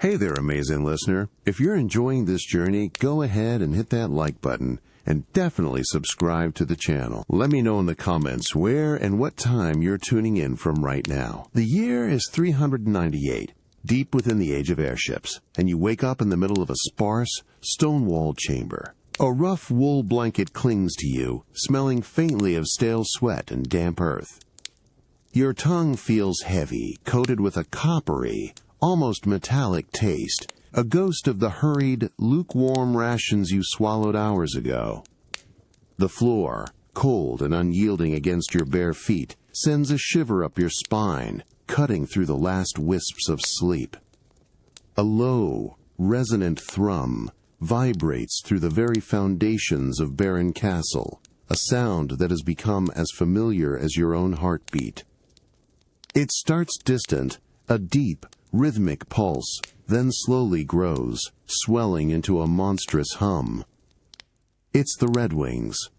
Hey there, amazing listener. If you're enjoying this journey, go ahead and hit that like button and definitely subscribe to the channel. Let me know in the comments where and what time you're tuning in from right now. The year is 398, deep within the age of airships, and you wake up in the middle of a sparse, stone-walled chamber. A rough wool blanket clings to you, smelling faintly of stale sweat and damp earth. Your tongue feels heavy, coated with a coppery, almost metallic taste, a ghost of the hurried, lukewarm rations you swallowed hours ago. The floor, cold and unyielding against your bare feet, sends a shiver up your spine, cutting through the last wisps of sleep. A low, resonant thrum vibrates through the very foundations of Barren Castle, a sound that has become as familiar as your own heartbeat. It starts distant, a deep, rhythmic pulse, then slowly grows, swelling into a monstrous hum. It's the Red Wings.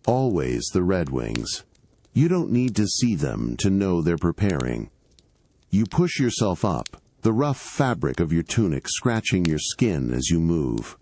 Always the Red Wings. You don't need to see them to know they're preparing. You push yourself up, the rough fabric of your tunic scratching your skin as you move.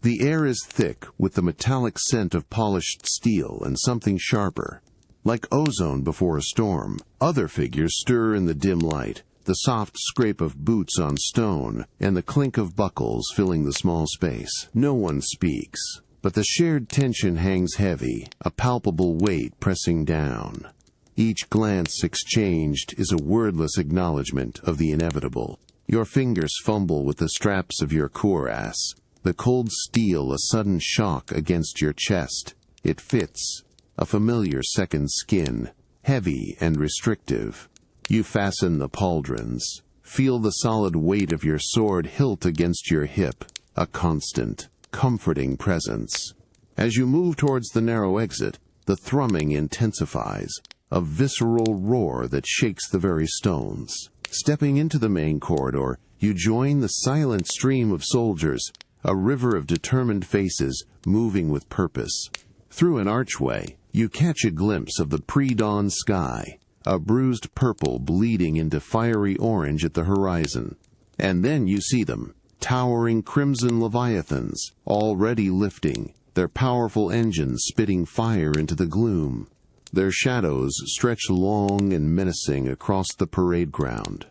The air is thick with the metallic scent of polished steel and something sharper. Like ozone before a storm, other figures stir in the dim light, the soft scrape of boots on stone, and the clink of buckles filling the small space. No one speaks, but the shared tension hangs heavy, a palpable weight pressing down. Each glance exchanged is a wordless acknowledgement of the inevitable. Your fingers fumble with the straps of your cuirass, the cold steel a sudden shock against your chest. It fits, a familiar second skin, heavy and restrictive. You fasten the pauldrons, feel the solid weight of your sword hilt against your hip, a constant, comforting presence. As you move towards the narrow exit, the thrumming intensifies, a visceral roar that shakes the very stones. Stepping into the main corridor, you join the silent stream of soldiers, a river of determined faces moving with purpose. Through an archway, you catch a glimpse of the pre-dawn sky, a bruised purple bleeding into fiery orange at the horizon. And then you see them, towering crimson leviathans, already lifting, their powerful engines spitting fire into the gloom. Their shadows stretch long and menacing across the parade ground.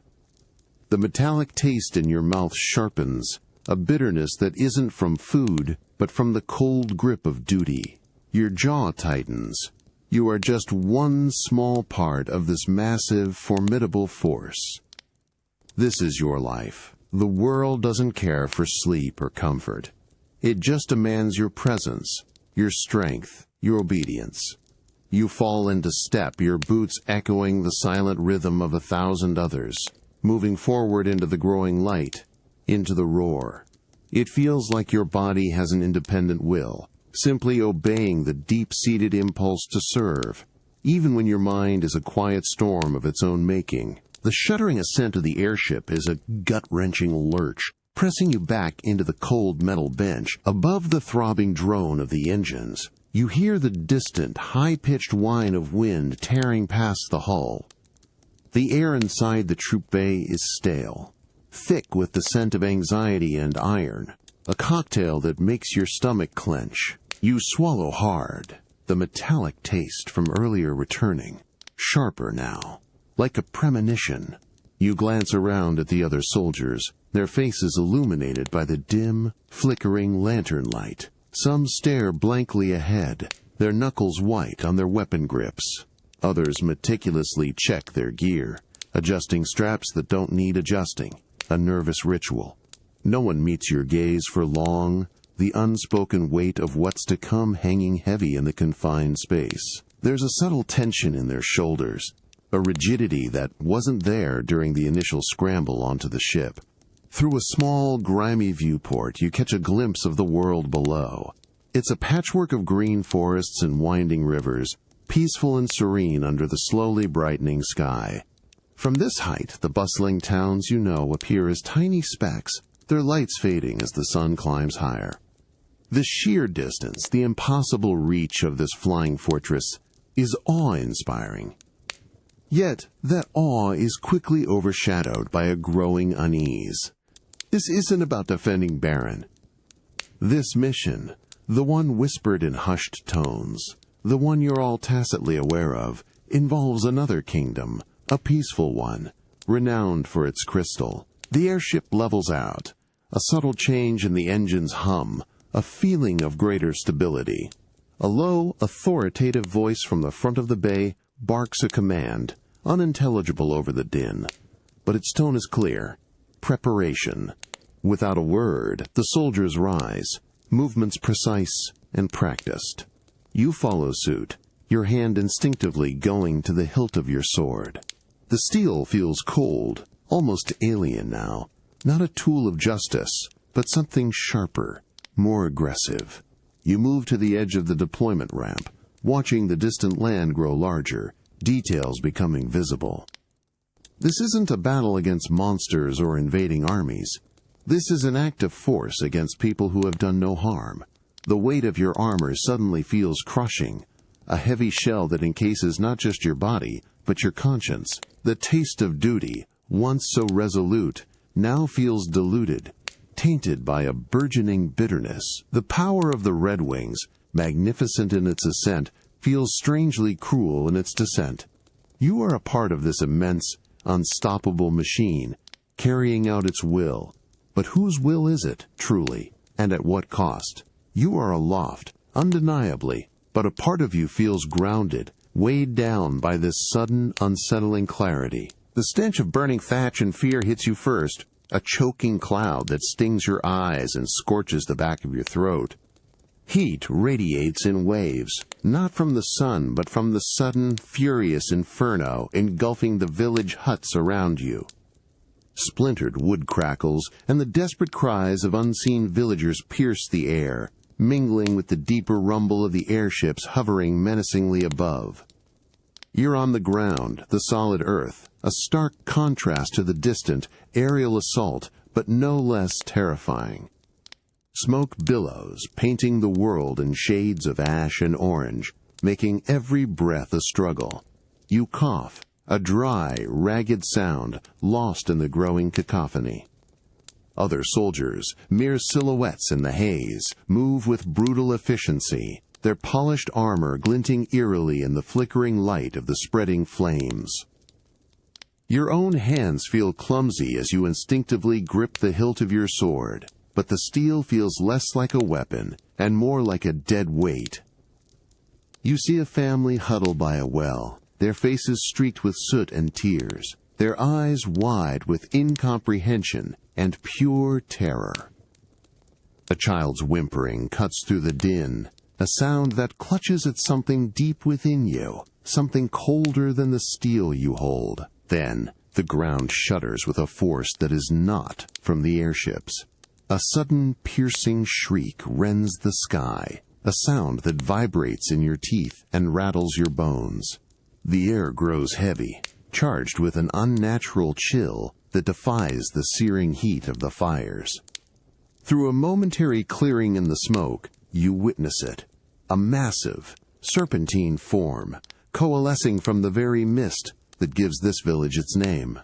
The metallic taste in your mouth sharpens, a bitterness that isn't from food, but from the cold grip of duty. Your jaw tightens. You are just one small part of this massive, formidable force. This is your life. The world doesn't care for sleep or comfort. It just demands your presence, your strength, your obedience. You fall into step, your boots echoing the silent rhythm of 1,000 others, moving forward into the growing light, into the roar. It feels like your body has an independent will, simply obeying the deep-seated impulse to serve, even when your mind is a quiet storm of its own making. The shuddering ascent of the airship is a gut-wrenching lurch, pressing you back into the cold metal bench. Above the throbbing drone of the engines, you hear the distant, high-pitched whine of wind tearing past the hull. The air inside the troop bay is stale, thick with the scent of anxiety and iron, a cocktail that makes your stomach clench. You swallow hard, the metallic taste from earlier returning, sharper now, like a premonition. You glance around at the other soldiers, their faces illuminated by the dim, flickering lantern light. Some stare blankly ahead, their knuckles white on their weapon grips. Others meticulously check their gear, adjusting straps that don't need adjusting, a nervous ritual. No one meets your gaze for long, the unspoken weight of what's to come hanging heavy in the confined space. There's a subtle tension in their shoulders, a rigidity that wasn't there during the initial scramble onto the ship. Through a small, grimy viewport, you catch a glimpse of the world below. It's a patchwork of green forests and winding rivers, peaceful and serene under the slowly brightening sky. From this height, the bustling towns you know appear as tiny specks, their lights fading as the sun climbs higher. The sheer distance, the impossible reach of this flying fortress, is awe-inspiring. Yet that awe is quickly overshadowed by a growing unease. This isn't about defending Baron. This mission, the one whispered in hushed tones, the one you're all tacitly aware of, involves another kingdom, a peaceful one, renowned for its crystal. The airship levels out, a subtle change in the engine's hum, a feeling of greater stability. A low, authoritative voice from the front of the bay barks a command, unintelligible over the din. But its tone is clear. Preparation. Without a word, the soldiers rise, movements precise and practiced. You follow suit, your hand instinctively going to the hilt of your sword. The steel feels cold, almost alien now. Not a tool of justice, but something sharper, more aggressive. You move to the edge of the deployment ramp, watching the distant land grow larger, details becoming visible. This isn't a battle against monsters or invading armies. This is an act of force against people who have done no harm. The weight of your armor suddenly feels crushing, a heavy shell that encases not just your body, but your conscience. The taste of duty, once so resolute, now feels diluted, tainted by a burgeoning bitterness. The power of the Red Wings, magnificent in its ascent, feels strangely cruel in its descent. You are a part of this immense, unstoppable machine, carrying out its will. But whose will is it, truly, and at what cost? You are aloft, undeniably, but a part of you feels grounded, weighed down by this sudden, unsettling clarity. The stench of burning thatch and fear hits you first, a choking cloud that stings your eyes and scorches the back of your throat. Heat radiates in waves, not from the sun, but from the sudden, furious inferno engulfing the village huts around you. Splintered wood crackles and the desperate cries of unseen villagers pierce the air, mingling with the deeper rumble of the airships hovering menacingly above. You're on the ground, the solid earth, a stark contrast to the distant, aerial assault, but no less terrifying. Smoke billows, painting the world in shades of ash and orange, making every breath a struggle. You cough, a dry, ragged sound lost in the growing cacophony. Other soldiers, mere silhouettes in the haze, move with brutal efficiency, their polished armor glinting eerily in the flickering light of the spreading flames. Your own hands feel clumsy as you instinctively grip the hilt of your sword, but the steel feels less like a weapon and more like a dead weight. You see a family huddle by a well, their faces streaked with soot and tears, their eyes wide with incomprehension and pure terror. A child's whimpering cuts through the din, a sound that clutches at something deep within you, something colder than the steel you hold. Then, the ground shudders with a force that is not from the airships. A sudden, piercing shriek rends the sky, a sound that vibrates in your teeth and rattles your bones. The air grows heavy, charged with an unnatural chill that defies the searing heat of the fires. Through a momentary clearing in the smoke, you witness it. A massive, serpentine form, coalescing from the very mist that gives this village its name.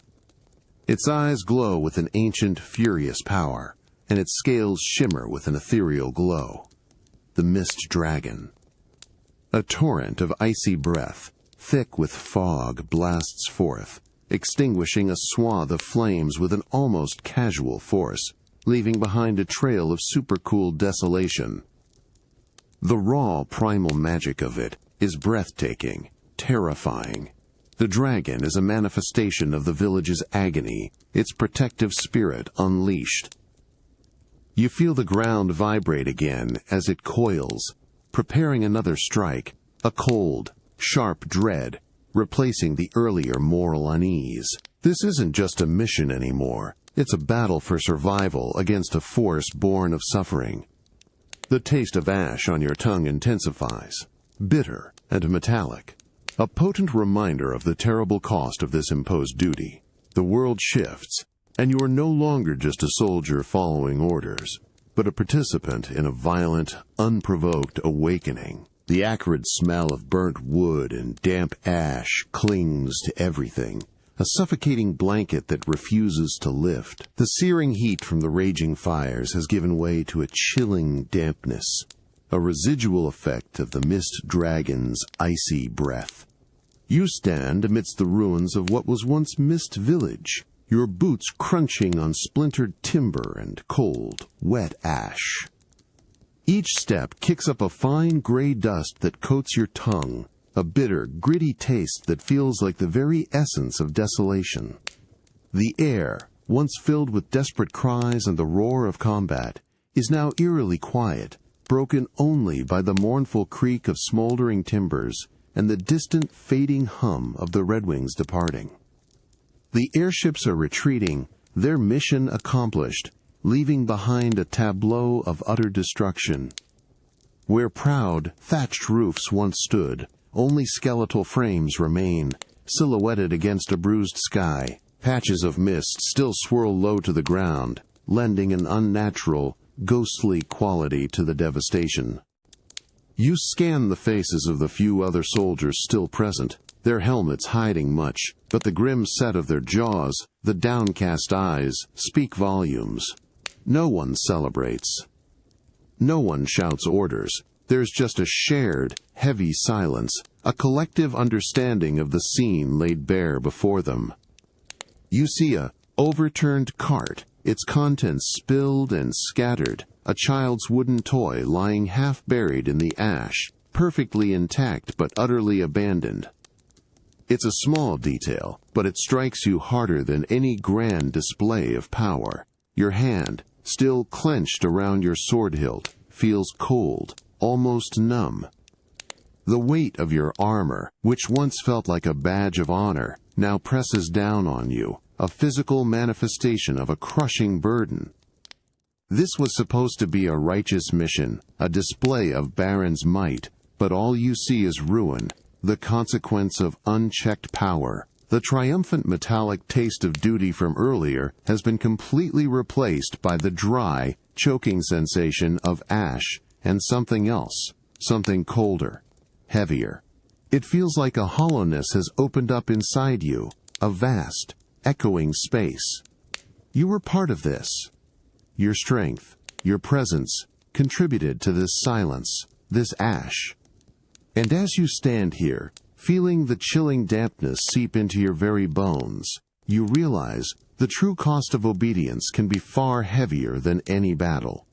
Its eyes glow with an ancient, furious power, and its scales shimmer with an ethereal glow. The Mist Dragon. A torrent of icy breath, thick with fog, blasts forth, extinguishing a swath of flames with an almost casual force, leaving behind a trail of supercool desolation. The raw, primal magic of it is breathtaking, terrifying. The dragon is a manifestation of the village's agony, its protective spirit unleashed. You feel the ground vibrate again as it coils, preparing another strike, a cold, sharp dread, replacing the earlier moral unease. This isn't just a mission anymore. It's a battle for survival against a force born of suffering. The taste of ash on your tongue intensifies, bitter and metallic, a potent reminder of the terrible cost of this imposed duty. The world shifts, and you are no longer just a soldier following orders, but a participant in a violent, unprovoked awakening. The acrid smell of burnt wood and damp ash clings to everything, a suffocating blanket that refuses to lift. The searing heat from the raging fires has given way to a chilling dampness, a residual effect of the mist dragon's icy breath. You stand amidst the ruins of what was once Mist Village, your boots crunching on splintered timber and cold, wet ash. Each step kicks up a fine gray dust that coats your tongue, a bitter, gritty taste that feels like the very essence of desolation. The air, once filled with desperate cries and the roar of combat, is now eerily quiet, broken only by the mournful creak of smoldering timbers and the distant, fading hum of the Red Wings departing. The airships are retreating, their mission accomplished, leaving behind a tableau of utter destruction. Where proud, thatched roofs once stood, only skeletal frames remain, silhouetted against a bruised sky. Patches of mist still swirl low to the ground, lending an unnatural, ghostly quality to the devastation. You scan the faces of the few other soldiers still present, their helmets hiding much, but the grim set of their jaws, the downcast eyes, speak volumes. No one celebrates. No one shouts orders. There's just a shared, heavy silence, a collective understanding of the scene laid bare before them. You see a overturned cart, its contents spilled and scattered, a child's wooden toy lying half buried in the ash, perfectly intact but utterly abandoned. It's a small detail, but it strikes you harder than any grand display of power. Your hand, still clenched around your sword hilt, feels cold, almost numb. The weight of your armor, which once felt like a badge of honor, now presses down on you, a physical manifestation of a crushing burden. This was supposed to be a righteous mission, a display of Baron's might, but all you see is ruin, the consequence of unchecked power. The triumphant metallic taste of duty from earlier has been completely replaced by the dry, choking sensation of ash and something else, something colder, heavier. It feels like a hollowness has opened up inside you, a vast, echoing space. You were part of this. Your strength, your presence, contributed to this silence, this ash. And as you stand here, feeling the chilling dampness seep into your very bones, you realize the true cost of obedience can be far heavier than any battle.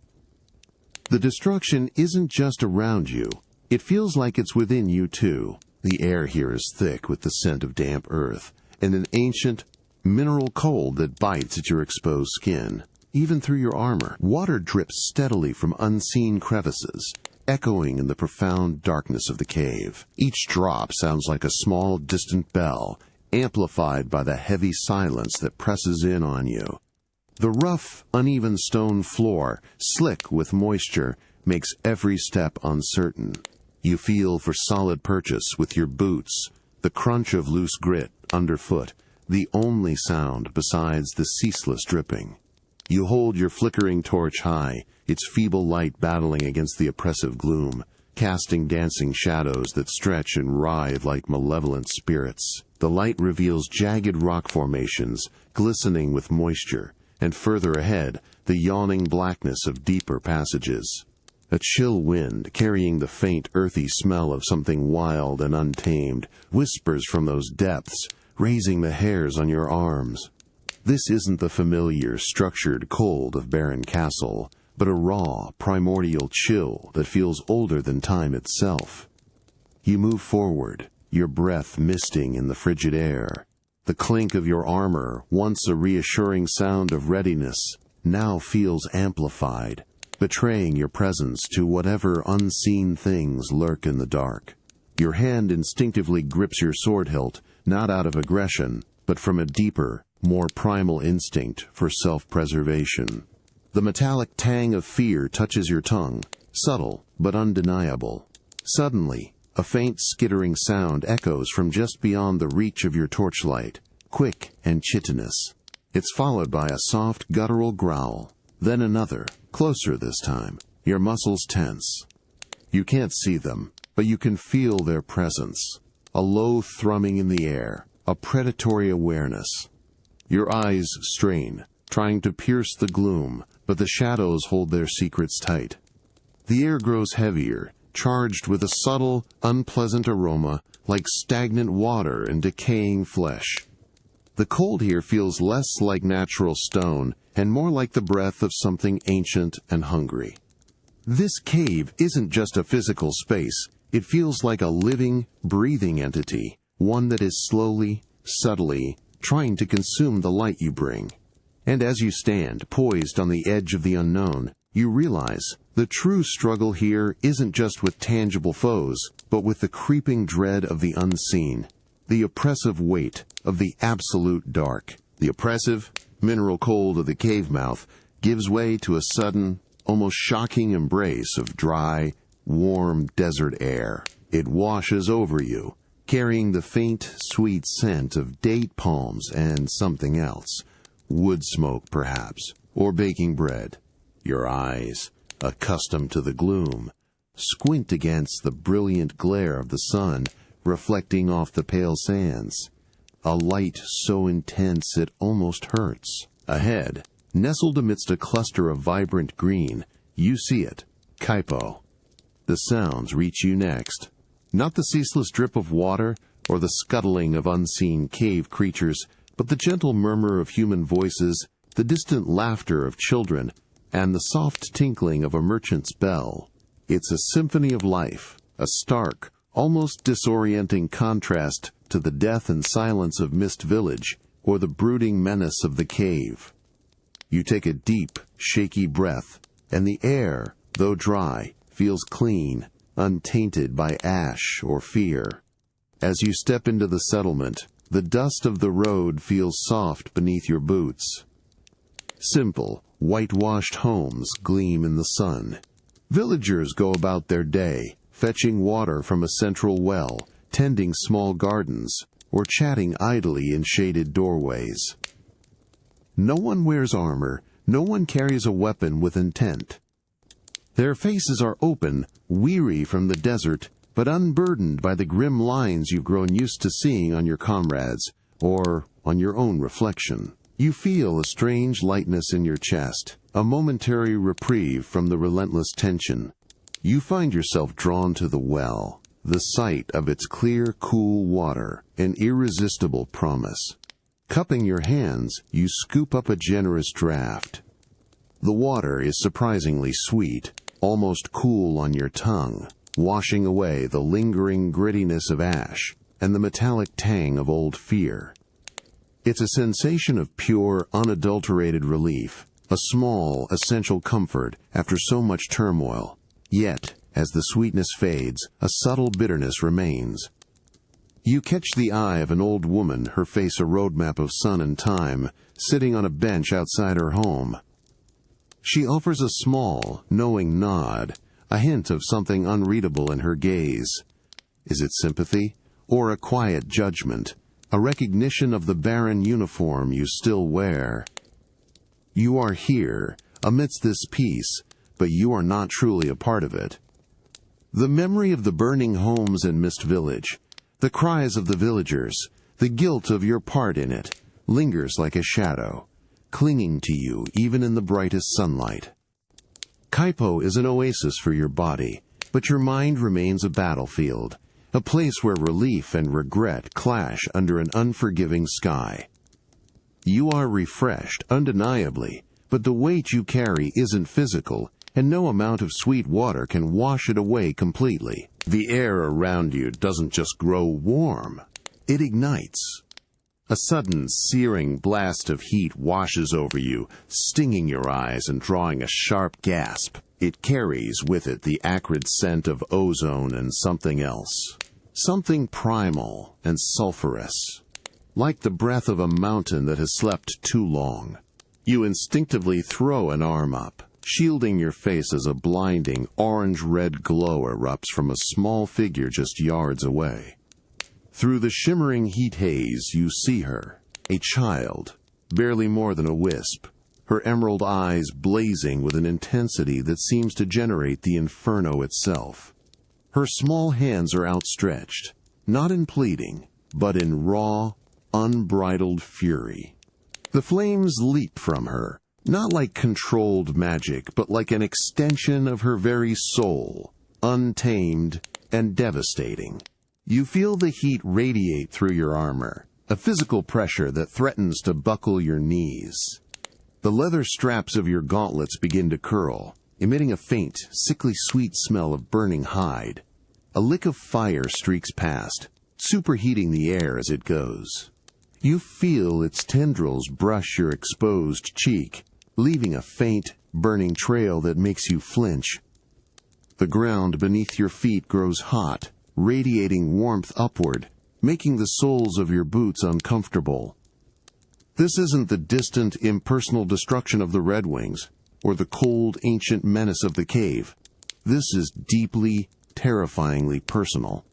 The destruction isn't just around you, it feels like it's within you too. The air here is thick with the scent of damp earth, and an ancient, mineral cold that bites at your exposed skin, even through your armor. Water drips steadily from unseen crevices, echoing in the profound darkness of the cave. Each drop sounds like a small, distant bell, amplified by the heavy silence that presses in on you. The rough, uneven stone floor, slick with moisture, makes every step uncertain. You feel for solid purchase with your boots, the crunch of loose grit underfoot, the only sound besides the ceaseless dripping. You hold your flickering torch high, its feeble light battling against the oppressive gloom, casting dancing shadows that stretch and writhe like malevolent spirits. The light reveals jagged rock formations, glistening with moisture, and further ahead, the yawning blackness of deeper passages. A chill wind, carrying the faint, earthy smell of something wild and untamed, whispers from those depths, raising the hairs on your arms. This isn't the familiar, structured cold of Barren Castle, but a raw, primordial chill that feels older than time itself. You move forward, your breath misting in the frigid air. The clink of your armor, once a reassuring sound of readiness, now feels amplified, betraying your presence to whatever unseen things lurk in the dark. Your hand instinctively grips your sword hilt, not out of aggression, but from a deeper, more primal instinct for self-preservation. The metallic tang of fear touches your tongue, subtle but undeniable. Suddenly, a faint skittering sound echoes from just beyond the reach of your torchlight, quick and chitinous. It's followed by a soft guttural growl, then another, closer this time. Your muscles tense. You can't see them, but you can feel their presence. A low thrumming in the air, a predatory awareness. Your eyes strain, trying to pierce the gloom, but the shadows hold their secrets tight. The air grows heavier, charged with a subtle, unpleasant aroma, like stagnant water and decaying flesh. The cold here feels less like natural stone and more like the breath of something ancient and hungry. This cave isn't just a physical space. It feels like a living, breathing entity, one that is slowly, subtly, trying to consume the light you bring. And as you stand, poised on the edge of the unknown, you realize the true struggle here isn't just with tangible foes, but with the creeping dread of the unseen, the oppressive weight of the absolute dark. The oppressive, mineral cold of the cave mouth gives way to a sudden, almost shocking embrace of dry, warm desert air. It washes over you, carrying the faint, sweet scent of date palms and something else. Wood smoke, perhaps, or baking bread. Your eyes, accustomed to the gloom, squint against the brilliant glare of the sun reflecting off the pale sands. A light so intense it almost hurts. Ahead, nestled amidst a cluster of vibrant green, you see it, Kaipo. The sounds reach you next. Not the ceaseless drip of water or the scuttling of unseen cave creatures, but the gentle murmur of human voices, the distant laughter of children, and the soft tinkling of a merchant's bell. It's a symphony of life, a stark, almost disorienting contrast to the death and silence of Mist Village or the brooding menace of the cave. You take a deep, shaky breath, and the air, though dry, feels clean, untainted by ash or fear. As you step into the settlement, the dust of the road feels soft beneath your boots. Simple, whitewashed homes gleam in the sun. Villagers go about their day, fetching water from a central well, tending small gardens, or chatting idly in shaded doorways. No one wears armor, no one carries a weapon with intent. Their faces are open, weary from the desert, but unburdened by the grim lines you've grown used to seeing on your comrades, or on your own reflection. You feel a strange lightness in your chest, a momentary reprieve from the relentless tension. You find yourself drawn to the well, the sight of its clear, cool water, an irresistible promise. Cupping your hands, you scoop up a generous draught. The water is surprisingly sweet, almost cool on your tongue, washing away the lingering grittiness of ash and the metallic tang of old fear. It's a sensation of pure, unadulterated relief, a small, essential comfort after so much turmoil. Yet, as the sweetness fades, a subtle bitterness remains. You catch the eye of an old woman, her face a roadmap of sun and time, sitting on a bench outside her home. She offers a small, knowing nod, a hint of something unreadable in her gaze. Is it sympathy, or a quiet judgment, a recognition of the barren uniform you still wear? You are here, amidst this peace, but you are not truly a part of it. The memory of the burning homes in Mist Village, the cries of the villagers, the guilt of your part in it, lingers like a shadow, clinging to you even in the brightest sunlight. Kaipo is an oasis for your body, but your mind remains a battlefield, a place where relief and regret clash under an unforgiving sky. You are refreshed, undeniably, but the weight you carry isn't physical, and no amount of sweet water can wash it away completely. The air around you doesn't just grow warm, it ignites. A sudden, searing blast of heat washes over you, stinging your eyes and drawing a sharp gasp. It carries with it the acrid scent of ozone and something else. Something primal and sulphurous, like the breath of a mountain that has slept too long. You instinctively throw an arm up, shielding your face as a blinding orange-red glow erupts from a small figure just yards away. Through the shimmering heat haze, you see her, a child, barely more than a wisp, her emerald eyes blazing with an intensity that seems to generate the inferno itself. Her small hands are outstretched, not in pleading, but in raw, unbridled fury. The flames leap from her, not like controlled magic, but like an extension of her very soul, untamed and devastating. You feel the heat radiate through your armor, a physical pressure that threatens to buckle your knees. The leather straps of your gauntlets begin to curl, emitting a faint, sickly sweet smell of burning hide. A lick of fire streaks past, superheating the air as it goes. You feel its tendrils brush your exposed cheek, leaving a faint, burning trail that makes you flinch. The ground beneath your feet grows hot, radiating warmth upward, making the soles of your boots uncomfortable. This isn't the distant, impersonal destruction of the Red Wings, or the cold, ancient menace of the cave. This is deeply, terrifyingly personal.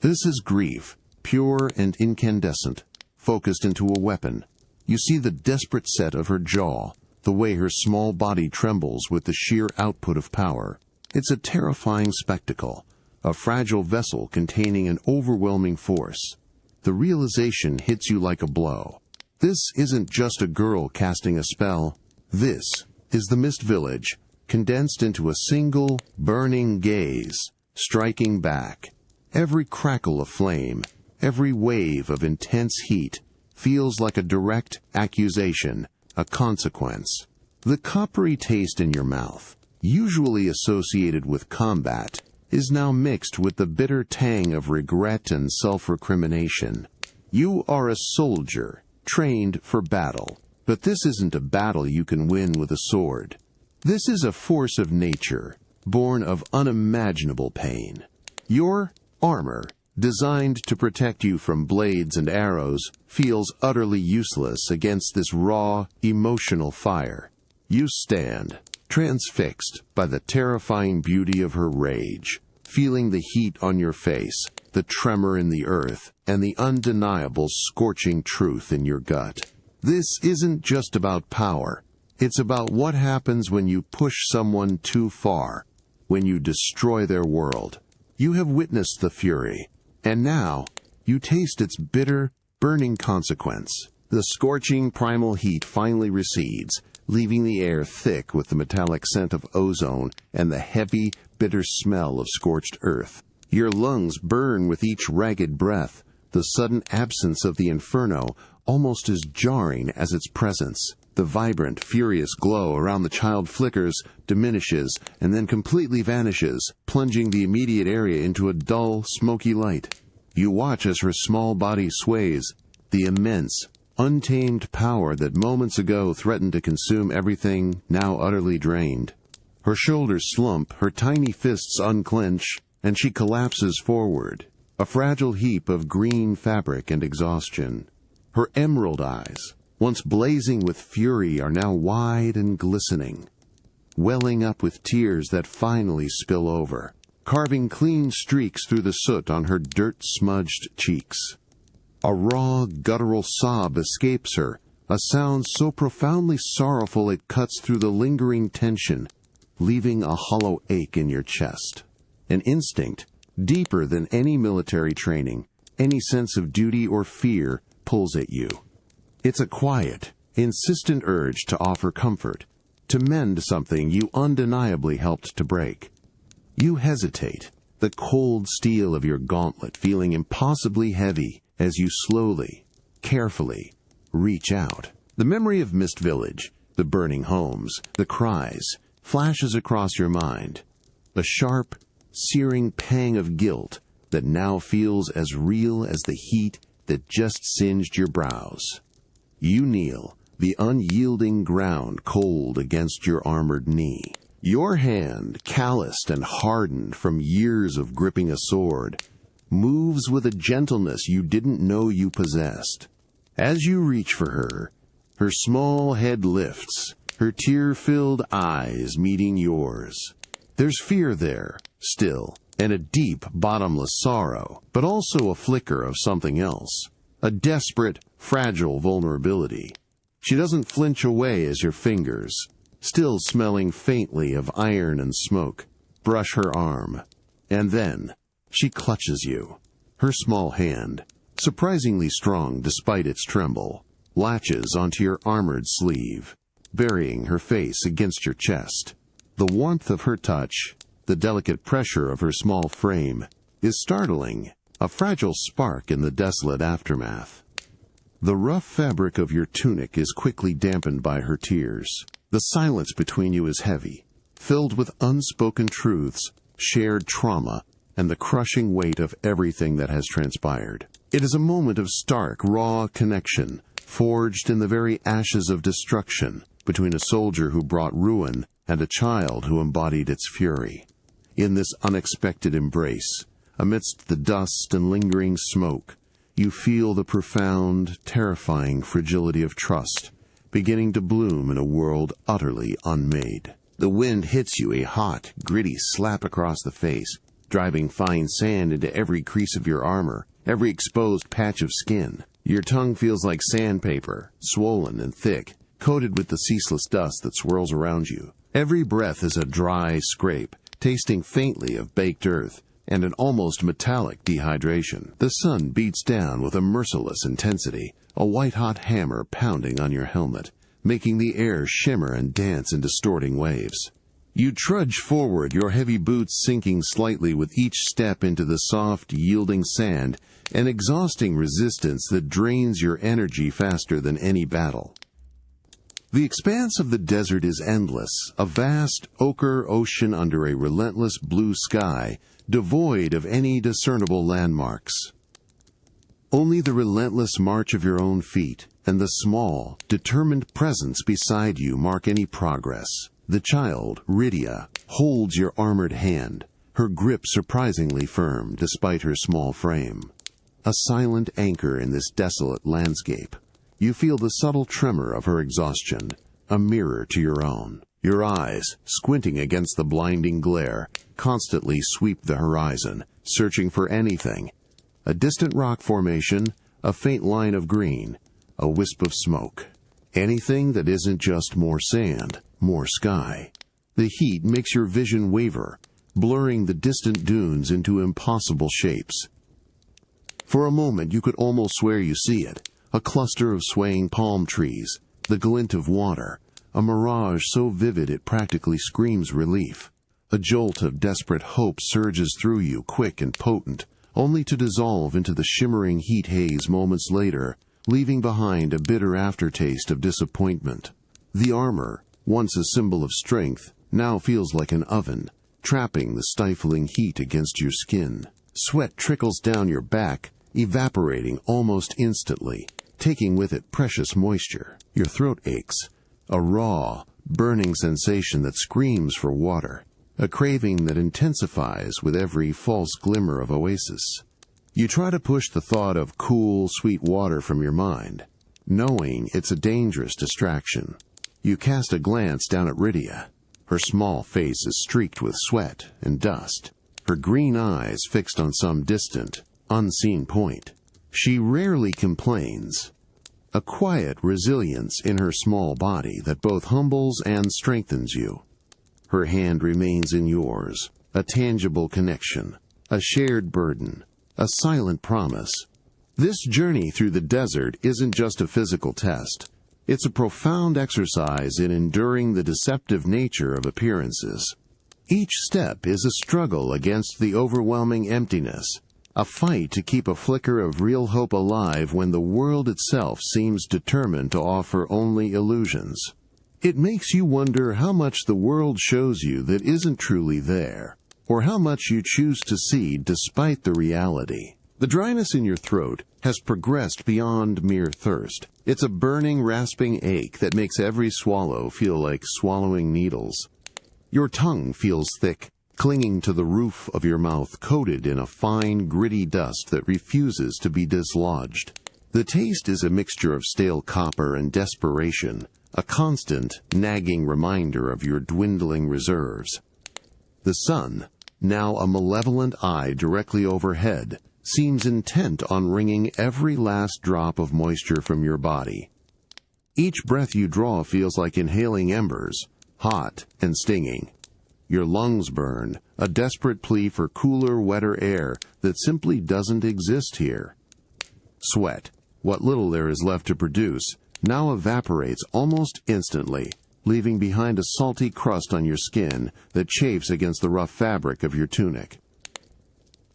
This is grief, pure and incandescent, focused into a weapon. You see the desperate set of her jaw, the way her small body trembles with the sheer output of power. It's a terrifying spectacle, a fragile vessel containing an overwhelming force. The realization hits you like a blow. This isn't just a girl casting a spell. This is the Mist Village, condensed into a single, burning gaze, striking back. Every crackle of flame, every wave of intense heat, feels like a direct accusation, a consequence. The coppery taste in your mouth, usually associated with combat, is now mixed with the bitter tang of regret and self-recrimination. You are a soldier, trained for battle, but this isn't a battle you can win with a sword. This is a force of nature, born of unimaginable pain. Your armor, designed to protect you from blades and arrows, feels utterly useless against this raw, emotional fire. You stand, transfixed by the terrifying beauty of her rage, feeling the heat on your face, the tremor in the earth, and the undeniable scorching truth in your gut. This isn't just about power. It's about what happens when you push someone too far, when you destroy their world. You have witnessed the fury, and now you taste its bitter, burning consequence. The scorching primal heat finally recedes, leaving the air thick with the metallic scent of ozone and the heavy, bitter smell of scorched earth. Your lungs burn with each ragged breath, the sudden absence of the inferno almost as jarring as its presence. The vibrant, furious glow around the child flickers, diminishes, and then completely vanishes, plunging the immediate area into a dull, smoky light. You watch as her small body sways, the immense, untamed power that moments ago threatened to consume everything, now utterly drained. Her shoulders slump, her tiny fists unclench, and she collapses forward, a fragile heap of green fabric and exhaustion. Her emerald eyes, once blazing with fury, are now wide and glistening, welling up with tears that finally spill over, carving clean streaks through the soot on her dirt-smudged cheeks. A raw, guttural sob escapes her, a sound so profoundly sorrowful it cuts through the lingering tension, leaving a hollow ache in your chest. An instinct, deeper than any military training, any sense of duty or fear, pulls at you. It's a quiet, insistent urge to offer comfort, to mend something you undeniably helped to break. You hesitate, the cold steel of your gauntlet feeling impossibly heavy as you slowly, carefully, reach out. The memory of Mist Village, the burning homes, the cries, flashes across your mind. A sharp, searing pang of guilt that now feels as real as the heat that just singed your brows. You kneel, the unyielding ground cold against your armored knee. Your hand, calloused and hardened from years of gripping a sword, moves with a gentleness you didn't know you possessed. As you reach for her, her small head lifts, her tear-filled eyes meeting yours. There's fear there, still, and a deep, bottomless sorrow, but also a flicker of something else. A desperate, fragile vulnerability. She doesn't flinch away as your fingers, still smelling faintly of iron and smoke, brush her arm. And then she clutches you, her small hand, surprisingly strong despite its tremble, latches onto your armored sleeve, burying her face against your chest. The warmth of her touch, the delicate pressure of her small frame, is startling, a fragile spark in the desolate aftermath. The rough fabric of your tunic is quickly dampened by her tears. The silence between you is heavy, filled with unspoken truths, shared trauma, and the crushing weight of everything that has transpired. It is a moment of stark, raw connection, forged in the very ashes of destruction, between a soldier who brought ruin and a child who embodied its fury. In this unexpected embrace, amidst the dust and lingering smoke, you feel the profound, terrifying fragility of trust beginning to bloom in a world utterly unmade. The wind hits you a hot, gritty slap across the face, driving fine sand into every crease of your armor, every exposed patch of skin. Your tongue feels like sandpaper, swollen and thick, coated with the ceaseless dust that swirls around you. Every breath is a dry scrape, tasting faintly of baked earth and an almost metallic dehydration. The sun beats down with a merciless intensity, a white-hot hammer pounding on your helmet, making the air shimmer and dance in distorting waves. You trudge forward, your heavy boots sinking slightly with each step into the soft, yielding sand, an exhausting resistance that drains your energy faster than any battle. The expanse of the desert is endless, a vast ochre ocean under a relentless blue sky, devoid of any discernible landmarks. Only the relentless march of your own feet and the small, determined presence beside you mark any progress. The child, Rydia, holds your armored hand, her grip surprisingly firm despite her small frame. A silent anchor in this desolate landscape. You feel the subtle tremor of her exhaustion, a mirror to your own. Your eyes, squinting against the blinding glare, constantly sweep the horizon, searching for anything. A distant rock formation, a faint line of green, a wisp of smoke. Anything that isn't just more sand, more sky. The heat makes your vision waver, blurring the distant dunes into impossible shapes. For a moment you could almost swear you see it, a cluster of swaying palm trees, the glint of water, a mirage so vivid it practically screams relief. A jolt of desperate hope surges through you, quick and potent, only to dissolve into the shimmering heat haze moments later, leaving behind a bitter aftertaste of disappointment. The armor, once a symbol of strength, now feels like an oven, trapping the stifling heat against your skin. Sweat trickles down your back, evaporating almost instantly, taking with it precious moisture. Your throat aches, a raw, burning sensation that screams for water, a craving that intensifies with every false glimmer of oasis. You try to push the thought of cool, sweet water from your mind, knowing it's a dangerous distraction. You cast a glance down at Rydia. Her small face is streaked with sweat and dust, her green eyes fixed on some distant, unseen point. She rarely complains, a quiet resilience in her small body that both humbles and strengthens you. Her hand remains in yours, a tangible connection, a shared burden, a silent promise. This journey through the desert isn't just a physical test. It's a profound exercise in enduring the deceptive nature of appearances. Each step is a struggle against the overwhelming emptiness, a fight to keep a flicker of real hope alive when the world itself seems determined to offer only illusions. It makes you wonder how much the world shows you that isn't truly there, or how much you choose to see despite the reality. The dryness in your throat has progressed beyond mere thirst. It's a burning, rasping ache that makes every swallow feel like swallowing needles. Your tongue feels thick, clinging to the roof of your mouth, coated in a fine, gritty dust that refuses to be dislodged. The taste is a mixture of stale copper and desperation, a constant, nagging reminder of your dwindling reserves. The sun, now a malevolent eye directly overhead, seems intent on wringing every last drop of moisture from your body. Each breath you draw feels like inhaling embers, hot and stinging. Your lungs burn, a desperate plea for cooler, wetter air that simply doesn't exist here. Sweat, what little there is left to produce, now evaporates almost instantly, leaving behind a salty crust on your skin that chafes against the rough fabric of your tunic.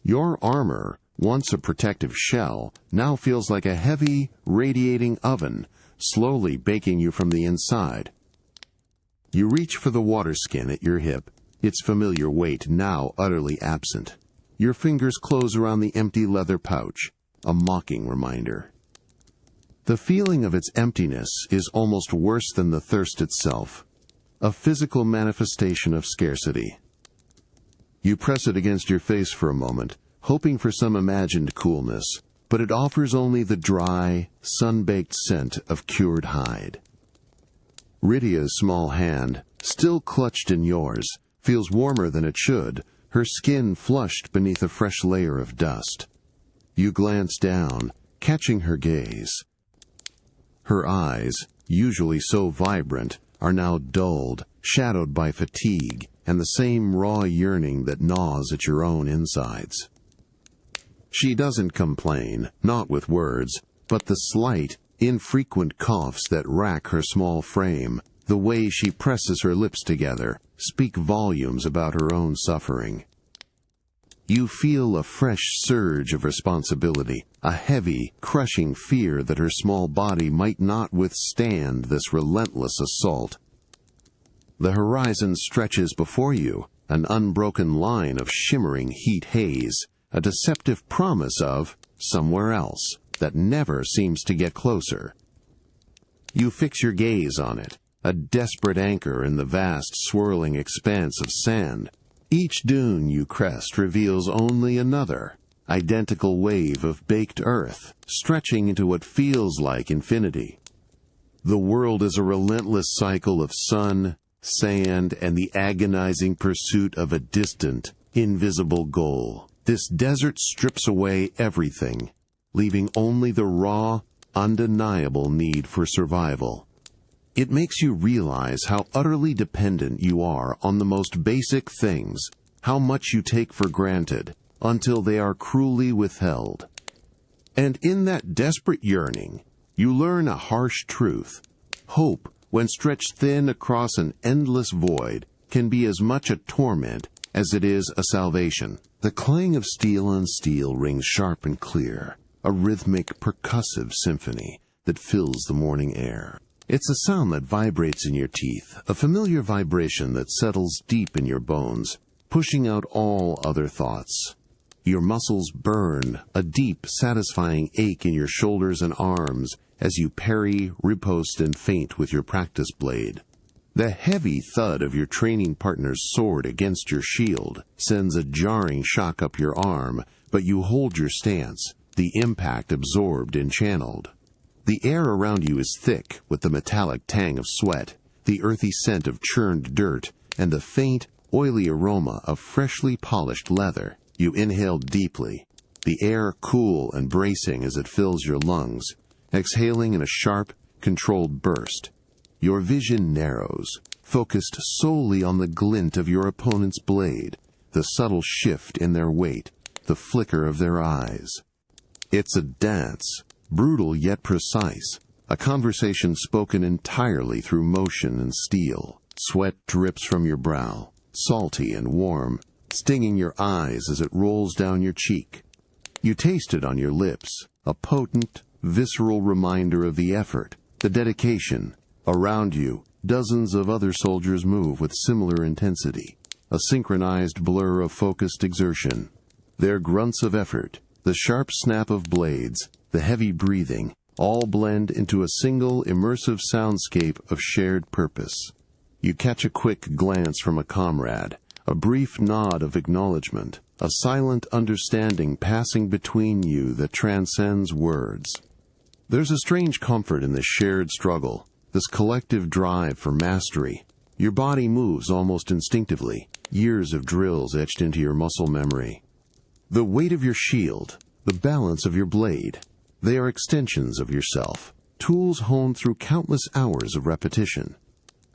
Your armor, once a protective shell, now feels like a heavy, radiating oven, slowly baking you from the inside. You reach for the water skin at your hip, its familiar weight now utterly absent. Your fingers close around the empty leather pouch, a mocking reminder. The feeling of its emptiness is almost worse than the thirst itself, a physical manifestation of scarcity. You press it against your face for a moment, hoping for some imagined coolness, but it offers only the dry, sun-baked scent of cured hide. Rydia's small hand, still clutched in yours, feels warmer than it should, her skin flushed beneath a fresh layer of dust. You glance down, catching her gaze. Her eyes, usually so vibrant, are now dulled, shadowed by fatigue and the same raw yearning that gnaws at your own insides. She doesn't complain, not with words, but the slight, infrequent coughs that rack her small frame, the way she presses her lips together, speak volumes about her own suffering. You feel a fresh surge of responsibility, a heavy, crushing fear that her small body might not withstand this relentless assault. The horizon stretches before you, an unbroken line of shimmering heat haze, a deceptive promise of somewhere else that never seems to get closer. You fix your gaze on it, a desperate anchor in the vast swirling expanse of sand. Each dune you crest reveals only another, identical wave of baked earth, stretching into what feels like infinity. The world is a relentless cycle of sun, sand, and the agonizing pursuit of a distant, invisible goal. This desert strips away everything, leaving only the raw, undeniable need for survival. It makes you realize how utterly dependent you are on the most basic things, how much you take for granted, until they are cruelly withheld. And in that desperate yearning, you learn a harsh truth. Hope, when stretched thin across an endless void, can be as much a torment as it is a salvation. The clang of steel on steel rings sharp and clear, a rhythmic, percussive symphony that fills the morning air. It's a sound that vibrates in your teeth, a familiar vibration that settles deep in your bones, pushing out all other thoughts. Your muscles burn, a deep, satisfying ache in your shoulders and arms as you parry, riposte, and feint with your practice blade. The heavy thud of your training partner's sword against your shield sends a jarring shock up your arm, but you hold your stance, the impact absorbed and channeled. The air around you is thick with the metallic tang of sweat, the earthy scent of churned dirt, and the faint, oily aroma of freshly polished leather. You inhale deeply, the air cool and bracing as it fills your lungs, exhaling in a sharp, controlled burst. Your vision narrows, focused solely on the glint of your opponent's blade, the subtle shift in their weight, the flicker of their eyes. It's a dance, brutal yet precise, a conversation spoken entirely through motion and steel. Sweat drips from your brow, salty and warm, stinging your eyes as it rolls down your cheek. You taste it on your lips, a potent, visceral reminder of the effort, the dedication. Around you, dozens of other soldiers move with similar intensity, a synchronized blur of focused exertion. Their grunts of effort, the sharp snap of blades, the heavy breathing, all blend into a single immersive soundscape of shared purpose. You catch a quick glance from a comrade, a brief nod of acknowledgement, a silent understanding passing between you that transcends words. There's a strange comfort in this shared struggle, this collective drive for mastery. Your body moves almost instinctively, years of drills etched into your muscle memory. The weight of your shield, the balance of your blade, they are extensions of yourself, tools honed through countless hours of repetition.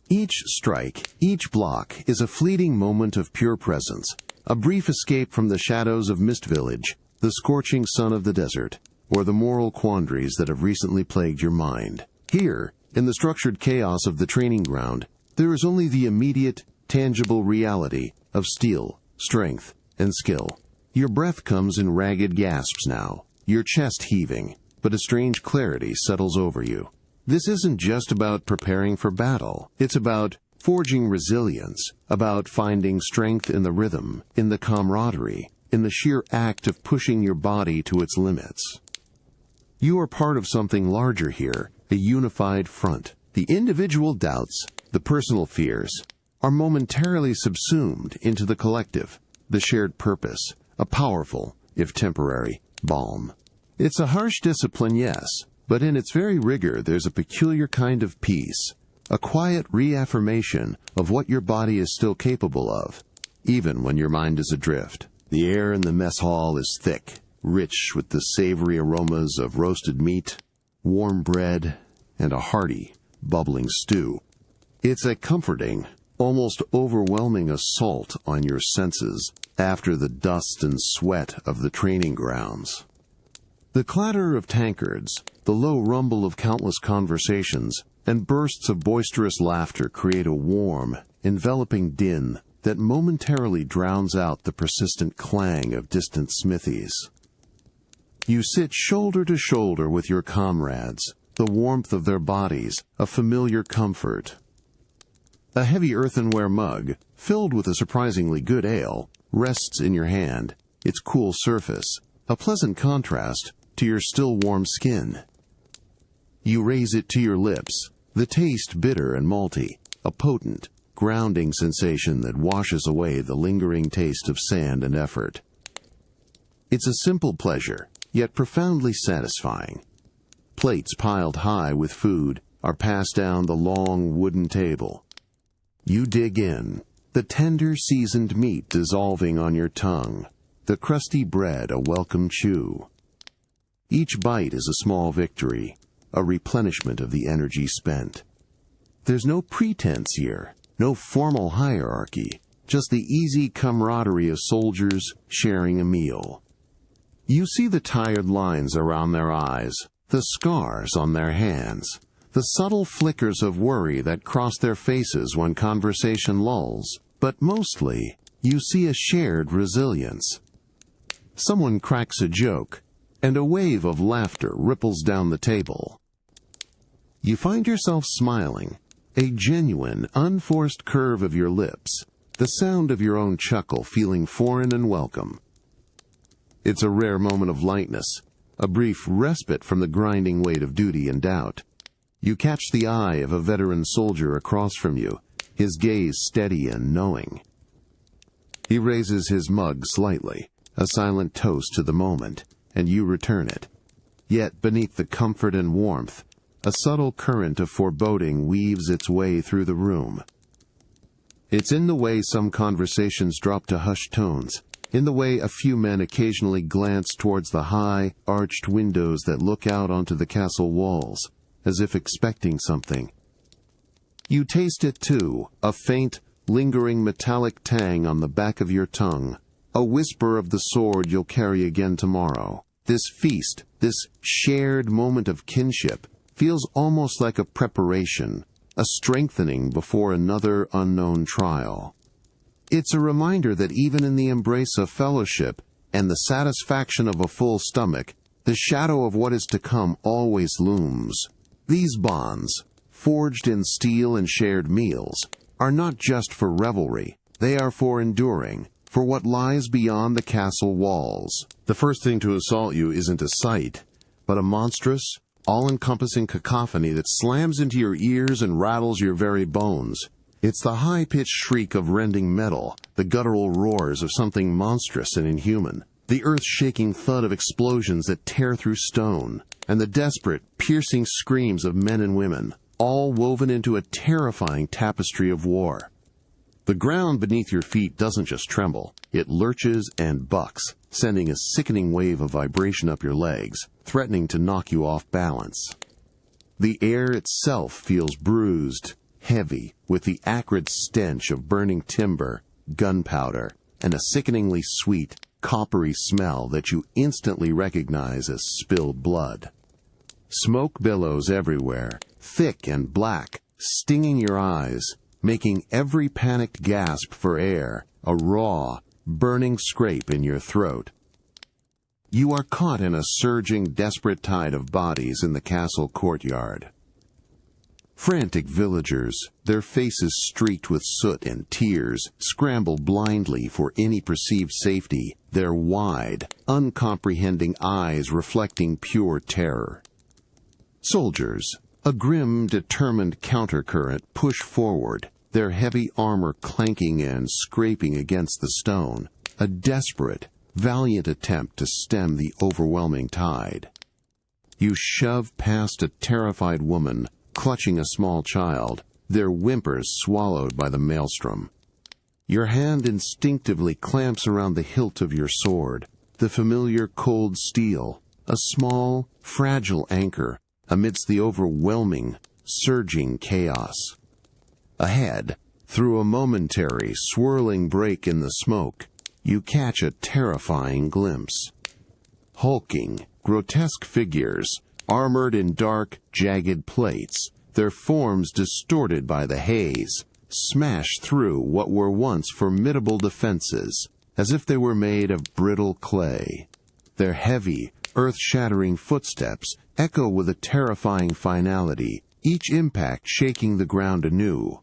Each strike, each block is a fleeting moment of pure presence, a brief escape from the shadows of Mist Village, the scorching sun of the desert, or the moral quandaries that have recently plagued your mind. Here, in the structured chaos of the training ground, there is only the immediate, tangible reality of steel, strength, and skill. Your breath comes in ragged gasps now, your chest heaving, but a strange clarity settles over you. This isn't just about preparing for battle. It's about forging resilience, about finding strength in the rhythm, in the camaraderie, in the sheer act of pushing your body to its limits. You are part of something larger here, a unified front. The individual doubts, the personal fears, are momentarily subsumed into the collective, the shared purpose, a powerful, if temporary, balm. It's a harsh discipline, yes, but in its very rigor there's a peculiar kind of peace, a quiet reaffirmation of what your body is still capable of, even when your mind is adrift. The air in the mess hall is thick, rich with the savory aromas of roasted meat, warm bread, and a hearty, bubbling stew. It's a comforting, almost overwhelming assault on your senses after the dust and sweat of the training grounds. The clatter of tankards, the low rumble of countless conversations, and bursts of boisterous laughter create a warm, enveloping din that momentarily drowns out the persistent clang of distant smithies. You sit shoulder to shoulder with your comrades, the warmth of their bodies, a familiar comfort. A heavy earthenware mug, filled with a surprisingly good ale, rests in your hand, its cool surface, a pleasant contrast to your still warm skin. You raise it to your lips, the taste bitter and malty, a potent, grounding sensation that washes away the lingering taste of sand and effort. It's a simple pleasure, yet profoundly satisfying. Plates piled high with food are passed down the long wooden table. You dig in, the tender seasoned meat dissolving on your tongue, the crusty bread a welcome chew. Each bite is a small victory, a replenishment of the energy spent. There's no pretense here, no formal hierarchy, just the easy camaraderie of soldiers sharing a meal. You see the tired lines around their eyes, the scars on their hands, the subtle flickers of worry that cross their faces when conversation lulls, but mostly, you see a shared resilience. Someone cracks a joke, and a wave of laughter ripples down the table. You find yourself smiling, a genuine, unforced curve of your lips, the sound of your own chuckle feeling foreign and welcome. It's a rare moment of lightness, a brief respite from the grinding weight of duty and doubt. You catch the eye of a veteran soldier across from you, his gaze steady and knowing. He raises his mug slightly, a silent toast to the moment, and you return it. Yet beneath the comfort and warmth, a subtle current of foreboding weaves its way through the room. It's in the way some conversations drop to hushed tones, in the way a few men occasionally glance towards the high, arched windows that look out onto the castle walls, as if expecting something. You taste it too, a faint, lingering metallic tang on the back of your tongue, a whisper of the sword you'll carry again tomorrow. This feast, this shared moment of kinship, feels almost like a preparation, a strengthening before another unknown trial. It's a reminder that even in the embrace of fellowship and the satisfaction of a full stomach, the shadow of what is to come always looms. These bonds, forged in steel and shared meals, are not just for revelry, they are for enduring, for what lies beyond the castle walls. The first thing to assault you isn't a sight, but a monstrous, all-encompassing cacophony that slams into your ears and rattles your very bones. It's the high-pitched shriek of rending metal, the guttural roars of something monstrous and inhuman, the earth-shaking thud of explosions that tear through stone, and the desperate, piercing screams of men and women, all woven into a terrifying tapestry of war. The ground beneath your feet doesn't just tremble, it lurches and bucks, sending a sickening wave of vibration up your legs, threatening to knock you off balance. The air itself feels bruised, heavy, with the acrid stench of burning timber, gunpowder, and a sickeningly sweet, coppery smell that you instantly recognize as spilled blood. Smoke billows everywhere, thick and black, stinging your eyes, making every panicked gasp for air a raw, burning scrape in your throat. You are caught in a surging, desperate tide of bodies in the castle courtyard. Frantic villagers, their faces streaked with soot and tears, scramble blindly for any perceived safety, their wide, uncomprehending eyes reflecting pure terror. Soldiers, a grim, determined countercurrent, push forward, their heavy armor clanking and scraping against the stone, a desperate, valiant attempt to stem the overwhelming tide. You shove past a terrified woman, clutching a small child, their whimpers swallowed by the maelstrom. Your hand instinctively clamps around the hilt of your sword, the familiar cold steel, a small, fragile anchor amidst the overwhelming, surging chaos. Ahead, through a momentary, swirling break in the smoke, you catch a terrifying glimpse. Hulking, grotesque figures, armored in dark, jagged plates, their forms distorted by the haze, smash through what were once formidable defenses, as if they were made of brittle clay. Their heavy, earth-shattering footsteps echo with a terrifying finality, each impact shaking the ground anew.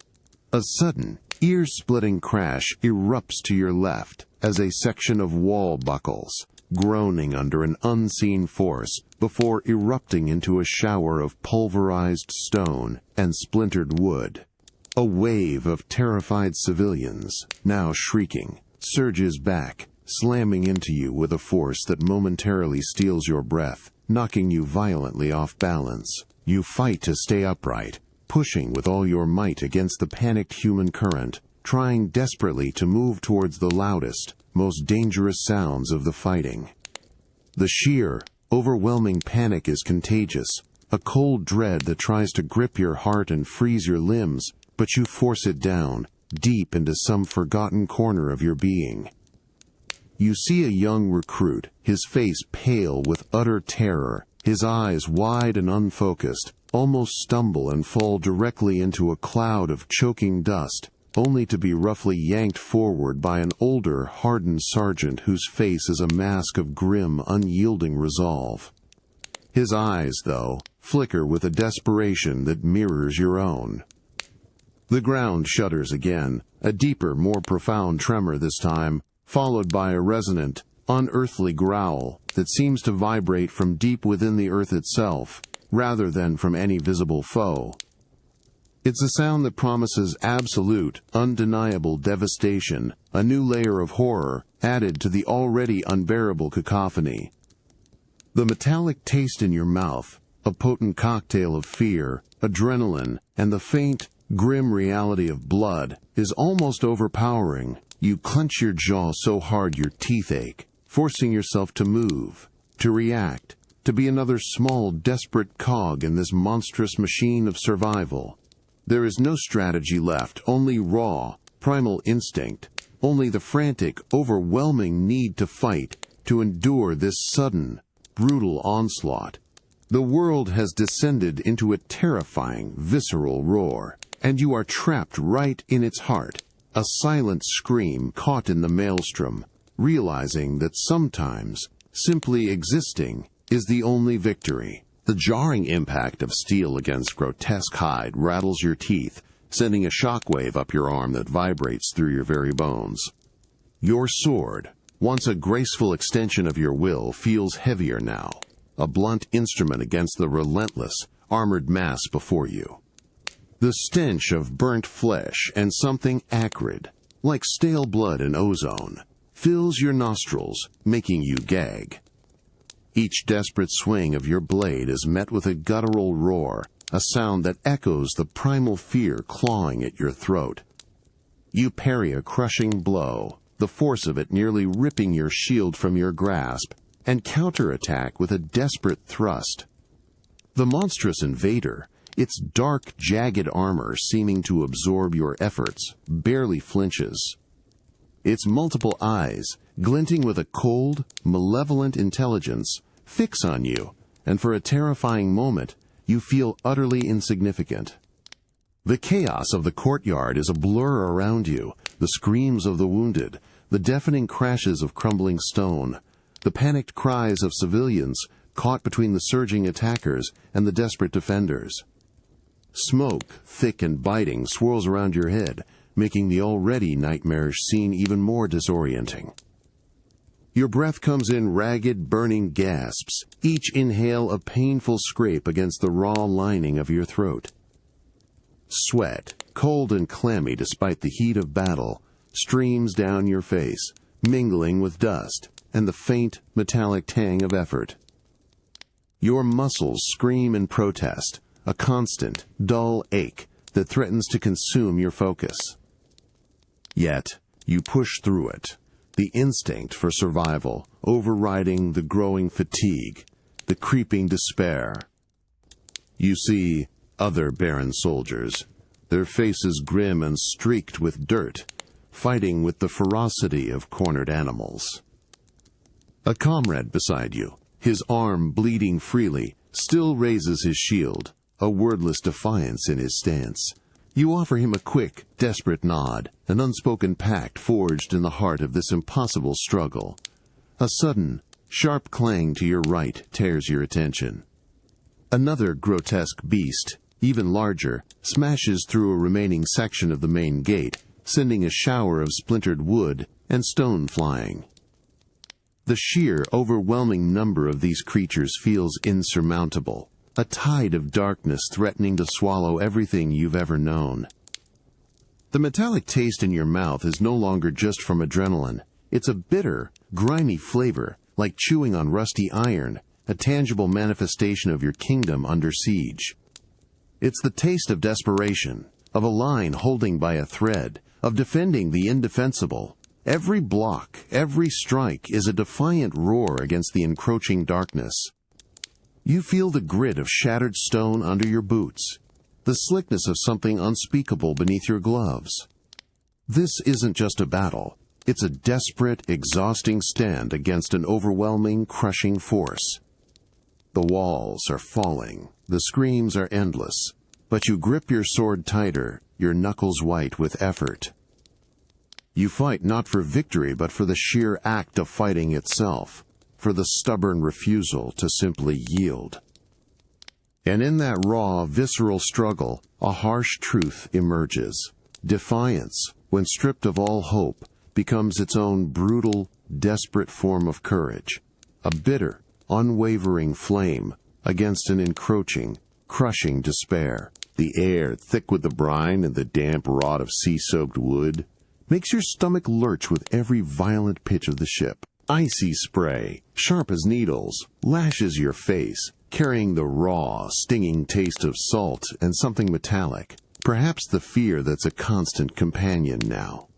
A sudden, ear-splitting crash erupts to your left as a section of wall buckles, groaning under an unseen force before erupting into a shower of pulverized stone and splintered wood. A wave of terrified civilians, now shrieking, surges back, slamming into you with a force that momentarily steals your breath, knocking you violently off balance. You fight to stay upright, pushing with all your might against the panicked human current, trying desperately to move towards the loudest, most dangerous sounds of the fighting. The sheer, overwhelming panic is contagious, a cold dread that tries to grip your heart and freeze your limbs, but you force it down, deep into some forgotten corner of your being. You see a young recruit, his face pale with utter terror, his eyes wide and unfocused, almost stumble and fall directly into a cloud of choking dust, only to be roughly yanked forward by an older, hardened sergeant whose face is a mask of grim, unyielding resolve. His eyes, though, flicker with a desperation that mirrors your own. The ground shudders again, a deeper, more profound tremor this time, followed by a resonant, unearthly growl that seems to vibrate from deep within the earth itself, rather than from any visible foe. It's a sound that promises absolute, undeniable devastation, a new layer of horror added to the already unbearable cacophony. The metallic taste in your mouth, a potent cocktail of fear, adrenaline, and the faint, grim reality of blood, is almost overpowering. You clench your jaw so hard your teeth ache, forcing yourself to move, to react, to be another small, desperate cog in this monstrous machine of survival. There is no strategy left, only raw, primal instinct, only the frantic, overwhelming need to fight, to endure this sudden, brutal onslaught. The world has descended into a terrifying, visceral roar, and you are trapped right in its heart, a silent scream caught in the maelstrom, realizing that sometimes, simply existing is the only victory. The jarring impact of steel against grotesque hide rattles your teeth, sending a shockwave up your arm that vibrates through your very bones. Your sword, once a graceful extension of your will, feels heavier now, a blunt instrument against the relentless, armored mass before you. The stench of burnt flesh and something acrid, like stale blood and ozone, fills your nostrils, making you gag. Each desperate swing of your blade is met with a guttural roar, a sound that echoes the primal fear clawing at your throat. You parry a crushing blow, the force of it nearly ripping your shield from your grasp, and counterattack with a desperate thrust. The monstrous invader, its dark, jagged armor seeming to absorb your efforts, barely flinches. Its multiple eyes, glinting with a cold, malevolent intelligence, fix on you, and for a terrifying moment, you feel utterly insignificant. The chaos of the courtyard is a blur around you, the screams of the wounded, the deafening crashes of crumbling stone, the panicked cries of civilians caught between the surging attackers and the desperate defenders. Smoke, thick and biting, swirls around your head, making the already nightmarish scene even more disorienting. Your breath comes in ragged, burning gasps, each inhale a painful scrape against the raw lining of your throat. Sweat, cold and clammy despite the heat of battle, streams down your face, mingling with dust and the faint, metallic tang of effort. Your muscles scream in protest, a constant, dull ache that threatens to consume your focus. Yet, you push through it, the instinct for survival overriding the growing fatigue, the creeping despair. You see other barren soldiers, their faces grim and streaked with dirt, fighting with the ferocity of cornered animals. A comrade beside you, his arm bleeding freely, still raises his shield, a wordless defiance in his stance. You offer him a quick, desperate nod, an unspoken pact forged in the heart of this impossible struggle. A sudden, sharp clang to your right tears your attention. Another grotesque beast, even larger, smashes through a remaining section of the main gate, sending a shower of splintered wood and stone flying. The sheer, overwhelming number of these creatures feels insurmountable, a tide of darkness threatening to swallow everything you've ever known. The metallic taste in your mouth is no longer just from adrenaline. It's a bitter, grimy flavor, like chewing on rusty iron, a tangible manifestation of your kingdom under siege. It's the taste of desperation, of a line holding by a thread, of defending the indefensible. Every block, every strike is a defiant roar against the encroaching darkness. You feel the grit of shattered stone under your boots, the slickness of something unspeakable beneath your gloves. This isn't just a battle. It's a desperate, exhausting stand against an overwhelming, crushing force. The walls are falling, the screams are endless, but you grip your sword tighter, your knuckles white with effort. You fight not for victory, but for the sheer act of fighting itself, for the stubborn refusal to simply yield. And in that raw, visceral struggle, a harsh truth emerges. Defiance, when stripped of all hope, becomes its own brutal, desperate form of courage, a bitter, unwavering flame against an encroaching, crushing despair. The air, thick with the brine and the damp rot of sea-soaked wood, makes your stomach lurch with every violent pitch of the ship. Icy spray, sharp as needles, lashes your face, carrying the raw, stinging taste of salt and something metallic, perhaps the fear that's a constant companion now.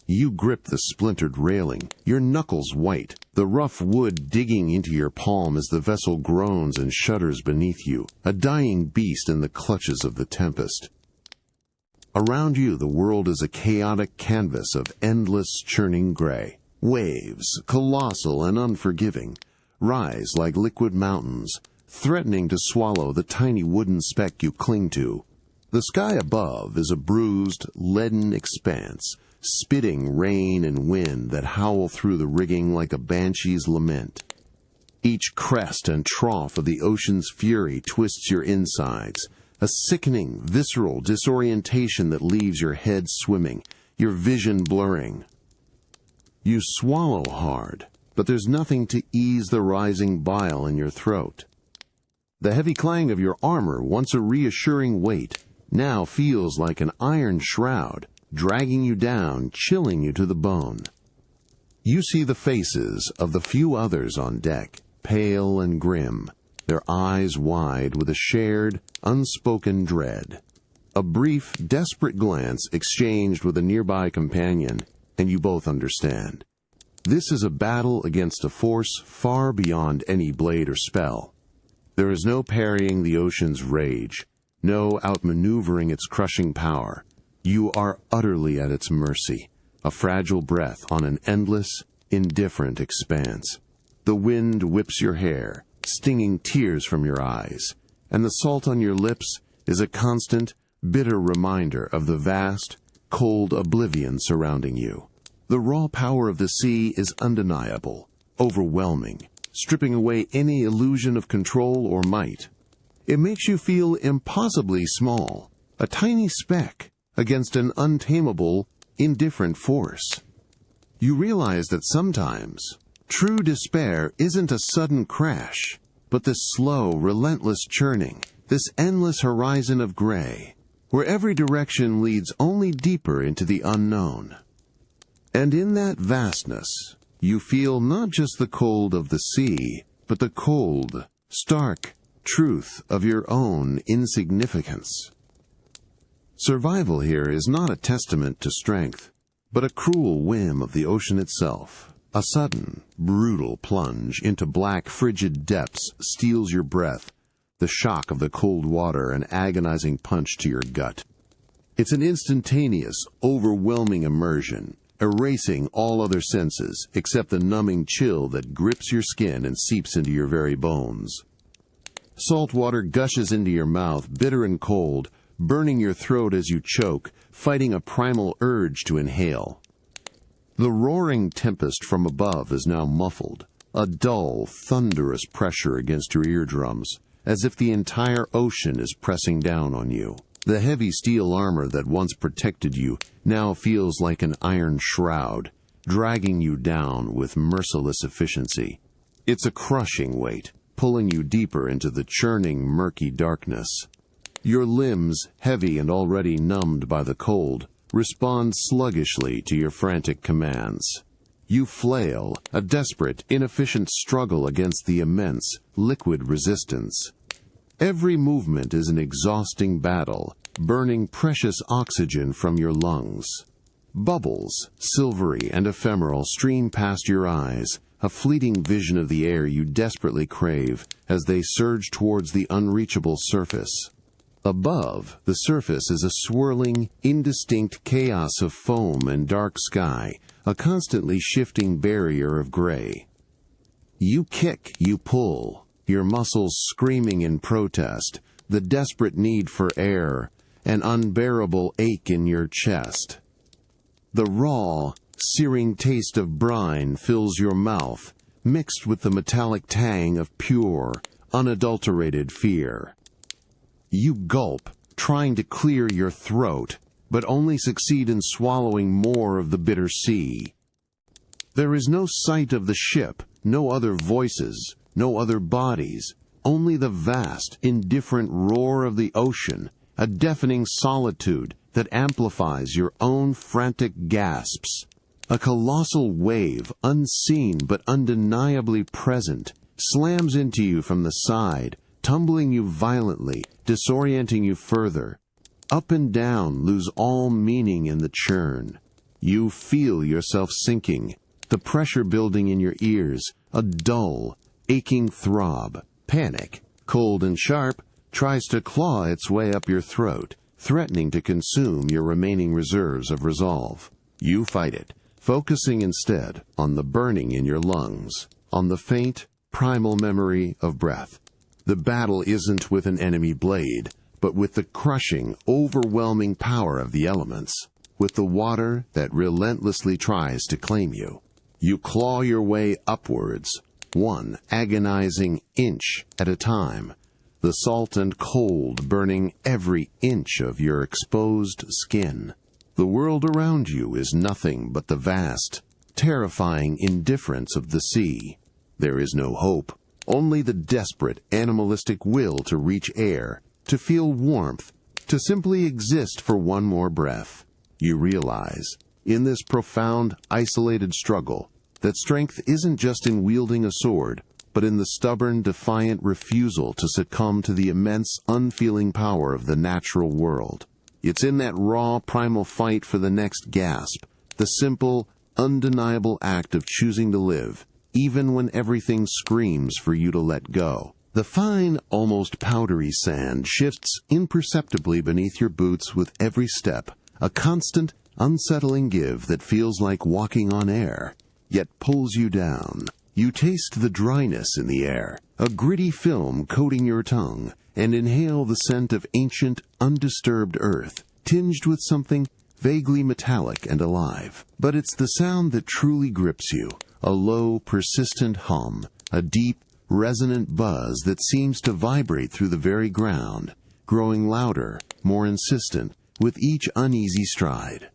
You grip the splintered railing, your knuckles white, the rough wood digging into your palm as the vessel groans and shudders beneath you, a dying beast in the clutches of the tempest. Around you, the world is a chaotic canvas of endless, churning gray. Waves, colossal and unforgiving, rise like liquid mountains, threatening to swallow the tiny wooden speck you cling to. The sky above is a bruised, leaden expanse, spitting rain and wind that howl through the rigging like a banshee's lament. Each crest and trough of the ocean's fury twists your insides, a sickening, visceral disorientation that leaves your head swimming, your vision blurring. You swallow hard, but there's nothing to ease the rising bile in your throat. The heavy clang of your armor, once a reassuring weight, now feels like an iron shroud, dragging you down, chilling you to the bone. You see the faces of the few others on deck, pale and grim, their eyes wide with a shared, unspoken dread. A brief, desperate glance exchanged with a nearby companion, and you both understand. This is a battle against a force far beyond any blade or spell. There is no parrying the ocean's rage, no outmaneuvering its crushing power. You are utterly at its mercy, a fragile breath on an endless, indifferent expanse. The wind whips your hair, stinging tears from your eyes, and the salt on your lips is a constant, bitter reminder of the vast, cold oblivion surrounding you. The raw power of the sea is undeniable, overwhelming, stripping away any illusion of control or might. It makes you feel impossibly small, a tiny speck against an untamable, indifferent force. You realize that sometimes true despair isn't a sudden crash, but this slow, relentless churning, this endless horizon of gray, where every direction leads only deeper into the unknown. And in that vastness, you feel not just the cold of the sea, but the cold, stark truth of your own insignificance. Survival here is not a testament to strength, but a cruel whim of the ocean itself. A sudden, brutal plunge into black, frigid depths steals your breath, the shock of the cold water an agonizing punch to your gut. It's an instantaneous, overwhelming immersion, erasing all other senses except the numbing chill that grips your skin and seeps into your very bones. Salt water gushes into your mouth, bitter and cold, burning your throat as you choke, fighting a primal urge to inhale. The roaring tempest from above is now muffled, a dull, thunderous pressure against your eardrums, as if the entire ocean is pressing down on you. The heavy steel armor that once protected you now feels like an iron shroud, dragging you down with merciless efficiency. It's a crushing weight, pulling you deeper into the churning, murky darkness. Your limbs, heavy and already numbed by the cold, respond sluggishly to your frantic commands. You flail, a desperate, inefficient struggle against the immense, liquid resistance. Every movement is an exhausting battle, burning precious oxygen from your lungs. Bubbles, silvery and ephemeral, stream past your eyes, a fleeting vision of the air you desperately crave as they surge towards the unreachable surface. Above, the surface is a swirling, indistinct chaos of foam and dark sky, a constantly shifting barrier of gray. You kick, you pull, your muscles screaming in protest, the desperate need for air, an unbearable ache in your chest. The raw, searing taste of brine fills your mouth, mixed with the metallic tang of pure, unadulterated fear. You gulp, trying to clear your throat, but only succeed in swallowing more of the bitter sea. There is no sight of the ship, no other voices, no other bodies, only the vast, indifferent roar of the ocean, a deafening solitude that amplifies your own frantic gasps. A colossal wave, unseen but undeniably present, slams into you from the side, tumbling you violently, disorienting you further. Up and down lose all meaning in the churn. You feel yourself sinking, the pressure building in your ears, a dull, aching throb. Panic, cold and sharp, tries to claw its way up your throat, threatening to consume your remaining reserves of resolve. You fight it, focusing instead on the burning in your lungs, on the faint, primal memory of breath. The battle isn't with an enemy blade, but with the crushing, overwhelming power of the elements, with the water that relentlessly tries to claim you. You claw your way upwards, one agonizing inch at a time, the salt and cold burning every inch of your exposed skin. The world around you is nothing but the vast, terrifying indifference of the sea. There is no hope, only the desperate, animalistic will to reach air, to feel warmth, to simply exist for one more breath. You realize, in this profound, isolated struggle, that strength isn't just in wielding a sword, but in the stubborn, defiant refusal to succumb to the immense, unfeeling power of the natural world. It's in that raw, primal fight for the next gasp, the simple, undeniable act of choosing to live, even when everything screams for you to let go. The fine, almost powdery sand shifts imperceptibly beneath your boots with every step, a constant, unsettling give that feels like walking on air, yet pulls you down. You taste the dryness in the air, a gritty film coating your tongue, and inhale the scent of ancient, undisturbed earth, tinged with something vaguely metallic and alive. But it's the sound that truly grips you, a low, persistent hum, a deep, resonant buzz that seems to vibrate through the very ground, growing louder, more insistent, with each uneasy stride.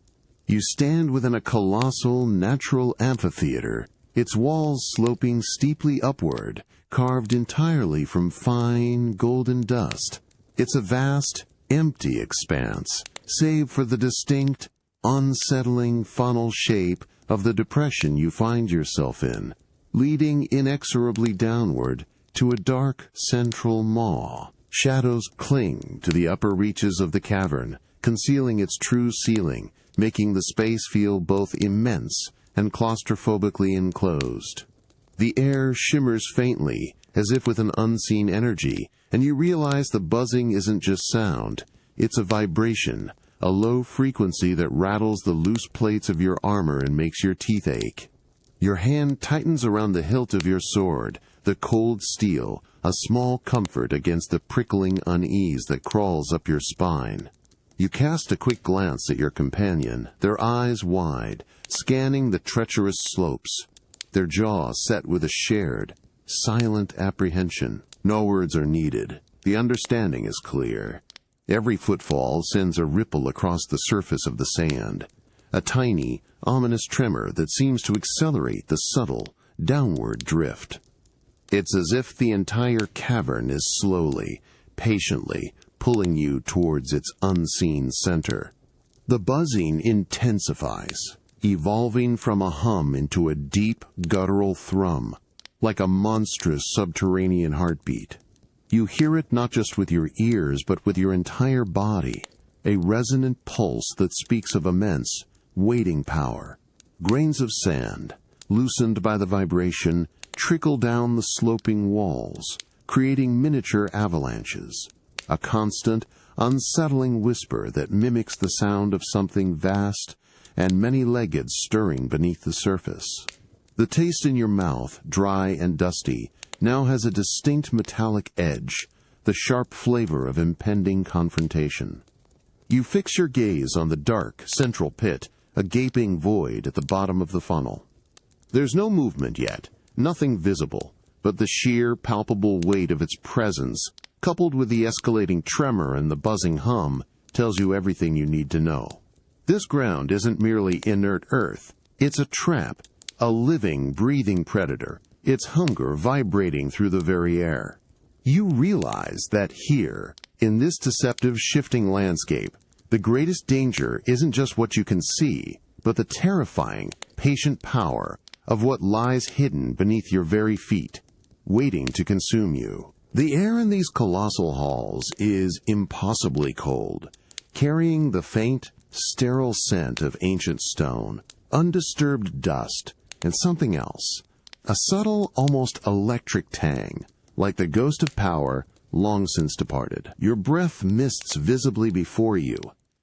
You stand within a colossal, natural amphitheater, its walls sloping steeply upward, carved entirely from fine, golden dust. It's a vast, empty expanse, save for the distinct, unsettling funnel shape of the depression you find yourself in, leading inexorably downward to a dark central maw. Shadows cling to the upper reaches of the cavern, concealing its true ceiling, making the space feel both immense and claustrophobically enclosed. The air shimmers faintly, as if with an unseen energy, and you realize the buzzing isn't just sound, it's a vibration, a low frequency that rattles the loose plates of your armor and makes your teeth ache. Your hand tightens around the hilt of your sword, the cold steel, a small comfort against the prickling unease that crawls up your spine. You cast a quick glance at your companion, their eyes wide, scanning the treacherous slopes, their jaws set with a shared, silent apprehension. No words are needed. The understanding is clear. Every footfall sends a ripple across the surface of the sand, a tiny, ominous tremor that seems to accelerate the subtle, downward drift. It's as if the entire cavern is slowly, patiently, pulling you towards its unseen center. The buzzing intensifies, evolving from a hum into a deep, guttural thrum, like a monstrous subterranean heartbeat. You hear it not just with your ears, but with your entire body, a resonant pulse that speaks of immense, waiting power. Grains of sand, loosened by the vibration, trickle down the sloping walls, creating miniature avalanches, a constant, unsettling whisper that mimics the sound of something vast and many-legged stirring beneath the surface. The taste in your mouth, dry and dusty, now has a distinct metallic edge, the sharp flavor of impending confrontation. You fix your gaze on the dark, central pit, a gaping void at the bottom of the funnel. There's no movement yet, nothing visible, but the sheer, palpable weight of its presence, coupled with the escalating tremor and the buzzing hum, tells you everything you need to know. This ground isn't merely inert earth. It's a trap, a living, breathing predator, its hunger vibrating through the very air. You realize that here, in this deceptive, shifting landscape, the greatest danger isn't just what you can see, but the terrifying, patient power of what lies hidden beneath your very feet, waiting to consume you. The air in these colossal halls is impossibly cold, carrying the faint, sterile scent of ancient stone, undisturbed dust, and something else, a subtle, almost electric tang, like the ghost of power long since departed. Your breath mists visibly before you,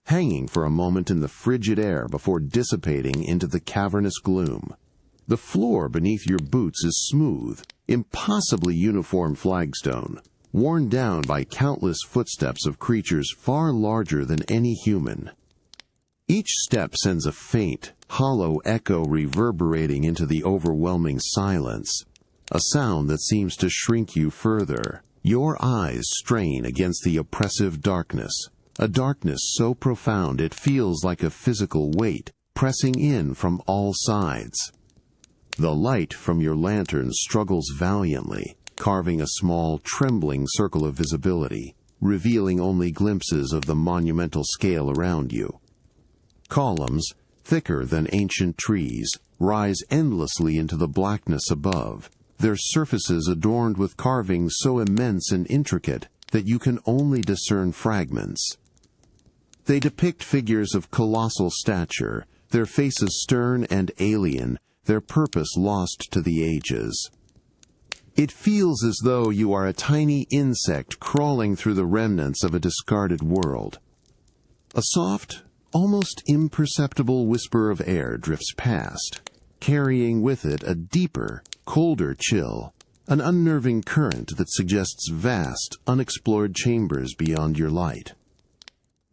hanging for a moment in the frigid air before dissipating into the cavernous gloom. The floor beneath your boots is smooth, impossibly uniform flagstone, worn down by countless footsteps of creatures far larger than any human. Each step sends a faint, hollow echo reverberating into the overwhelming silence, a sound that seems to shrink you further. Your eyes strain against the oppressive darkness, a darkness so profound it feels like a physical weight pressing in from all sides. The light from your lantern struggles valiantly, carving a small, trembling circle of visibility, revealing only glimpses of the monumental scale around you. Columns, thicker than ancient trees, rise endlessly into the blackness above, their surfaces adorned with carvings so immense and intricate that you can only discern fragments. They depict figures of colossal stature, their faces stern and alien, their purpose lost to the ages. It feels as though you are a tiny insect crawling through the remnants of a discarded world. A soft, almost imperceptible whisper of air drifts past, carrying with it a deeper, colder chill, an unnerving current that suggests vast, unexplored chambers beyond your light.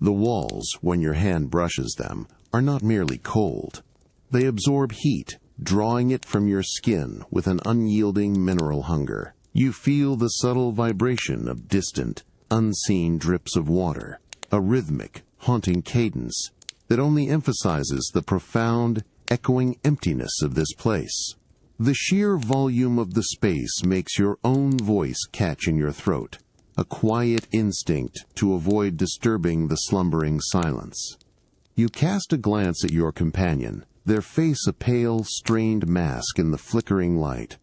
The walls, when your hand brushes them, are not merely cold. They absorb heat, drawing it from your skin with an unyielding mineral hunger. You feel the subtle vibration of distant, unseen drips of water, a rhythmic, haunting cadence that only emphasizes the profound, echoing emptiness of this place. The sheer volume of the space makes your own voice catch in your throat, a quiet instinct to avoid disturbing the slumbering silence. You cast a glance at your companion, their face a pale, strained mask in the flickering light.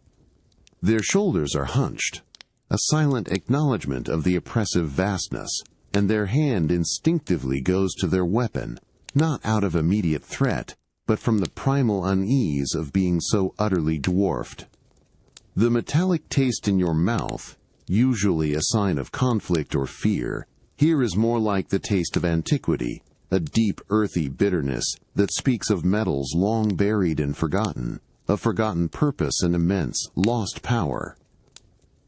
Their shoulders are hunched, a silent acknowledgement of the oppressive vastness, and their hand instinctively goes to their weapon, not out of immediate threat, but from the primal unease of being so utterly dwarfed. The metallic taste in your mouth, usually a sign of conflict or fear, here is more like the taste of antiquity, a deep, earthy bitterness that speaks of metals long buried and forgotten, a forgotten purpose and immense, lost power.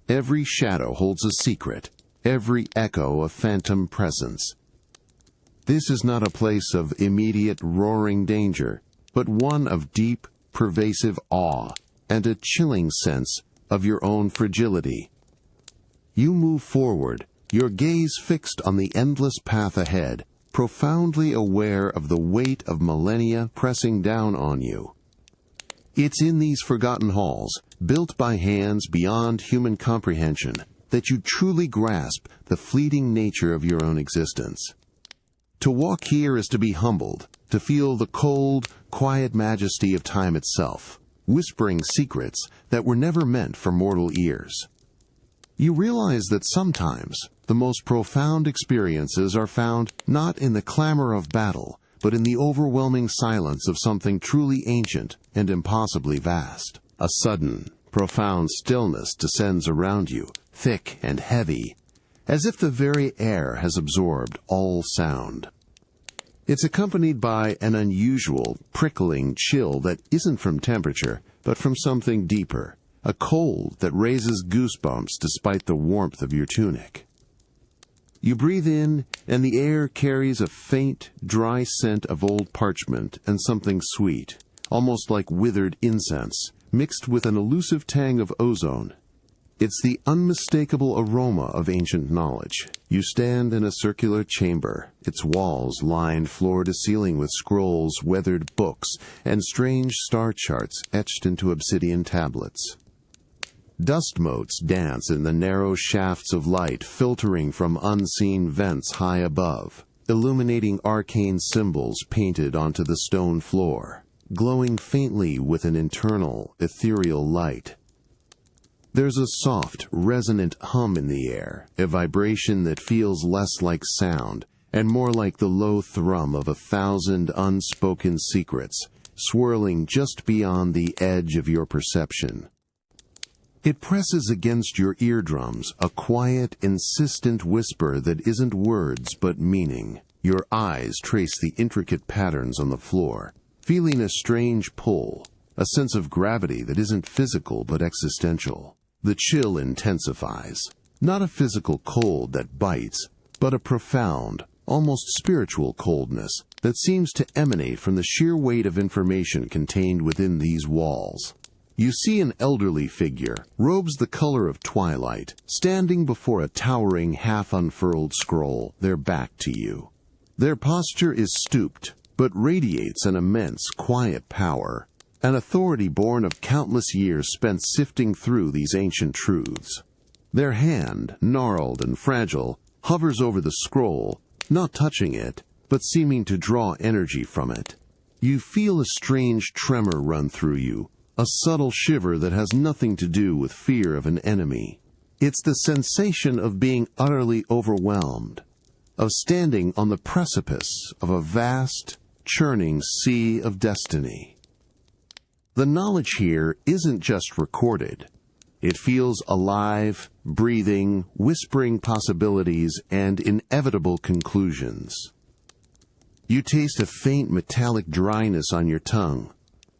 Every shadow holds a secret, every echo a phantom presence. This is not a place of immediate, roaring danger, but one of deep, pervasive awe and a chilling sense of your own fragility. You move forward, your gaze fixed on the endless path ahead, profoundly aware of the weight of millennia pressing down on you. It's in these forgotten halls, built by hands beyond human comprehension, that you truly grasp the fleeting nature of your own existence. To walk here is to be humbled, to feel the cold, quiet majesty of time itself, whispering secrets that were never meant for mortal ears. You realize that sometimes the most profound experiences are found not in the clamor of battle, but in the overwhelming silence of something truly ancient and impossibly vast. A sudden, profound stillness descends around you, thick and heavy, as if the very air has absorbed all sound. It's accompanied by an unusual, prickling chill that isn't from temperature, but from something deeper, a cold that raises goosebumps despite the warmth of your tunic. You breathe in, and the air carries a faint, dry scent of old parchment and something sweet, almost like withered incense, mixed with an elusive tang of ozone. It's the unmistakable aroma of ancient knowledge. You stand in a circular chamber, its walls lined floor to ceiling with scrolls, weathered books, and strange star charts etched into obsidian tablets. Dust motes dance in the narrow shafts of light filtering from unseen vents high above, illuminating arcane symbols painted onto the stone floor, glowing faintly with an internal, ethereal light. There's a soft, resonant hum in the air, a vibration that feels less like sound and more like the low thrum of 1,000 unspoken secrets, swirling just beyond the edge of your perception. It presses against your eardrums, a quiet, insistent whisper that isn't words but meaning. Your eyes trace the intricate patterns on the floor, feeling a strange pull, a sense of gravity that isn't physical but existential. The chill intensifies, not a physical cold that bites, but a profound, almost spiritual coldness that seems to emanate from the sheer weight of information contained within these walls. You see an elderly figure, robes the color of twilight, standing before a towering, half-unfurled scroll, their back to you. Their posture is stooped, but radiates an immense, quiet power, an authority born of countless years spent sifting through these ancient truths. Their hand, gnarled and fragile, hovers over the scroll, not touching it, but seeming to draw energy from it. You feel a strange tremor run through you, a subtle shiver that has nothing to do with fear of an enemy. It's the sensation of being utterly overwhelmed, of standing on the precipice of a vast, churning sea of destiny. The knowledge here isn't just recorded. It feels alive, breathing, whispering possibilities and inevitable conclusions. You taste a faint metallic dryness on your tongue,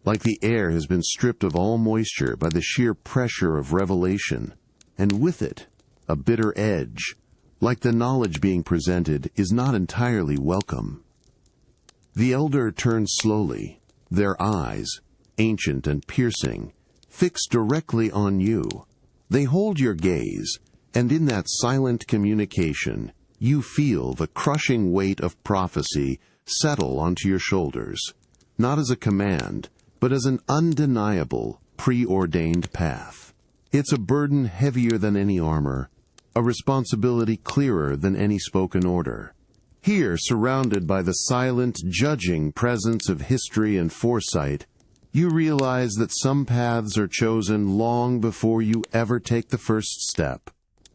like the air has been stripped of all moisture by the sheer pressure of revelation, and with it, a bitter edge, like the knowledge being presented is not entirely welcome. The elder turns slowly, their eyes, ancient and piercing, fixed directly on you. They hold your gaze, and in that silent communication, you feel the crushing weight of prophecy settle onto your shoulders, not as a command, but as an undeniable, preordained path. It's a burden heavier than any armor, a responsibility clearer than any spoken order. Here, surrounded by the silent, judging presence of history and foresight, you realize that some paths are chosen long before you ever take the first step.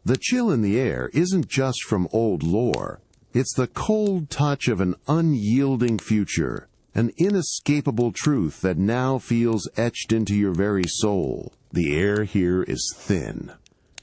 The chill in the air isn't just from old lore. It's the cold touch of an unyielding future, an inescapable truth that now feels etched into your very soul. The air here is thin,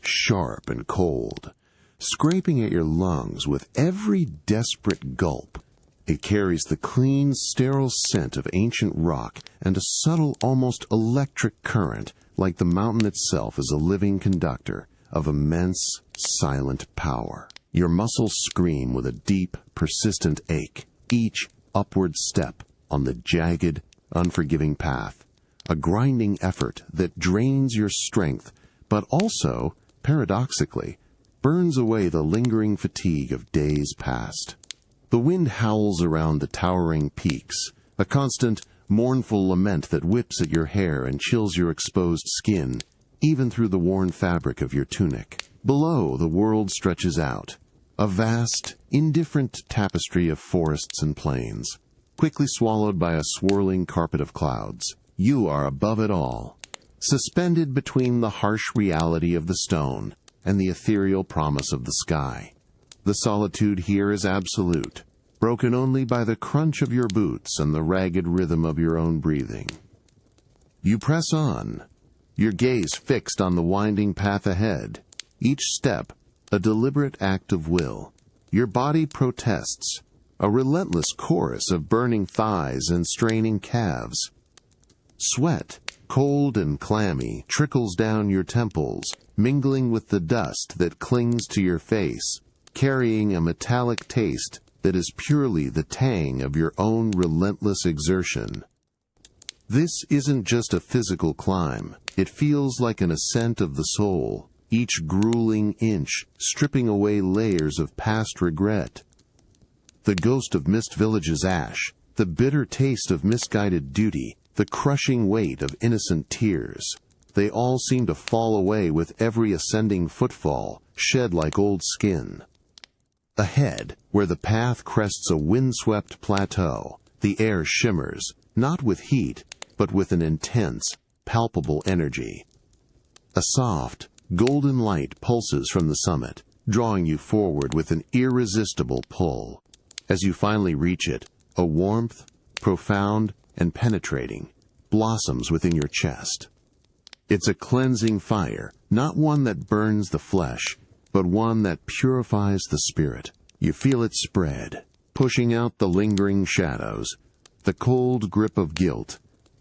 sharp and cold, scraping at your lungs with every desperate gulp. It carries the clean, sterile scent of ancient rock and a subtle, almost electric current, like the mountain itself is a living conductor of immense, silent power. Your muscles scream with a deep, persistent ache, each upward step on the jagged, unforgiving path, a grinding effort that drains your strength, but also, paradoxically, burns away the lingering fatigue of days past. The wind howls around the towering peaks, a constant, mournful lament that whips at your hair and chills your exposed skin, even through the worn fabric of your tunic. Below, the world stretches out, a vast, indifferent tapestry of forests and plains, quickly swallowed by a swirling carpet of clouds. You are above it all, suspended between the harsh reality of the stone and the ethereal promise of the sky. The solitude here is absolute, broken only by the crunch of your boots and the ragged rhythm of your own breathing. You press on, your gaze fixed on the winding path ahead, each step a deliberate act of will. Your body protests, a relentless chorus of burning thighs and straining calves. Sweat, cold and clammy, trickles down your temples, mingling with the dust that clings to your face, carrying a metallic taste that is purely the tang of your own relentless exertion. This isn't just a physical climb. It feels like an ascent of the soul, each grueling inch stripping away layers of past regret. The ghost of missed village's ash, the bitter taste of misguided duty, the crushing weight of innocent tears. They all seem to fall away with every ascending footfall, shed like old skin. Ahead, where the path crests a windswept plateau, the air shimmers, not with heat, but with an intense, palpable energy. A soft, golden light pulses from the summit, drawing you forward with an irresistible pull. As you finally reach it, a warmth, profound and penetrating, blossoms within your chest. It's a cleansing fire, not one that burns the flesh, but one that purifies the spirit. You feel it spread, pushing out the lingering shadows, the cold grip of guilt,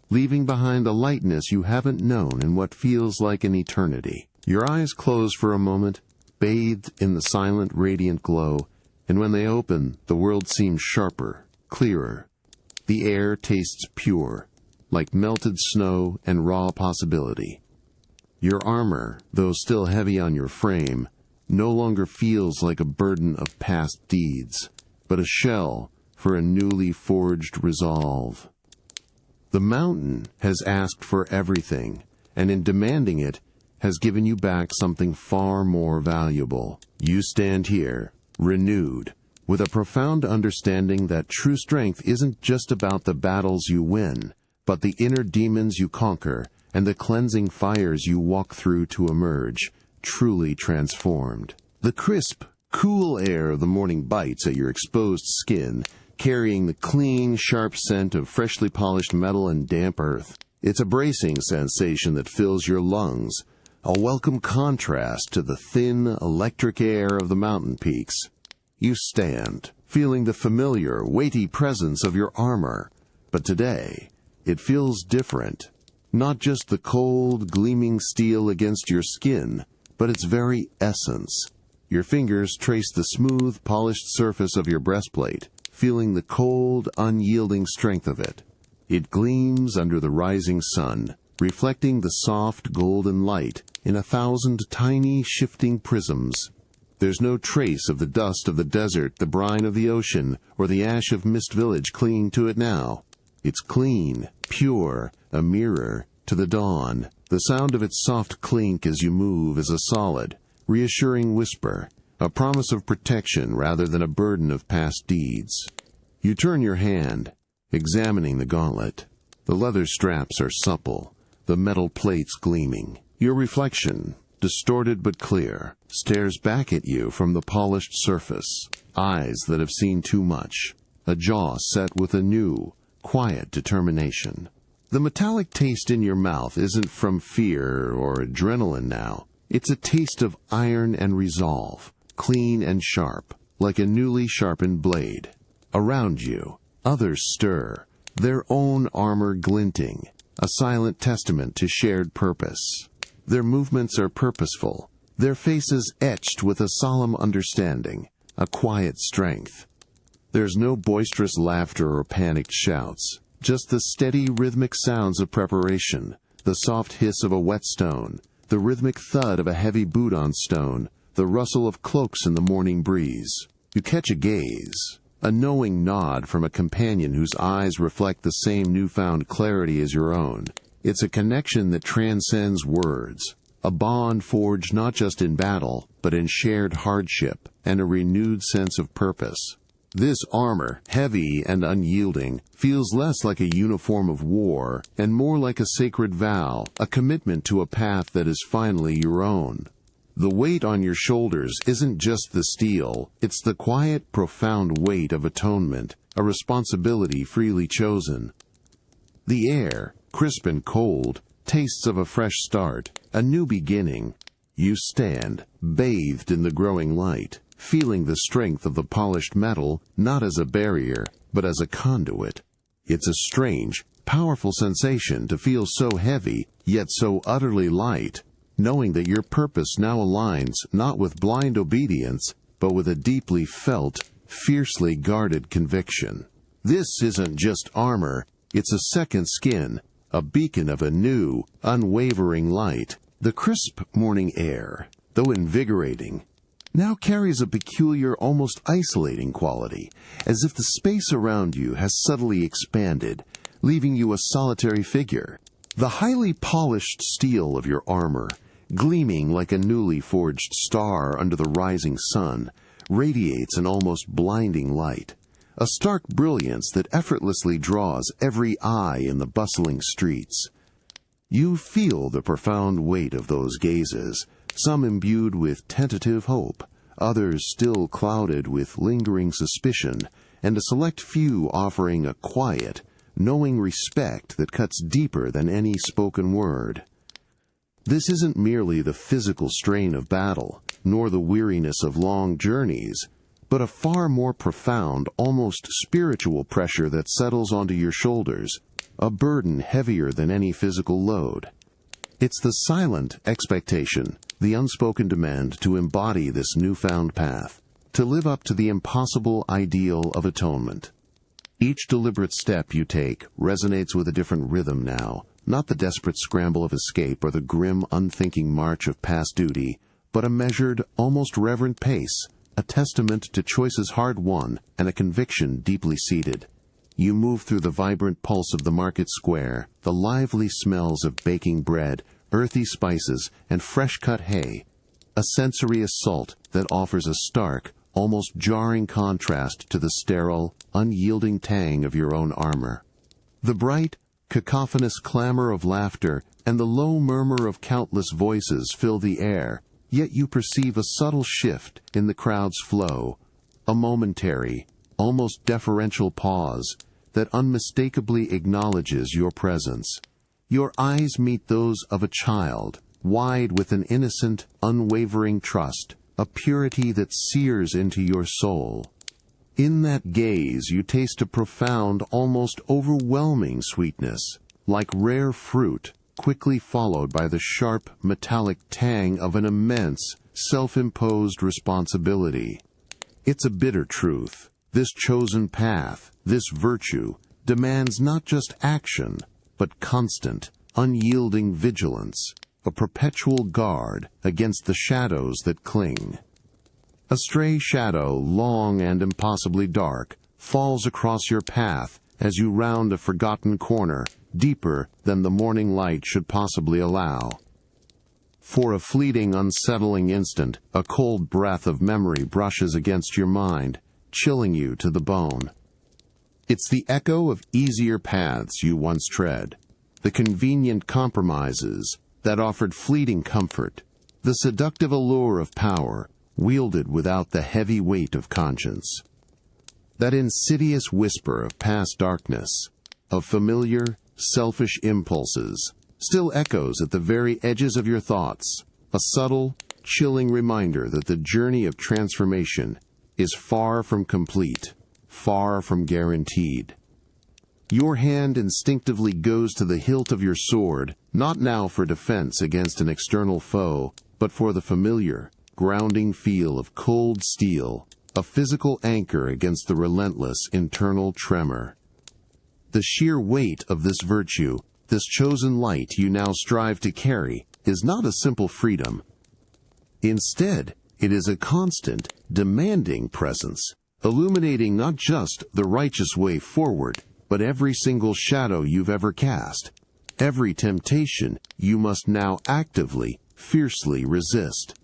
leaving behind a lightness you haven't known in what feels like an eternity. Your eyes close for a moment, bathed in the silent, radiant glow, and when they open, the world seems sharper, clearer. The air tastes pure, like melted snow and raw possibility. Your armor, though still heavy on your frame, no longer feels like a burden of past deeds, but a shell for a newly forged resolve. The mountain has asked for everything, and in demanding it, has given you back something far more valuable. You stand here, renewed, with a profound understanding that true strength isn't just about the battles you win, but the inner demons you conquer and the cleansing fires you walk through to emerge, truly transformed. The crisp, cool air of the morning bites at your exposed skin, carrying the clean, sharp scent of freshly polished metal and damp earth. It's a bracing sensation that fills your lungs, a welcome contrast to the thin, electric air of the mountain peaks. You stand, feeling the familiar, weighty presence of your armor. But today, it feels different. Not just the cold, gleaming steel against your skin, but its very essence. Your fingers trace the smooth, polished surface of your breastplate, feeling the cold, unyielding strength of it. It gleams under the rising sun, reflecting the soft, golden light in 1,000 tiny, shifting prisms. There's no trace of the dust of the desert, the brine of the ocean, or the ash of Mist Village clinging to it now. It's clean, pure, a mirror to the dawn. The sound of its soft clink as you move is a solid, reassuring whisper, a promise of protection rather than a burden of past deeds. You turn your hand, examining the gauntlet. The leather straps are supple, the metal plates gleaming. Your reflection, distorted but clear, stares back at you from the polished surface, eyes that have seen too much, a jaw set with a new, quiet determination. The metallic taste in your mouth isn't from fear or adrenaline now. It's a taste of iron and resolve, clean and sharp, like a newly sharpened blade. Around you, others stir, their own armor glinting, a silent testament to shared purpose. Their movements are purposeful, their faces etched with a solemn understanding, a quiet strength. There's no boisterous laughter or panicked shouts, just the steady rhythmic sounds of preparation, the soft hiss of a whetstone, the rhythmic thud of a heavy boot on stone, the rustle of cloaks in the morning breeze. You catch a gaze, a knowing nod from a companion whose eyes reflect the same newfound clarity as your own. It's a connection that transcends words, a bond forged not just in battle, but in shared hardship and a renewed sense of purpose. This armor, heavy and unyielding, feels less like a uniform of war and more like a sacred vow, a commitment to a path that is finally your own. The weight on your shoulders isn't just the steel, it's the quiet, profound weight of atonement, a responsibility freely chosen. The air, crisp and cold, tastes of a fresh start, a new beginning. You stand, bathed in the growing light, feeling the strength of the polished metal not as a barrier, but as a conduit. It's a strange, powerful sensation to feel so heavy, yet so utterly light, knowing that your purpose now aligns not with blind obedience, but with a deeply felt, fiercely guarded conviction. This isn't just armor, it's a second skin, a beacon of a new, unwavering light. The crisp morning air, though invigorating, now carries a peculiar, almost isolating quality, as if the space around you has subtly expanded, leaving you a solitary figure. The highly polished steel of your armor, gleaming like a newly forged star under the rising sun, radiates an almost blinding light, a stark brilliance that effortlessly draws every eye in the bustling streets. You feel the profound weight of those gazes, some imbued with tentative hope, others still clouded with lingering suspicion, and a select few offering a quiet, knowing respect that cuts deeper than any spoken word. This isn't merely the physical strain of battle, nor the weariness of long journeys, but a far more profound, almost spiritual pressure that settles onto your shoulders, a burden heavier than any physical load. It's the silent expectation, the unspoken demand to embody this newfound path, to live up to the impossible ideal of atonement. Each deliberate step you take resonates with a different rhythm now, not the desperate scramble of escape or the grim, unthinking march of past duty, but a measured, almost reverent pace, a testament to choices hard won and a conviction deeply seated. You move through the vibrant pulse of the market square, the lively smells of baking bread, earthy spices, and fresh-cut hay, a sensory assault that offers a stark, almost jarring contrast to the sterile, unyielding tang of your own armor. The bright, cacophonous clamor of laughter and the low murmur of countless voices fill the air, yet you perceive a subtle shift in the crowd's flow, a momentary, almost deferential pause that unmistakably acknowledges your presence. Your eyes meet those of a child, wide with an innocent, unwavering trust, a purity that sears into your soul. In that gaze you taste a profound, almost overwhelming sweetness, like rare fruit, quickly followed by the sharp, metallic tang of an immense, self-imposed responsibility. It's a bitter truth. This chosen path, this virtue, demands not just action, but constant, unyielding vigilance, a perpetual guard against the shadows that cling. A stray shadow, long and impossibly dark, falls across your path as you round a forgotten corner, deeper than the morning light should possibly allow. For a fleeting, unsettling instant, a cold breath of memory brushes against your mind, chilling you to the bone. It's the echo of easier paths you once tread, the convenient compromises that offered fleeting comfort, the seductive allure of power, wielded without the heavy weight of conscience. That insidious whisper of past darkness, of familiar, selfish impulses, still echoes at the very edges of your thoughts, a subtle, chilling reminder that the journey of transformation is far from complete, far from guaranteed. Your hand instinctively goes to the hilt of your sword, not now for defense against an external foe, but for the familiar, grounding feel of cold steel, a physical anchor against the relentless internal tremor. The sheer weight of this virtue, this chosen light you now strive to carry, is not a simple freedom. Instead, it is a constant, demanding presence, illuminating not just the righteous way forward, but every single shadow you've ever cast, every temptation you must now actively, fiercely resist.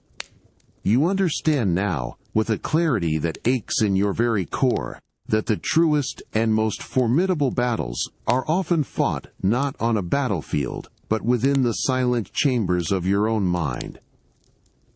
You understand now, with a clarity that aches in your very core, that the truest and most formidable battles are often fought not on a battlefield, but within the silent chambers of your own mind.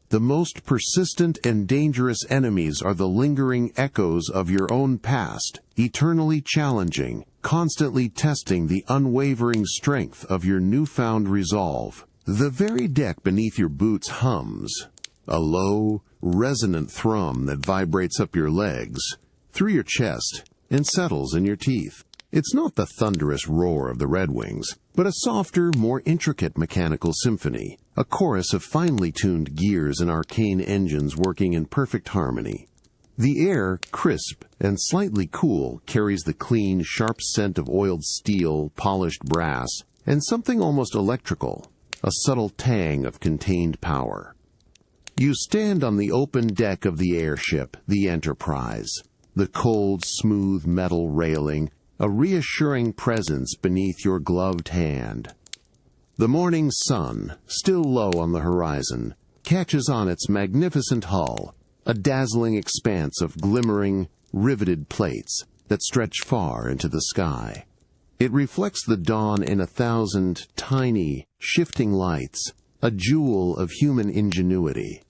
The most persistent and dangerous enemies are the lingering echoes of your own past, eternally challenging, constantly testing the unwavering strength of your newfound resolve. The very deck beneath your boots hums, a low, resonant thrum that vibrates up your legs, through your chest, and settles in your teeth. It's not the thunderous roar of the Red Wings, but a softer, more intricate mechanical symphony, a chorus of finely tuned gears and arcane engines working in perfect harmony. The air, crisp and slightly cool, carries the clean, sharp scent of oiled steel, polished brass, and something almost electrical, a subtle tang of contained power. You stand on the open deck of the airship, the Enterprise, the cold, smooth metal railing, a reassuring presence beneath your gloved hand. The morning sun, still low on the horizon, catches on its magnificent hull, a dazzling expanse of glimmering, riveted plates that stretch far into the sky. It reflects the dawn in 1,000 tiny, shifting lights, a jewel of human ingenuity.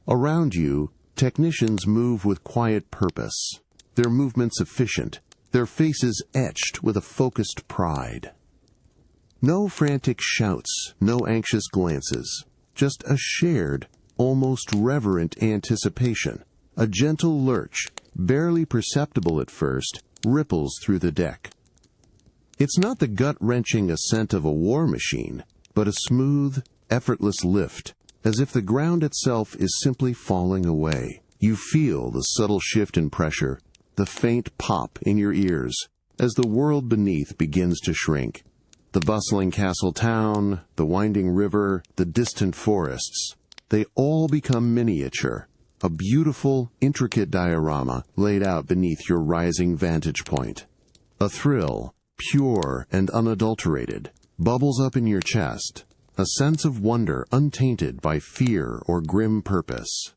Around you, technicians move with quiet purpose, their movements efficient, their faces etched with a focused pride. No frantic shouts, no anxious glances, just a shared, almost reverent anticipation. A gentle lurch, barely perceptible at first, ripples through the deck. It's not the gut-wrenching ascent of a war machine, but a smooth, effortless lift, as if the ground itself is simply falling away. You feel the subtle shift in pressure, the faint pop in your ears, as the world beneath begins to shrink. The bustling castle town, the winding river, the distant forests, they all become miniature, a beautiful, intricate diorama laid out beneath your rising vantage point. A thrill, pure and unadulterated, bubbles up in your chest, a sense of wonder untainted by fear or grim purpose.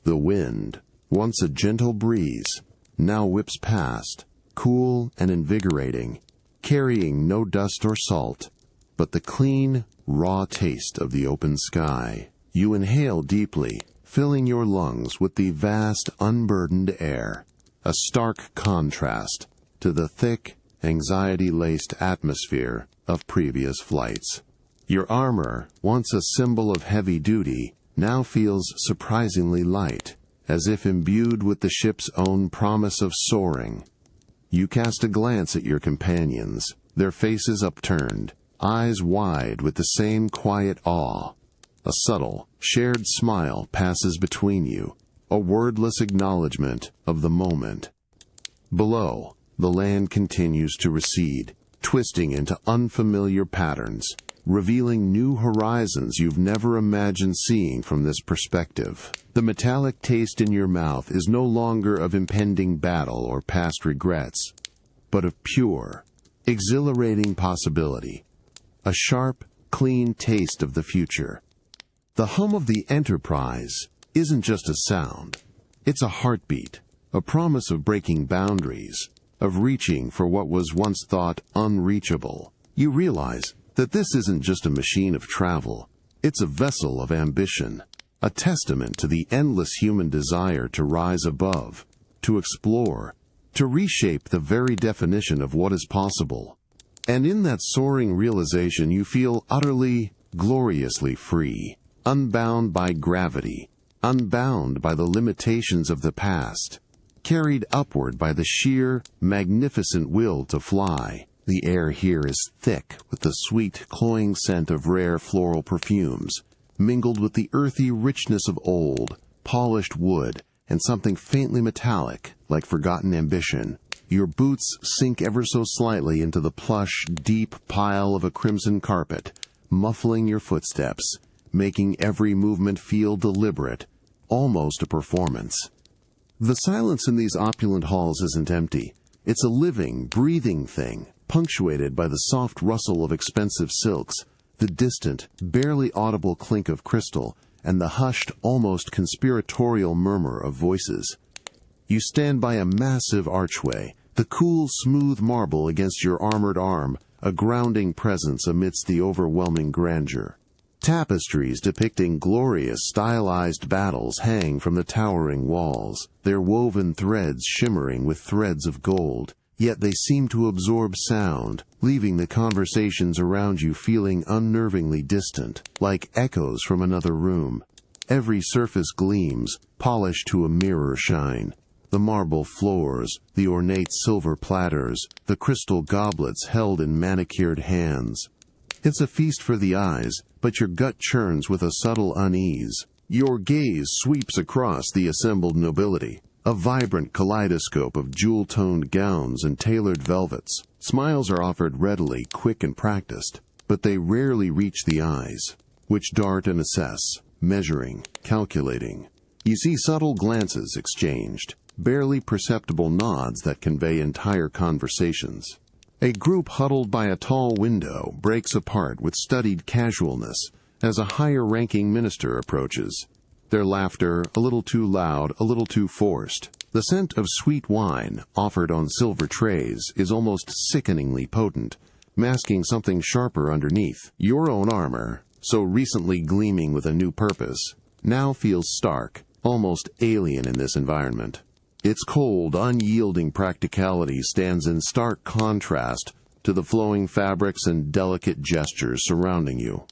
The wind, once a gentle breeze, now whips past, cool and invigorating, carrying no dust or salt, but the clean, raw taste of the open sky. You inhale deeply, filling your lungs with the vast, unburdened air, a stark contrast to the thick, anxiety-laced atmosphere of previous flights. Your armor, once a symbol of heavy duty, now feels surprisingly light, as if imbued with the ship's own promise of soaring. You cast a glance at your companions, their faces upturned, eyes wide with the same quiet awe. A subtle, shared smile passes between you, a wordless acknowledgement of the moment. Below, the land continues to recede, twisting into unfamiliar patterns, revealing new horizons you've never imagined seeing from this perspective. The metallic taste in your mouth is no longer of impending battle or past regrets, but of pure, exhilarating possibility. A sharp, clean taste of the future. The hum of the Enterprise isn't just a sound. It's a heartbeat, a promise of breaking boundaries, of reaching for what was once thought unreachable. You realize that this isn't just a machine of travel. It's a vessel of ambition, a testament to the endless human desire to rise above, to explore, to reshape the very definition of what is possible. And in that soaring realization you feel utterly, gloriously free, unbound by gravity, unbound by the limitations of the past, carried upward by the sheer, magnificent will to fly. The air here is thick with the sweet, cloying scent of rare floral perfumes, mingled with the earthy richness of old, polished wood, and something faintly metallic, like forgotten ambition. Your boots sink ever so slightly into the plush, deep pile of a crimson carpet, muffling your footsteps, making every movement feel deliberate, almost a performance. The silence in these opulent halls isn't empty. It's a living, breathing thing, punctuated by the soft rustle of expensive silks, the distant, barely audible clink of crystal, and the hushed, almost conspiratorial murmur of voices. You stand by a massive archway, the cool, smooth marble against your armored arm, a grounding presence amidst the overwhelming grandeur. Tapestries depicting glorious, stylized battles hang from the towering walls, their woven threads shimmering with threads of gold. Yet they seem to absorb sound, leaving the conversations around you feeling unnervingly distant, like echoes from another room. Every surface gleams, polished to a mirror shine. The marble floors, the ornate silver platters, the crystal goblets held in manicured hands. It's a feast for the eyes, but your gut churns with a subtle unease. Your gaze sweeps across the assembled nobility, a vibrant kaleidoscope of jewel-toned gowns and tailored velvets. Smiles are offered readily, quick and practiced, but they rarely reach the eyes, which dart and assess, measuring, calculating. You see subtle glances exchanged, barely perceptible nods that convey entire conversations. A group huddled by a tall window breaks apart with studied casualness as a higher-ranking minister approaches. Their laughter, a little too loud, a little too forced. The scent of sweet wine, offered on silver trays, is almost sickeningly potent, masking something sharper underneath. Your own armor, so recently gleaming with a new purpose, now feels stark, almost alien in this environment. Its cold, unyielding practicality stands in stark contrast to the flowing fabrics and delicate gestures surrounding you.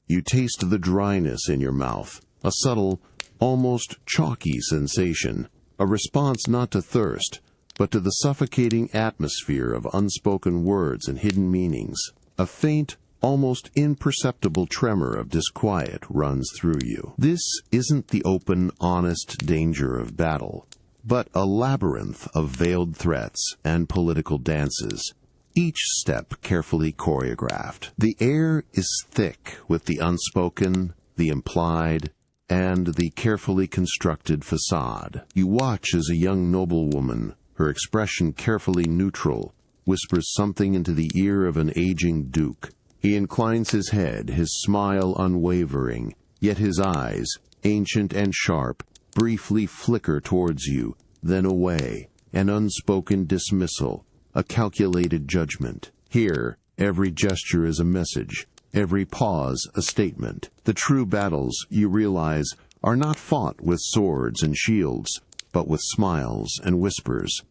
You taste the dryness in your mouth, a subtle, almost chalky sensation, a response not to thirst, but to the suffocating atmosphere of unspoken words and hidden meanings. A faint, almost imperceptible tremor of disquiet runs through you. This isn't the open, honest danger of battle, but a labyrinth of veiled threats and political dances, each step carefully choreographed. The air is thick with the unspoken, the implied, and the carefully constructed facade. You watch as a young noblewoman, her expression carefully neutral, whispers something into the ear of an aging duke. He inclines his head, his smile unwavering, yet his eyes, ancient and sharp, briefly flicker towards you, then away, an unspoken dismissal, a calculated judgment. Here, every gesture is a message, every pause a statement. The true battles, you realize, are not fought with swords and shields, but with smiles and whispers,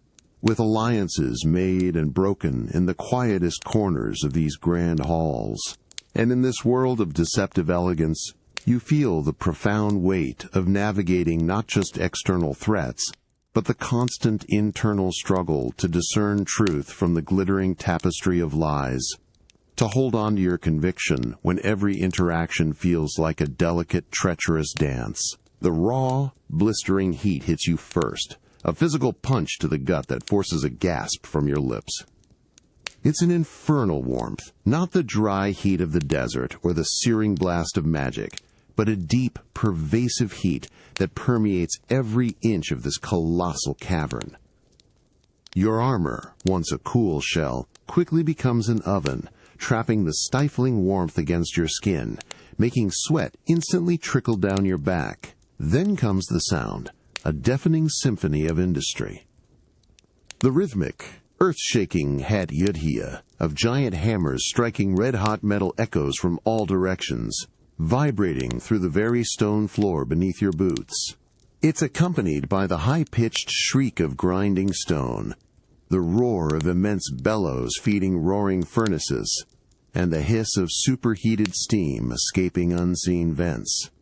with alliances made and broken in the quietest corners of these grand halls. And in this world of deceptive elegance, You feel the profound weight of navigating not just external threats, but the constant internal struggle to discern truth from the glittering tapestry of lies. To hold on to your conviction when every interaction feels like a delicate, treacherous dance. The raw, blistering heat hits you first, a physical punch to the gut that forces a gasp from your lips. It's an infernal warmth, not the dry heat of the desert or the searing blast of magic, but a deep, pervasive heat that permeates every inch of this colossal cavern. Your armor, once a cool shell, quickly becomes an oven, trapping the stifling warmth against your skin, making sweat instantly trickle down your back. Then comes the sound, a deafening symphony of industry. The rhythmic, earth-shaking hat-yudhia of giant hammers striking red-hot metal echoes from all directions, vibrating through the very stone floor beneath your boots. It's accompanied by the high-pitched shriek of grinding stone, the roar of immense bellows feeding roaring furnaces, and the hiss of superheated steam escaping unseen vents.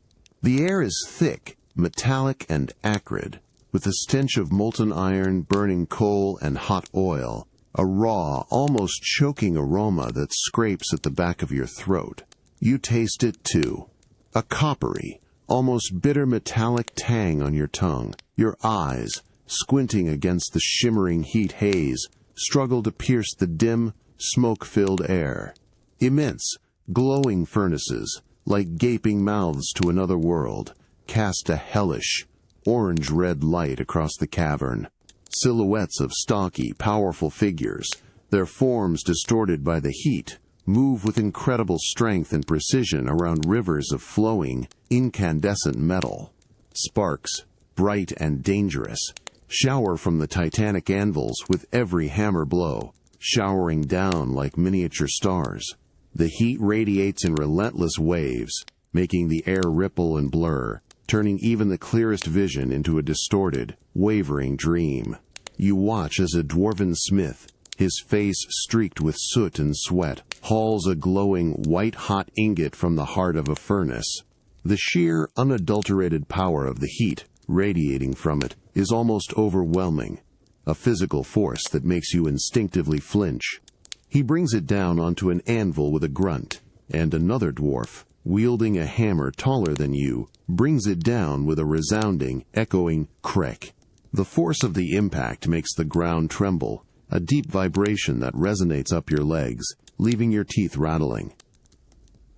The air is thick, metallic, and acrid, with the stench of molten iron, burning coal, and hot oil, a raw, almost choking aroma that scrapes at the back of your throat. You taste it too, a coppery, almost bitter metallic tang on your tongue. Your eyes, squinting against the shimmering heat haze, struggle to pierce the dim, smoke-filled air. Immense, glowing furnaces, like gaping mouths to another world, cast a hellish, orange-red light across the cavern. Silhouettes of stocky, powerful figures, their forms distorted by the heat, move with incredible strength and precision around rivers of flowing, incandescent metal. Sparks, bright and dangerous, shower from the titanic anvils with every hammer blow, showering down like miniature stars. The heat radiates in relentless waves, making the air ripple and blur, turning even the clearest vision into a distorted, wavering dream. You watch as a dwarven smith, his face streaked with soot and sweat, hauls a glowing, white-hot ingot from the heart of a furnace. The sheer, unadulterated power of the heat, radiating from it, is almost overwhelming, a physical force that makes you instinctively flinch. He brings it down onto an anvil with a grunt, and another dwarf, wielding a hammer taller than you, brings it down with a resounding, echoing crack. The force of the impact makes the ground tremble, a deep vibration that resonates up your legs, leaving your teeth rattling.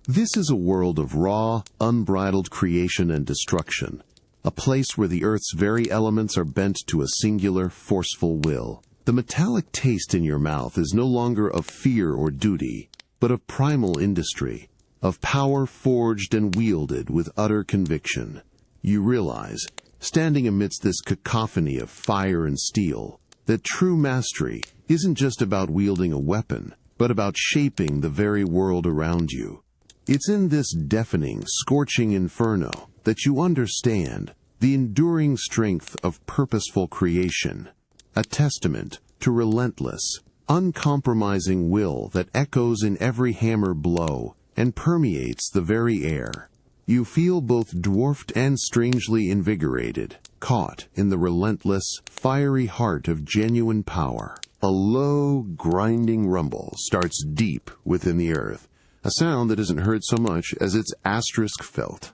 This is a world of raw, unbridled creation and destruction, a place where the earth's very elements are bent to a singular, forceful will. The metallic taste in your mouth is no longer of fear or duty, but of primal industry, of power forged and wielded with utter conviction. You realize, standing amidst this cacophony of fire and steel, that true mastery isn't just about wielding a weapon, but about shaping the very world around you. It's in this deafening, scorching inferno that you understand the enduring strength of purposeful creation, a testament to relentless, uncompromising will that echoes in every hammer blow and permeates the very air. You feel both dwarfed and strangely invigorated, caught in the relentless, fiery heart of genuine power. A low, grinding rumble starts deep within the earth, a sound that isn't heard so much as it's asterisk felt,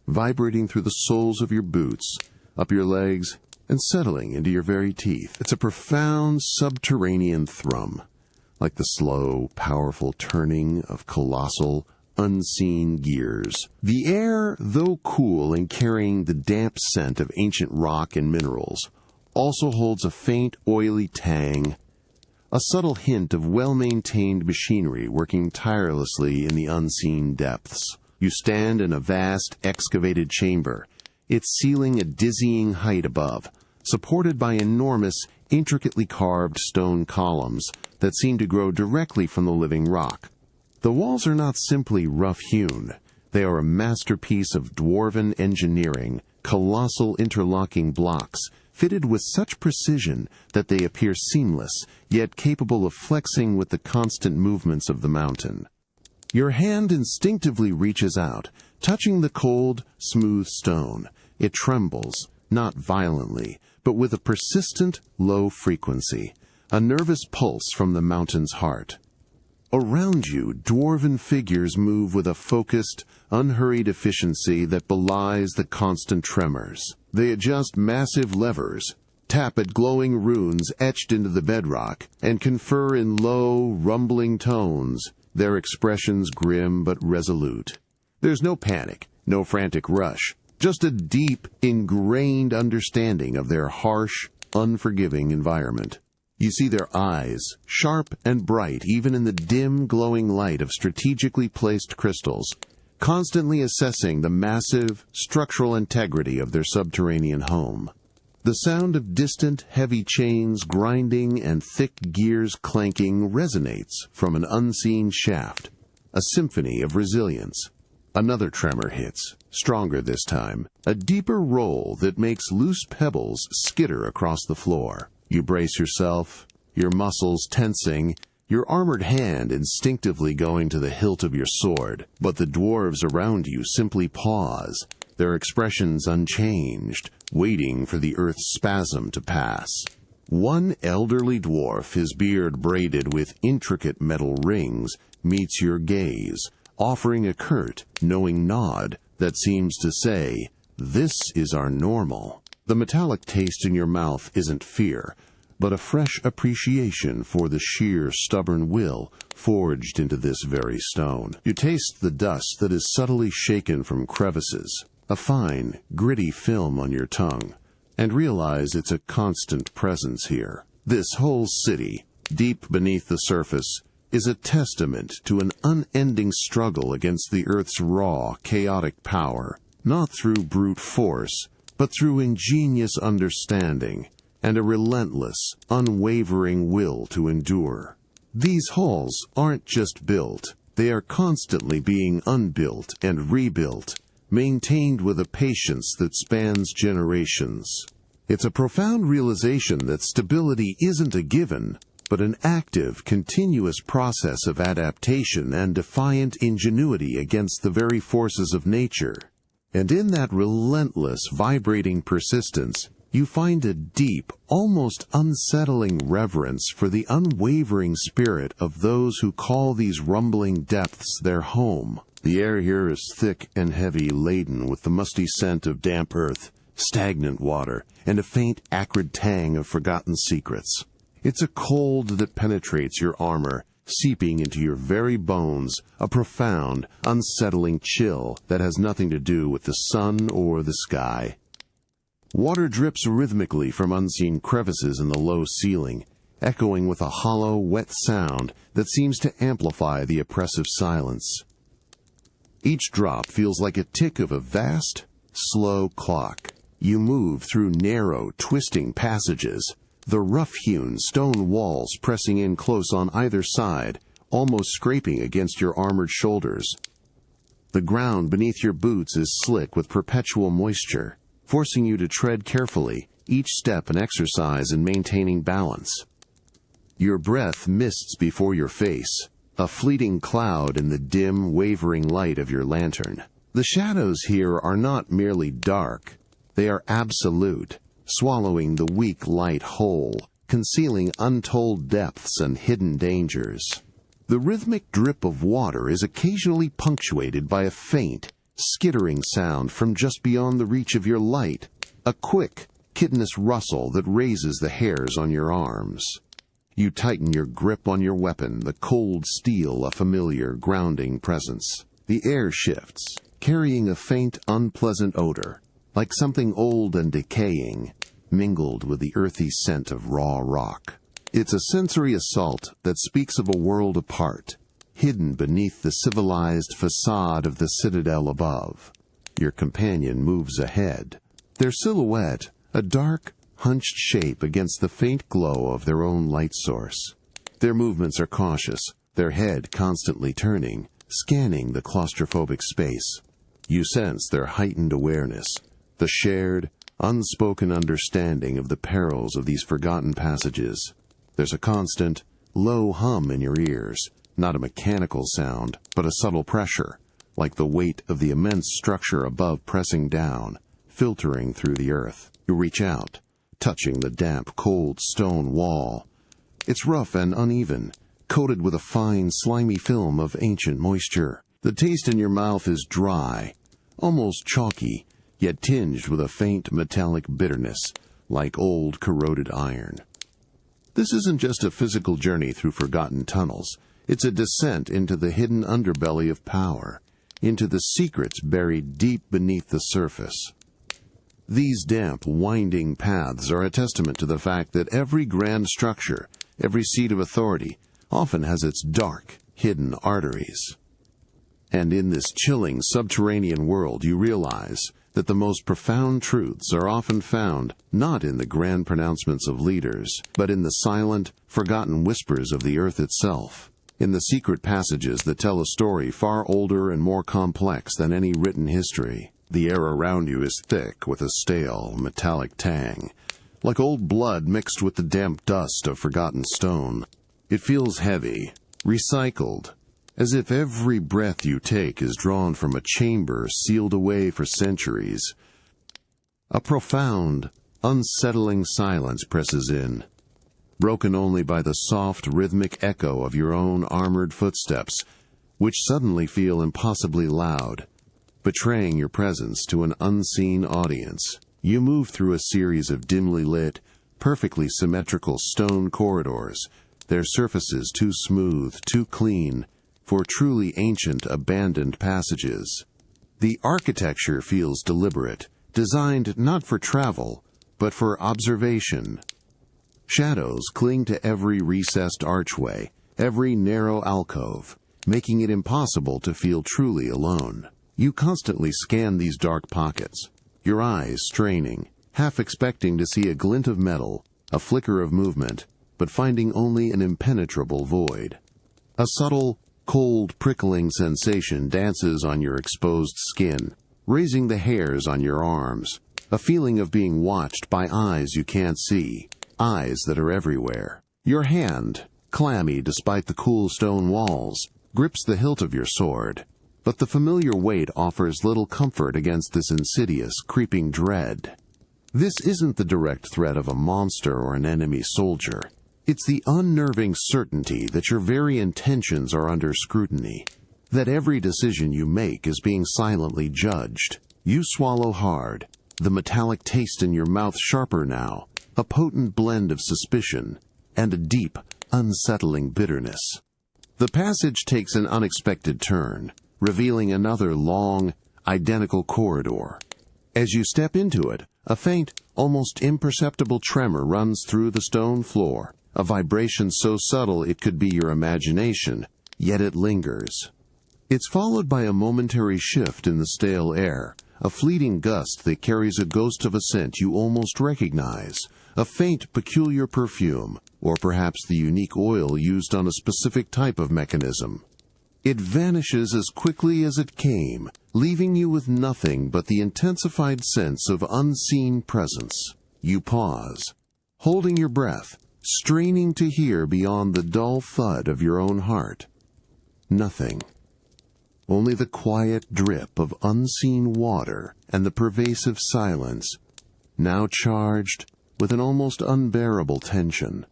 vibrating through the soles of your boots, up your legs, and settling into your very teeth. It's a profound subterranean thrum, like the slow, powerful turning of colossal, unseen gears. The air, though cool and carrying the damp scent of ancient rock and minerals, also holds a faint, oily tang, a subtle hint of well-maintained machinery working tirelessly in the unseen depths. You stand in a vast, excavated chamber, its ceiling a dizzying height above, supported by enormous, intricately carved stone columns that seem to grow directly from the living rock. The walls are not simply rough-hewn. They are a masterpiece of dwarven engineering, colossal interlocking blocks, fitted with such precision that they appear seamless, yet capable of flexing with the constant movements of the mountain. Your hand instinctively reaches out, Touching the cold, smooth stone, it trembles, not violently, but with a persistent, low frequency, a nervous pulse from the mountain's heart. Around you, dwarven figures move with a focused, unhurried efficiency that belies the constant tremors. They adjust massive levers, tap at glowing runes etched into the bedrock, and confer in low, rumbling tones, their expressions grim but resolute. There's no panic, no frantic rush, just a deep, ingrained understanding of their harsh, unforgiving environment. You see their eyes, sharp and bright even in the dim, glowing light of strategically placed crystals, constantly assessing the massive, structural integrity of their subterranean home. The sound of distant, heavy chains grinding and thick gears clanking resonates from an unseen shaft, a symphony of resilience. Another tremor hits, stronger this time, a deeper roll that makes loose pebbles skitter across the floor. You brace yourself, your muscles tensing, your armored hand instinctively going to the hilt of your sword, but the dwarves around you simply pause, their expressions unchanged, waiting for the earth's spasm to pass. One elderly dwarf, his beard braided with intricate metal rings, meets your gaze, offering a curt, knowing nod that seems to say, "This is our normal." The metallic taste in your mouth isn't fear, but a fresh appreciation for the sheer, stubborn will forged into this very stone. You taste the dust that is subtly shaken from crevices, a fine, gritty film on your tongue, and realize it's a constant presence here. This whole city, deep beneath the surface, is a testament to an unending struggle against the Earth's raw, chaotic power, not through brute force, but through ingenious understanding and a relentless, unwavering will to endure. These halls aren't just built, they are constantly being unbuilt and rebuilt, maintained with a patience that spans generations. It's a profound realization that stability isn't a given, but an active, continuous process of adaptation and defiant ingenuity against the very forces of nature. And in that relentless, vibrating persistence, you find a deep, almost unsettling reverence for the unwavering spirit of those who call these rumbling depths their home. The air here is thick and heavy, laden with the musty scent of damp earth, stagnant water, and a faint, acrid tang of forgotten secrets. It's a cold that penetrates your armor, seeping into your very bones, a profound, unsettling chill that has nothing to do with the sun or the sky. Water drips rhythmically from unseen crevices in the low ceiling, echoing with a hollow, wet sound that seems to amplify the oppressive silence. Each drop feels like a tick of a vast, slow clock. You move through narrow, twisting passages, the rough-hewn stone walls pressing in close on either side, almost scraping against your armored shoulders. The ground beneath your boots is slick with perpetual moisture, forcing you to tread carefully, each step an exercise in maintaining balance. Your breath mists before your face, a fleeting cloud in the dim, wavering light of your lantern. The shadows here are not merely dark, they are absolute, swallowing the weak light whole, concealing untold depths and hidden dangers. The rhythmic drip of water is occasionally punctuated by a faint, skittering sound from just beyond the reach of your light, a quick, chitinous rustle that raises the hairs on your arms. You tighten your grip on your weapon, the cold steel a familiar, grounding presence. The air shifts, carrying a faint, unpleasant odor, like something old and decaying, mingled with the earthy scent of raw rock. It's a sensory assault that speaks of a world apart, hidden beneath the civilized facade of the citadel above. Your companion moves ahead, their silhouette a dark, hunched shape against the faint glow of their own light source. Their movements are cautious, their head constantly turning, scanning the claustrophobic space. You sense their heightened awareness, the shared, unspoken understanding of the perils of these forgotten passages. There's a constant, low hum in your ears, not a mechanical sound, but a subtle pressure, like the weight of the immense structure above pressing down, filtering through the earth. You reach out, touching the damp, cold stone wall. It's rough and uneven, coated with a fine, slimy film of ancient moisture. The taste in your mouth is dry, almost chalky, yet tinged with a faint metallic bitterness, like old corroded iron. This isn't just a physical journey through forgotten tunnels. It's a descent into the hidden underbelly of power, into the secrets buried deep beneath the surface. These damp, winding paths are a testament to the fact that every grand structure, every seat of authority, often has its dark, hidden arteries. And in this chilling subterranean world, you realize that the most profound truths are often found not in the grand pronouncements of leaders, but in the silent, forgotten whispers of the earth itself, in the secret passages that tell a story far older and more complex than any written history. The air around you is thick with a stale, metallic tang, like old blood mixed with the damp dust of forgotten stone. It feels heavy, recycled, as if every breath you take is drawn from a chamber sealed away for centuries. A profound, unsettling silence presses in, broken only by the soft, rhythmic echo of your own armored footsteps, which suddenly feel impossibly loud, betraying your presence to an unseen audience. You move through a series of dimly lit, perfectly symmetrical stone corridors, their surfaces too smooth, too clean, for truly ancient, abandoned passages. The architecture feels deliberate, designed not for travel, but for observation. Shadows cling to every recessed archway, every narrow alcove, making it impossible to feel truly alone. You constantly scan these dark pockets, your eyes straining, half expecting to see a glint of metal, a flicker of movement, but finding only an impenetrable void. A subtle, cold, prickling sensation dances on your exposed skin, raising the hairs on your arms, a feeling of being watched by eyes you can't see, eyes that are everywhere. Your hand, clammy despite the cool stone walls, grips the hilt of your sword, but the familiar weight offers little comfort against this insidious, creeping dread. This isn't the direct threat of a monster or an enemy soldier. It's the unnerving certainty that your very intentions are under scrutiny, that every decision you make is being silently judged. You swallow hard, the metallic taste in your mouth sharper now, a potent blend of suspicion and a deep, unsettling bitterness. The passage takes an unexpected turn, revealing another long, identical corridor. As you step into it, a faint, almost imperceptible tremor runs through the stone floor, a vibration so subtle it could be your imagination, yet it lingers. It's followed by a momentary shift in the stale air, a fleeting gust that carries a ghost of a scent you almost recognize, a faint, peculiar perfume, or perhaps the unique oil used on a specific type of mechanism. It vanishes as quickly as it came, leaving you with nothing but the intensified sense of unseen presence. You pause, holding your breath, straining to hear beyond the dull thud of your own heart. Nothing. Only the quiet drip of unseen water and the pervasive silence, now charged with an almost unbearable tension.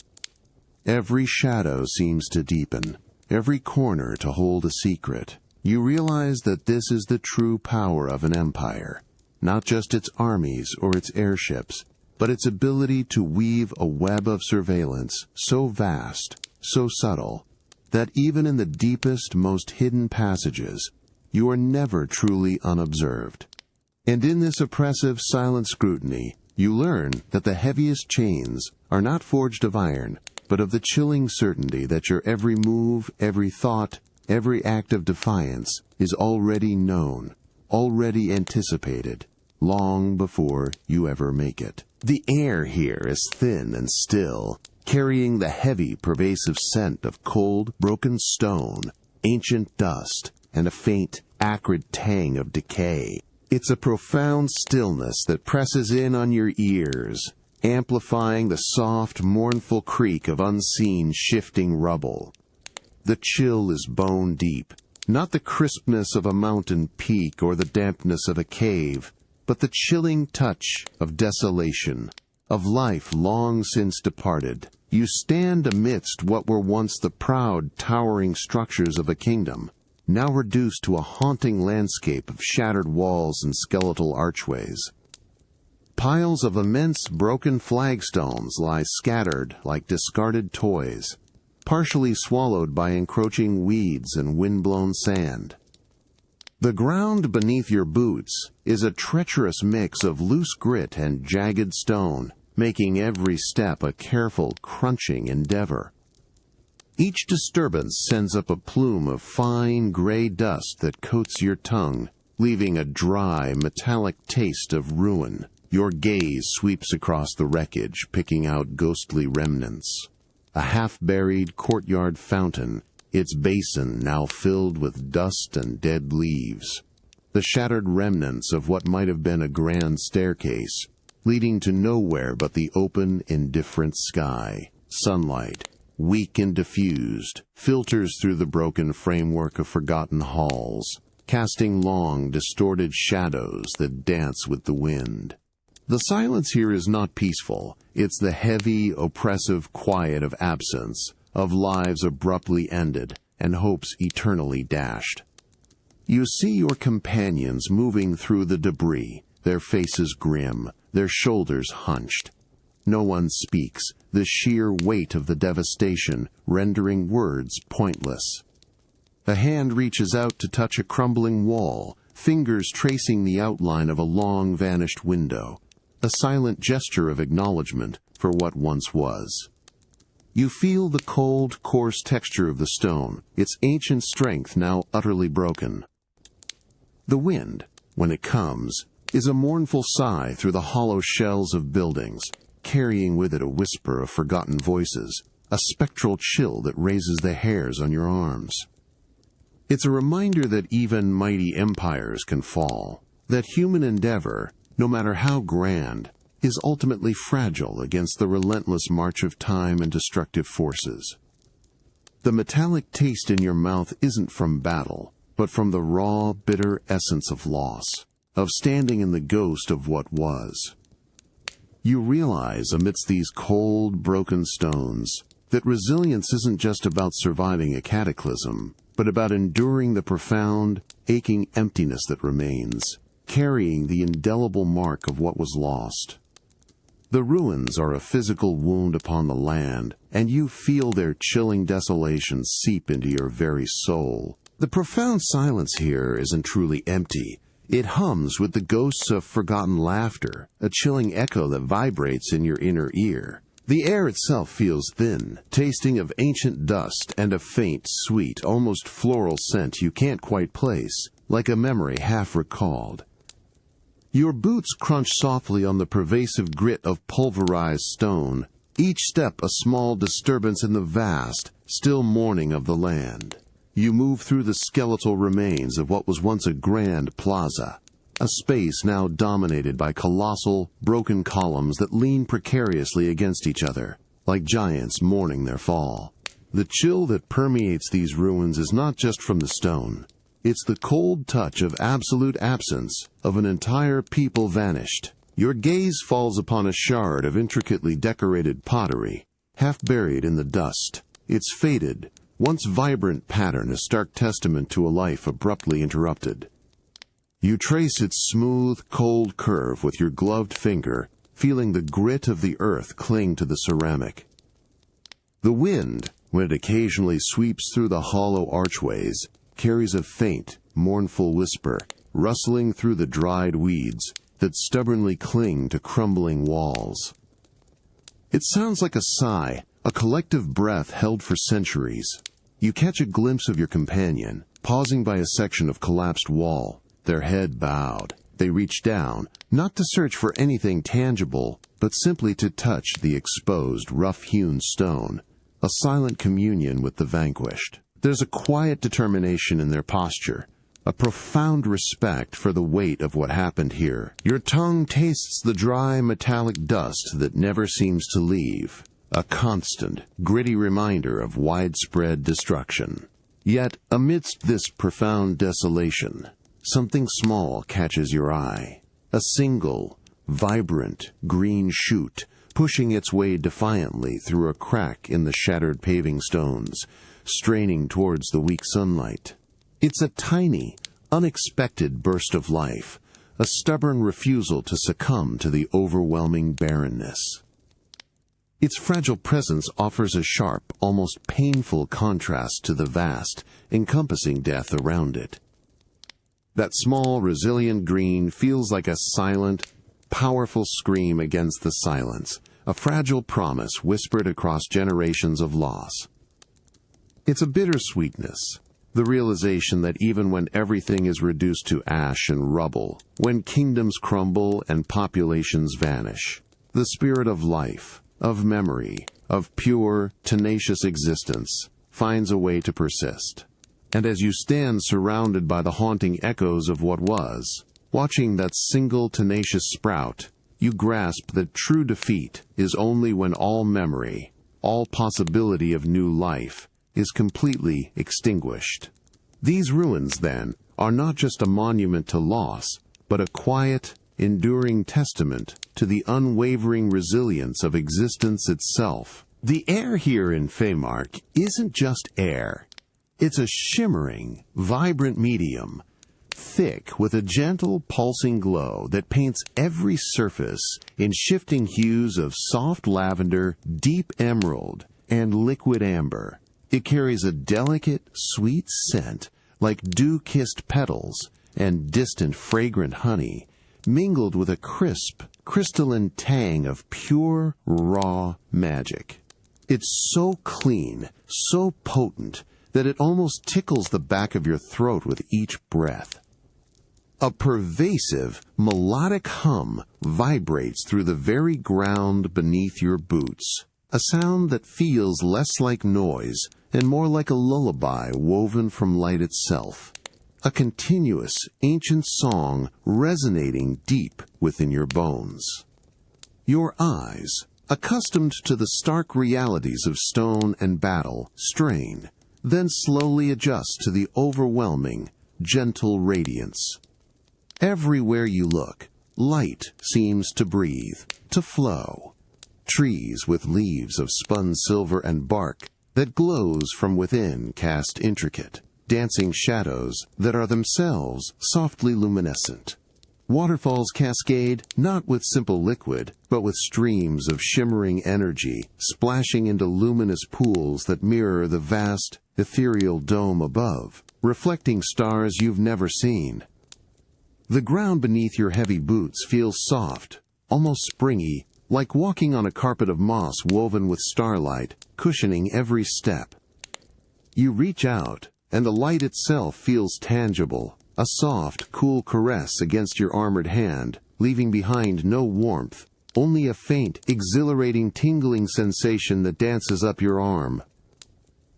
Every shadow seems to deepen, every corner to hold a secret. You realize that this is the true power of an empire, not just its armies or its airships, but its ability to weave a web of surveillance so vast, so subtle, that even in the deepest, most hidden passages, you are never truly unobserved. And in this oppressive, silent scrutiny, you learn that the heaviest chains are not forged of iron, but of the chilling certainty that your every move, every thought, every act of defiance is already known, already anticipated, long before you ever make it. The air here is thin and still, carrying the heavy, pervasive scent of cold, broken stone, ancient dust, and a faint, acrid tang of decay. It's a profound stillness that presses in on your ears, amplifying the soft, mournful creak of unseen, shifting rubble. The chill is bone deep, Not the crispness of a mountain peak or the dampness of a cave, but the chilling touch of desolation, of life long since departed. You stand amidst what were once the proud, towering structures of a kingdom, now reduced to a haunting landscape of shattered walls and skeletal archways. Piles of immense broken flagstones lie scattered like discarded toys, partially swallowed by encroaching weeds and wind-blown sand. The ground beneath your boots is a treacherous mix of loose grit and jagged stone, making every step a careful, crunching endeavor. Each disturbance sends up a plume of fine gray dust that coats your tongue, leaving a dry, metallic taste of ruin. Your gaze sweeps across the wreckage, picking out ghostly remnants. A half-buried courtyard fountain, its basin now filled with dust and dead leaves. The shattered remnants of what might have been a grand staircase, leading to nowhere but the open, indifferent sky. Sunlight, weak and diffused, filters through the broken framework of forgotten halls, casting long, distorted shadows that dance with the wind. The silence here is not peaceful. It's the heavy, oppressive quiet of absence, of lives abruptly ended and hopes eternally dashed. You see your companions moving through the debris, their faces grim, their shoulders hunched. No one speaks, the sheer weight of the devastation rendering words pointless. A hand reaches out to touch a crumbling wall, fingers tracing the outline of a long vanished window. A silent gesture of acknowledgement for what once was. You feel the cold, coarse texture of the stone, its ancient strength now utterly broken. The wind, when it comes, is a mournful sigh through the hollow shells of buildings, carrying with it a whisper of forgotten voices, a spectral chill that raises the hairs on your arms. It's a reminder that even mighty empires can fall, that human endeavor, no matter how grand, is ultimately fragile against the relentless march of time and destructive forces. The metallic taste in your mouth isn't from battle, but from the raw, bitter essence of loss, of standing in the ghost of what was. You realize amidst these cold, broken stones that resilience isn't just about surviving a cataclysm, but about enduring the profound, aching emptiness that remains, carrying the indelible mark of what was lost. The ruins are a physical wound upon the land, and you feel their chilling desolation seep into your very soul. The profound silence here isn't truly empty. It hums with the ghosts of forgotten laughter, a chilling echo that vibrates in your inner ear. The air itself feels thin, tasting of ancient dust and a faint, sweet, almost floral scent you can't quite place, like a memory half recalled. Your boots crunch softly on the pervasive grit of pulverized stone, each step a small disturbance in the vast, still mourning of the land. You move through the skeletal remains of what was once a grand plaza, a space now dominated by colossal, broken columns that lean precariously against each other, like giants mourning their fall. The chill that permeates these ruins is not just from the stone. It's the cold touch of absolute absence, of an entire people vanished. Your gaze falls upon a shard of intricately decorated pottery, half buried in the dust. Its faded, once vibrant pattern a stark testament to a life abruptly interrupted. You trace its smooth, cold curve with your gloved finger, feeling the grit of the earth cling to the ceramic. The wind, when it occasionally sweeps through the hollow archways, carries a faint, mournful whisper, rustling through the dried weeds that stubbornly cling to crumbling walls. It sounds like a sigh, a collective breath held for centuries. You catch a glimpse of your companion, pausing by a section of collapsed wall, their head bowed. They reach down, not to search for anything tangible, but simply to touch the exposed, rough-hewn stone, a silent communion with the vanquished. There's a quiet determination in their posture, a profound respect for the weight of what happened here. Your tongue tastes the dry, metallic dust that never seems to leave, a constant, gritty reminder of widespread destruction. Yet, amidst this profound desolation, something small catches your eye. A single, vibrant, green shoot pushing its way defiantly through a crack in the shattered paving stones, straining towards the weak sunlight. It's a tiny, unexpected burst of life, a stubborn refusal to succumb to the overwhelming barrenness. Its fragile presence offers a sharp, almost painful contrast to the vast, encompassing death around it. That small, resilient green feels like a silent, powerful scream against the silence, a fragile promise whispered across generations of loss. It's a bittersweetness, the realization that even when everything is reduced to ash and rubble, when kingdoms crumble and populations vanish, the spirit of life, of memory, of pure, tenacious existence finds a way to persist. And as you stand surrounded by the haunting echoes of what was, watching that single tenacious sprout, you grasp that true defeat is only when all memory, all possibility of new life, is completely extinguished. These ruins, then, are not just a monument to loss, but a quiet, enduring testament to the unwavering resilience of existence itself. The air here in Feymark isn't just air. It's a shimmering, vibrant medium, thick with a gentle, pulsing glow that paints every surface in shifting hues of soft lavender, deep emerald, and liquid amber. It carries a delicate, sweet scent like dew-kissed petals and distant fragrant honey, mingled with a crisp, crystalline tang of pure, raw magic. It's so clean, so potent, that it almost tickles the back of your throat with each breath. A pervasive, melodic hum vibrates through the very ground beneath your boots, a sound that feels less like noise and more like a lullaby woven from light itself. A continuous, ancient song resonating deep within your bones. Your eyes, accustomed to the stark realities of stone and battle, strain, then slowly adjust to the overwhelming, gentle radiance. Everywhere you look, light seems to breathe, to flow. Trees with leaves of spun silver and bark that glows from within cast intricate, dancing shadows that are themselves softly luminescent. Waterfalls cascade not with simple liquid, but with streams of shimmering energy, splashing into luminous pools that mirror the vast, ethereal dome above, reflecting stars you've never seen. The ground beneath your heavy boots feels soft, almost springy, like walking on a carpet of moss woven with starlight, cushioning every step. You reach out, and the light itself feels tangible, a soft, cool caress against your armored hand, leaving behind no warmth, only a faint, exhilarating tingling sensation that dances up your arm.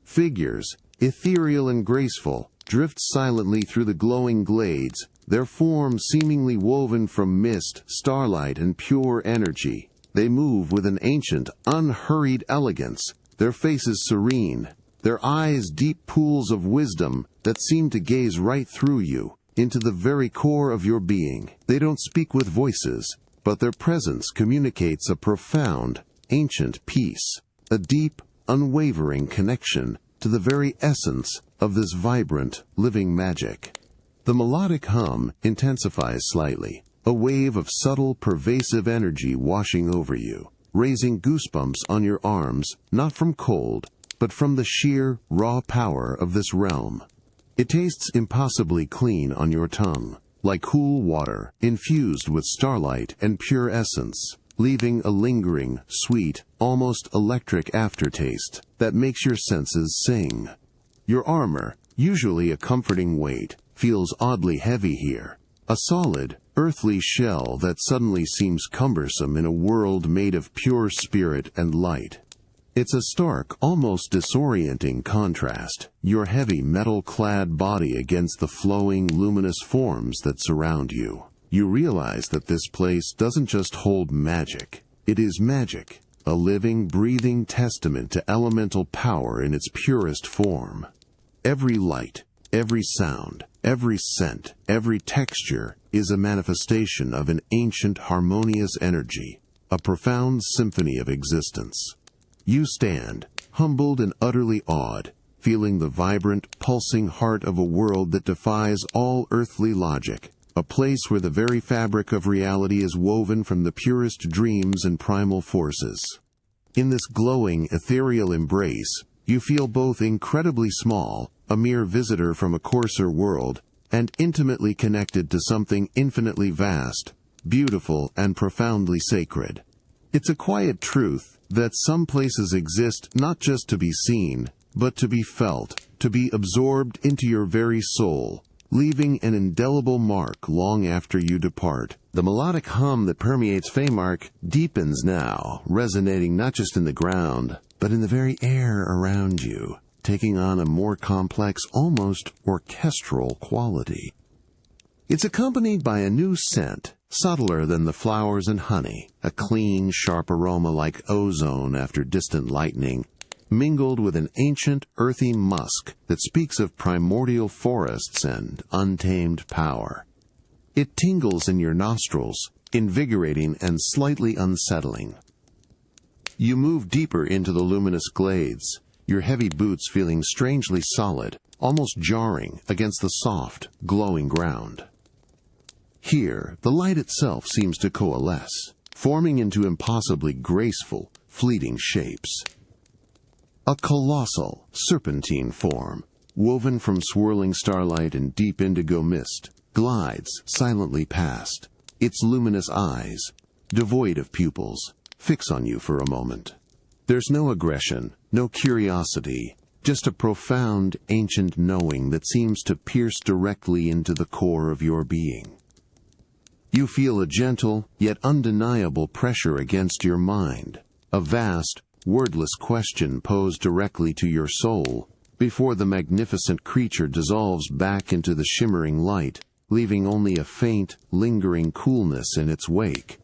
Figures, ethereal and graceful, drift silently through the glowing glades, their forms seemingly woven from mist, starlight, and pure energy. They move with an ancient, unhurried elegance, their faces serene, their eyes deep pools of wisdom that seem to gaze right through you, into the very core of your being. They don't speak with voices, but their presence communicates a profound, ancient peace, a deep, unwavering connection to the very essence of this vibrant, living magic. The melodic hum intensifies slightly, a wave of subtle, pervasive energy washing over you, raising goosebumps on your arms, not from cold, but from the sheer, raw power of this realm. It tastes impossibly clean on your tongue, like cool water, infused with starlight and pure essence, leaving a lingering, sweet, almost electric aftertaste that makes your senses sing. Your armor, usually a comforting weight, feels oddly heavy here, a solid, earthly shell that suddenly seems cumbersome in a world made of pure spirit and light. It's a stark, almost disorienting contrast, your heavy metal-clad body against the flowing, luminous forms that surround you. You realize that this place doesn't just hold magic. It is magic, a living, breathing testament to elemental power in its purest form. Every light, every sound, every scent, every texture is a manifestation of an ancient harmonious energy, a profound symphony of existence. You stand, humbled and utterly awed, feeling the vibrant, pulsing heart of a world that defies all earthly logic, a place where the very fabric of reality is woven from the purest dreams and primal forces. In this glowing, ethereal embrace, you feel both incredibly small, a mere visitor from a coarser world, and intimately connected to something infinitely vast, beautiful, and profoundly sacred. It's a quiet truth that some places exist not just to be seen, but to be felt, to be absorbed into your very soul, leaving an indelible mark long after you depart. The melodic hum that permeates Feymark deepens now, resonating not just in the ground, but in the very air around you, taking on a more complex, almost orchestral quality. It's accompanied by a new scent, subtler than the flowers and honey, a clean, sharp aroma like ozone after distant lightning, mingled with an ancient, earthy musk that speaks of primordial forests and untamed power. It tingles in your nostrils, invigorating and slightly unsettling. You move deeper into the luminous glades, your heavy boots feeling strangely solid, almost jarring against the soft, glowing ground. Here, the light itself seems to coalesce, forming into impossibly graceful, fleeting shapes. A colossal, serpentine form, woven from swirling starlight and deep indigo mist, glides silently past. Its luminous eyes, devoid of pupils, fix on you for a moment. There's no aggression, no curiosity, just a profound, ancient knowing that seems to pierce directly into the core of your being. You feel a gentle, yet undeniable pressure against your mind, a vast, wordless question posed directly to your soul, before the magnificent creature dissolves back into the shimmering light, leaving only a faint, lingering coolness in its wake.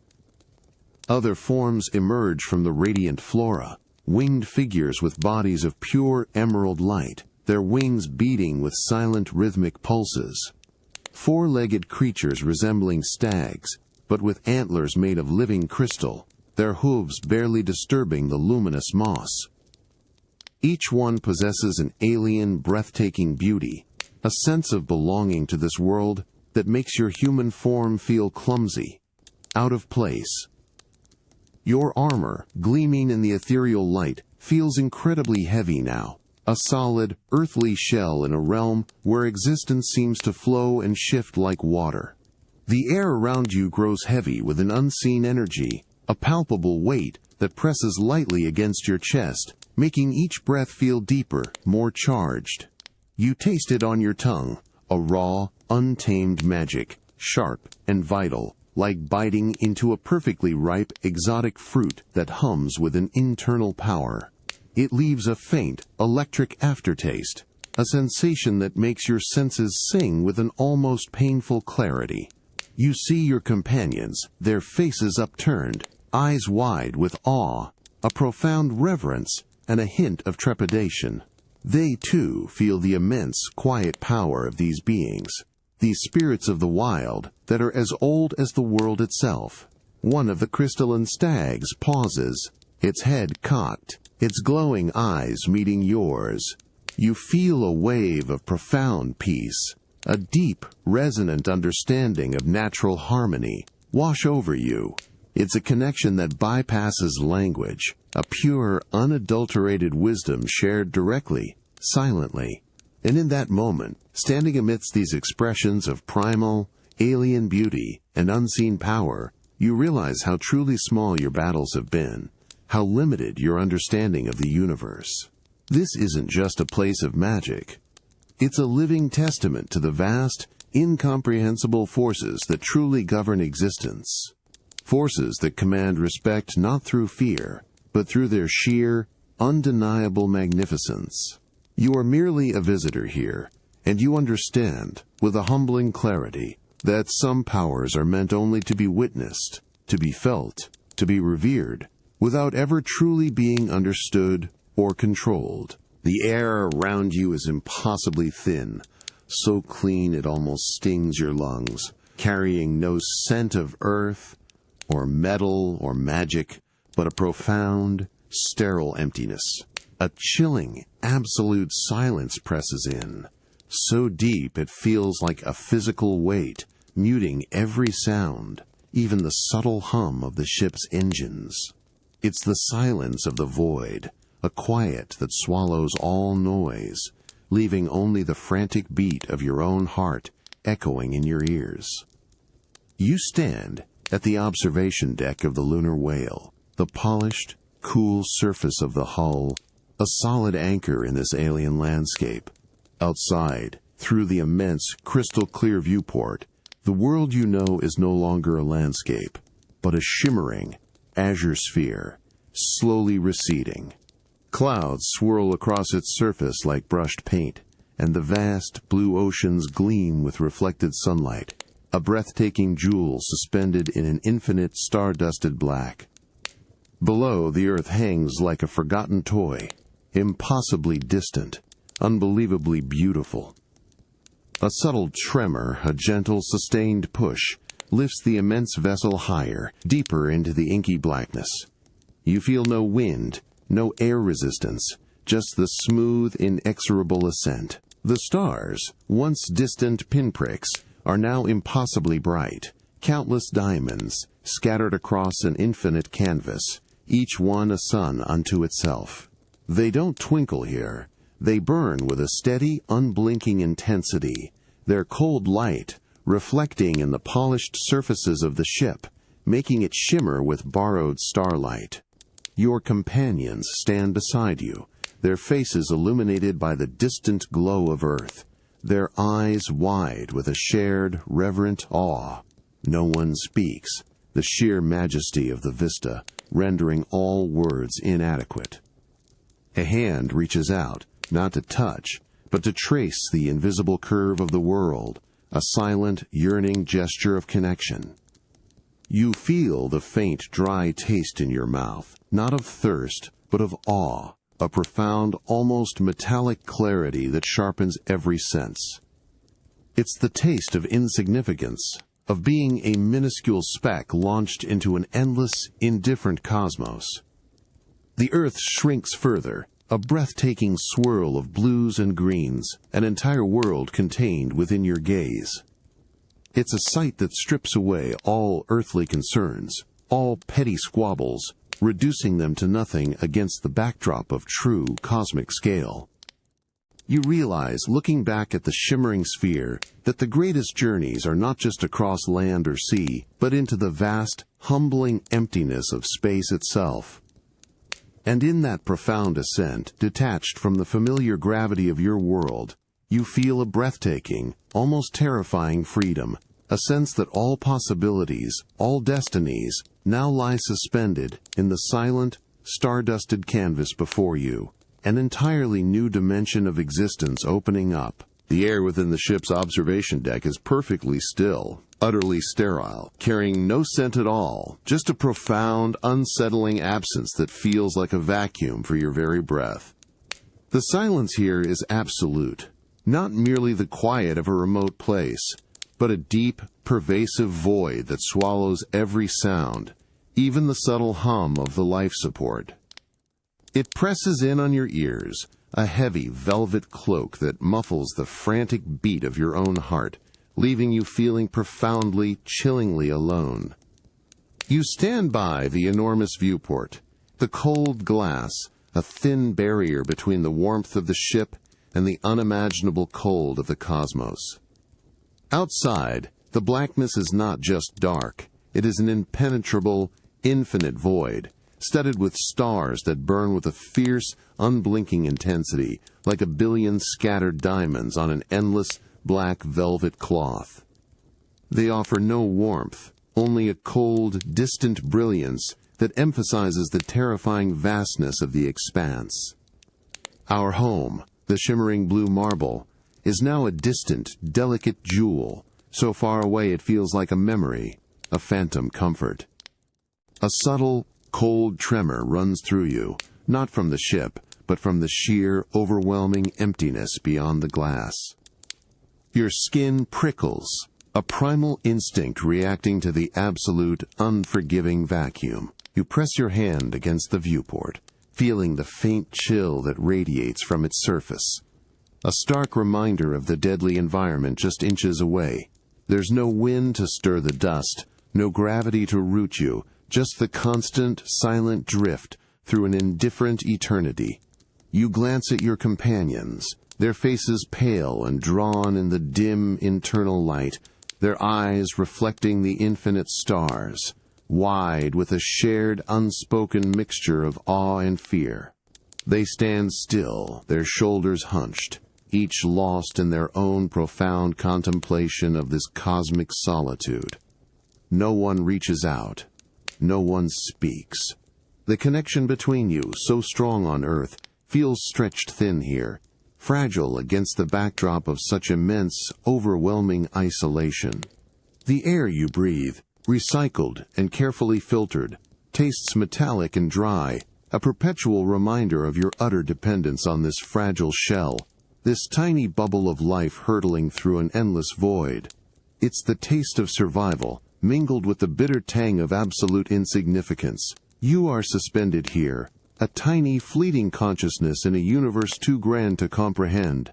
Other forms emerge from the radiant flora, winged figures with bodies of pure emerald light, their wings beating with silent rhythmic pulses. Four-legged creatures resembling stags, but with antlers made of living crystal, their hooves barely disturbing the luminous moss. Each one possesses an alien, breathtaking beauty, a sense of belonging to this world that makes your human form feel clumsy, out of place. Your armor, gleaming in the ethereal light, feels incredibly heavy now, a solid, earthly shell in a realm where existence seems to flow and shift like water. The air around you grows heavy with an unseen energy, a palpable weight that presses lightly against your chest, making each breath feel deeper, more charged. You taste it on your tongue, a raw, untamed magic, sharp and vital, like biting into a perfectly ripe, exotic fruit that hums with an internal power. It leaves a faint, electric aftertaste, a sensation that makes your senses sing with an almost painful clarity. You see your companions, their faces upturned, eyes wide with awe, a profound reverence, and a hint of trepidation. They, too, feel the immense, quiet power of these beings, these spirits of the wild that are as old as the world itself. One of the crystalline stags pauses, its head cocked, its glowing eyes meeting yours. You feel a wave of profound peace, a deep, resonant understanding of natural harmony wash over you. It's a connection that bypasses language, a pure, unadulterated wisdom shared directly, silently. And in that moment, standing amidst these expressions of primal, alien beauty and unseen power, you realize how truly small your battles have been, how limited your understanding of the universe. This isn't just a place of magic. It's a living testament to the vast, incomprehensible forces that truly govern existence. Forces that command respect not through fear, but through their sheer, undeniable magnificence. You are merely a visitor here, and you understand, with a humbling clarity, that some powers are meant only to be witnessed, to be felt, to be revered, without ever truly being understood or controlled. The air around you is impossibly thin, so clean it almost stings your lungs, carrying no scent of earth or metal or magic, but a profound, sterile emptiness. A chilling, absolute silence presses in, so deep it feels like a physical weight, muting every sound, even the subtle hum of the ship's engines. It's the silence of the void, a quiet that swallows all noise, leaving only the frantic beat of your own heart echoing in your ears. You stand at the observation deck of the lunar whale, the polished, cool surface of the hull, a solid anchor in this alien landscape. Outside, through the immense, crystal-clear viewport, the world you know is no longer a landscape, but a shimmering, azure sphere, slowly receding. Clouds swirl across its surface like brushed paint, and the vast blue oceans gleam with reflected sunlight, a breathtaking jewel suspended in an infinite star-dusted black. Below, the earth hangs like a forgotten toy, impossibly distant, unbelievably beautiful. A subtle tremor, a gentle, sustained push, lifts the immense vessel higher, deeper into the inky blackness. You feel no wind, no air resistance, just the smooth, inexorable ascent. The stars, once distant pinpricks, are now impossibly bright, countless diamonds, scattered across an infinite canvas, each one a sun unto itself. They don't twinkle here. They burn with a steady, unblinking intensity, their cold light reflecting in the polished surfaces of the ship, making it shimmer with borrowed starlight. Your companions stand beside you, their faces illuminated by the distant glow of Earth, their eyes wide with a shared, reverent awe. No one speaks, the sheer majesty of the vista rendering all words inadequate. A hand reaches out, not to touch, but to trace the invisible curve of the world, a silent, yearning gesture of connection. You feel the faint, dry taste in your mouth, not of thirst, but of awe, a profound, almost metallic clarity that sharpens every sense. It's the taste of insignificance, of being a minuscule speck launched into an endless, indifferent cosmos. The earth shrinks further, a breathtaking swirl of blues and greens, an entire world contained within your gaze. It's a sight that strips away all earthly concerns, all petty squabbles, reducing them to nothing against the backdrop of true cosmic scale. You realize, looking back at the shimmering sphere, that the greatest journeys are not just across land or sea, but into the vast, humbling emptiness of space itself. And in that profound ascent, detached from the familiar gravity of your world, you feel a breathtaking, almost terrifying freedom, a sense that all possibilities, all destinies, now lie suspended in the silent, star-dusted canvas before you, an entirely new dimension of existence opening up. The air within the ship's observation deck is perfectly still, utterly sterile, carrying no scent at all, just a profound, unsettling absence that feels like a vacuum for your very breath. The silence here is absolute, not merely the quiet of a remote place, but a deep, pervasive void that swallows every sound, even the subtle hum of the life support. It presses in on your ears, a heavy velvet cloak that muffles the frantic beat of your own heart, leaving you feeling profoundly, chillingly alone. You stand by the enormous viewport, the cold glass, a thin barrier between the warmth of the ship and the unimaginable cold of the cosmos. Outside, the blackness is not just dark, it is an impenetrable, infinite void, studded with stars that burn with a fierce, unblinking intensity, like a billion scattered diamonds on an endless, black velvet cloth. They offer no warmth, only a cold, distant brilliance that emphasizes the terrifying vastness of the expanse. Our home, the shimmering blue marble, is now a distant, delicate jewel, so far away it feels like a memory, a phantom comfort. A subtle, cold tremor runs through you, not from the ship, but from the sheer, overwhelming emptiness beyond the glass. Your skin prickles, a primal instinct reacting to the absolute, unforgiving vacuum. You press your hand against the viewport, feeling the faint chill that radiates from its surface. A stark reminder of the deadly environment just inches away. There's no wind to stir the dust, no gravity to root you, just the constant, silent drift through an indifferent eternity. You glance at your companions, their faces pale and drawn in the dim internal light, their eyes reflecting the infinite stars, wide with a shared, unspoken mixture of awe and fear. They stand still, their shoulders hunched, each lost in their own profound contemplation of this cosmic solitude. No one reaches out. No one speaks. The connection between you, so strong on Earth, feels stretched thin here, fragile against the backdrop of such immense, overwhelming isolation. The air you breathe, recycled and carefully filtered, tastes metallic and dry, a perpetual reminder of your utter dependence on this fragile shell, this tiny bubble of life hurtling through an endless void. It's the taste of survival, mingled with the bitter tang of absolute insignificance. You are suspended here, a tiny, fleeting consciousness in a universe too grand to comprehend.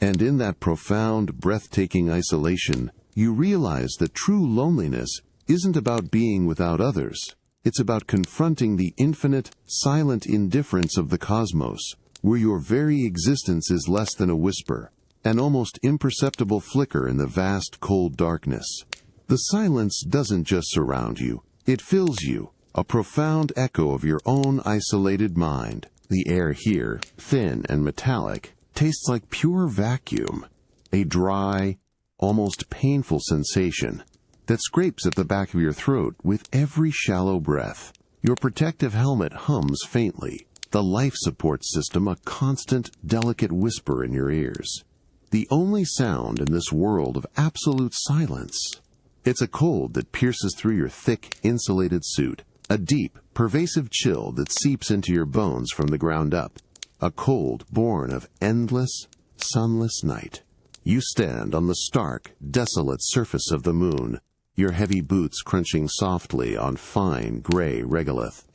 And in that profound, breathtaking isolation, you realize that true loneliness isn't about being without others. It's about confronting the infinite, silent indifference of the cosmos, where your very existence is less than a whisper, an almost imperceptible flicker in the vast, cold darkness. The silence doesn't just surround you, it fills you, a profound echo of your own isolated mind. The air here, thin and metallic, tastes like pure vacuum, a dry, almost painful sensation that scrapes at the back of your throat with every shallow breath. Your protective helmet hums faintly, the life support system a constant, delicate whisper in your ears. The only sound in this world of absolute silence. It's a cold that pierces through your thick, insulated suit, a deep, pervasive chill that seeps into your bones from the ground up, a cold born of endless, sunless night. You stand on the stark, desolate surface of the moon, your heavy boots crunching softly on fine, gray regolith.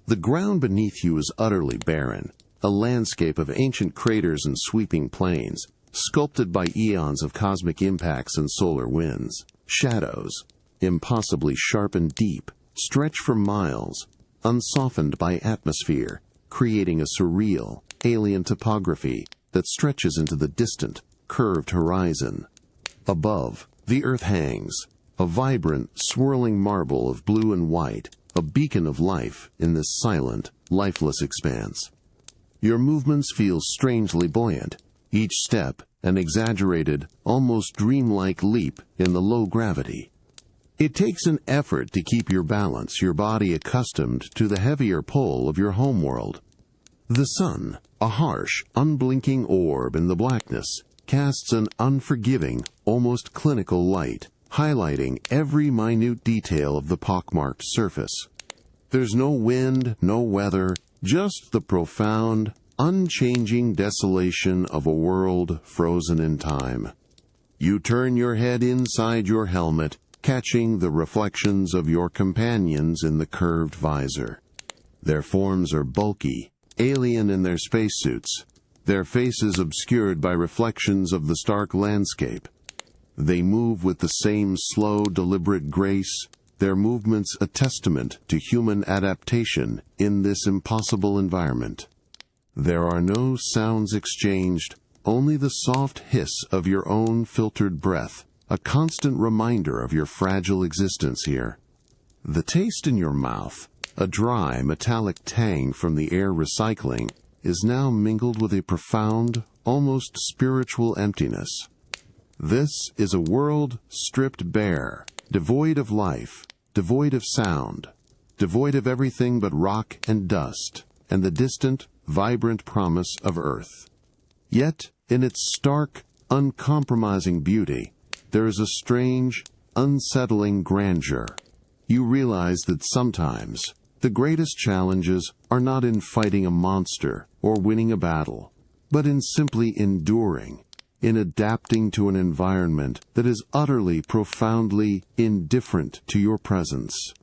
The ground beneath you is utterly barren, a landscape of ancient craters and sweeping plains, sculpted by eons of cosmic impacts and solar winds. Shadows, impossibly sharp and deep, stretch for miles, unsoftened by atmosphere, creating a surreal, alien topography that stretches into the distant, curved horizon. Above, the earth hangs, a vibrant, swirling marble of blue and white, a beacon of life in this silent, lifeless expanse. Your movements feel strangely buoyant, each step an exaggerated, almost dreamlike leap in the low gravity. It takes an effort to keep your balance, your body accustomed to the heavier pull of your homeworld. The sun, a harsh, unblinking orb in the blackness, casts an unforgiving, almost clinical light, highlighting every minute detail of the pockmarked surface. There's no wind, no weather, just the profound, unchanging desolation of a world frozen in time. You turn your head inside your helmet, catching the reflections of your companions in the curved visor. Their forms are bulky, alien in their spacesuits, their faces obscured by reflections of the stark landscape. They move with the same slow, deliberate grace, their movements a testament to human adaptation in this impossible environment. There are no sounds exchanged, only the soft hiss of your own filtered breath, a constant reminder of your fragile existence here. The taste in your mouth, a dry, metallic tang from the air recycling, is now mingled with a profound, almost spiritual emptiness. This is a world stripped bare, devoid of life, devoid of sound, devoid of everything but rock and dust, and the distant, vibrant promise of Earth. Yet, in its stark, uncompromising beauty, there is a strange, unsettling grandeur. You realize that sometimes, The greatest challenges are not in fighting a monster or winning a battle, but in simply enduring, in adapting to an environment that is utterly, profoundly indifferent to your presence.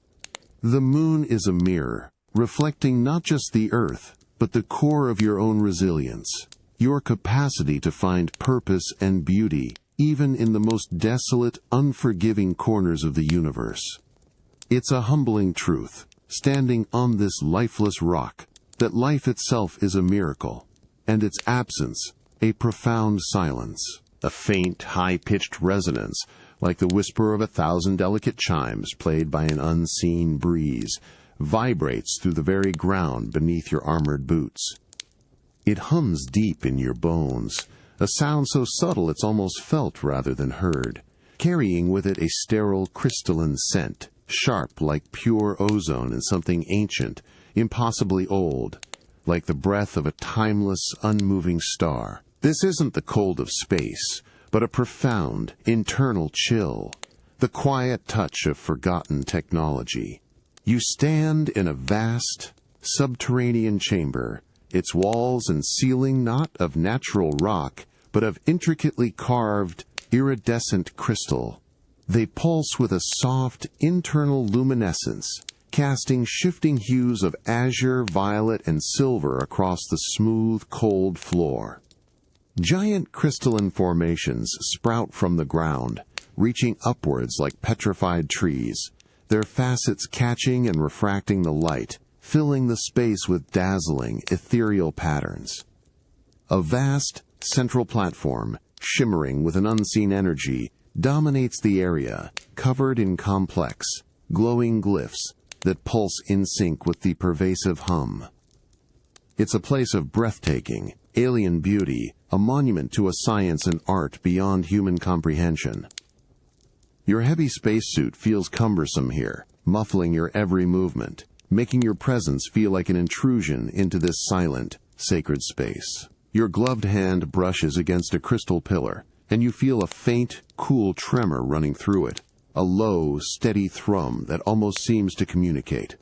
The moon is a mirror, reflecting not just the earth, but the core of your own resilience, your capacity to find purpose and beauty, even in the most desolate, unforgiving corners of the universe. It's a humbling truth, standing on this lifeless rock, that life itself is a miracle, and its absence a profound silence, a faint, high-pitched resonance, like the whisper of 1,000 delicate chimes played by an unseen breeze, vibrates through the very ground beneath your armored boots. It hums deep in your bones, a sound so subtle it's almost felt rather than heard, carrying with it a sterile, crystalline scent, sharp like pure ozone in something ancient, impossibly old, like the breath of a timeless, unmoving star. This isn't the cold of space, but a profound, internal chill, the quiet touch of forgotten technology. You stand in a vast, subterranean chamber, its walls and ceiling not of natural rock, but of intricately carved, iridescent crystal. They pulse with a soft, internal luminescence, casting shifting hues of azure, violet, and silver across the smooth, cold floor. Giant crystalline formations sprout from the ground, reaching upwards like petrified trees, their facets catching and refracting the light, filling the space with dazzling, ethereal patterns. A vast, central platform, shimmering with an unseen energy, dominates the area, covered in complex, glowing glyphs that pulse in sync with the pervasive hum. It's a place of breathtaking, alien beauty, a monument to a science and art beyond human comprehension. Your heavy spacesuit feels cumbersome here, muffling your every movement, making your presence feel like an intrusion into this silent, sacred space. Your gloved hand brushes against a crystal pillar, and you feel a faint, cool tremor running through it, a low, steady thrum that almost seems to communicate.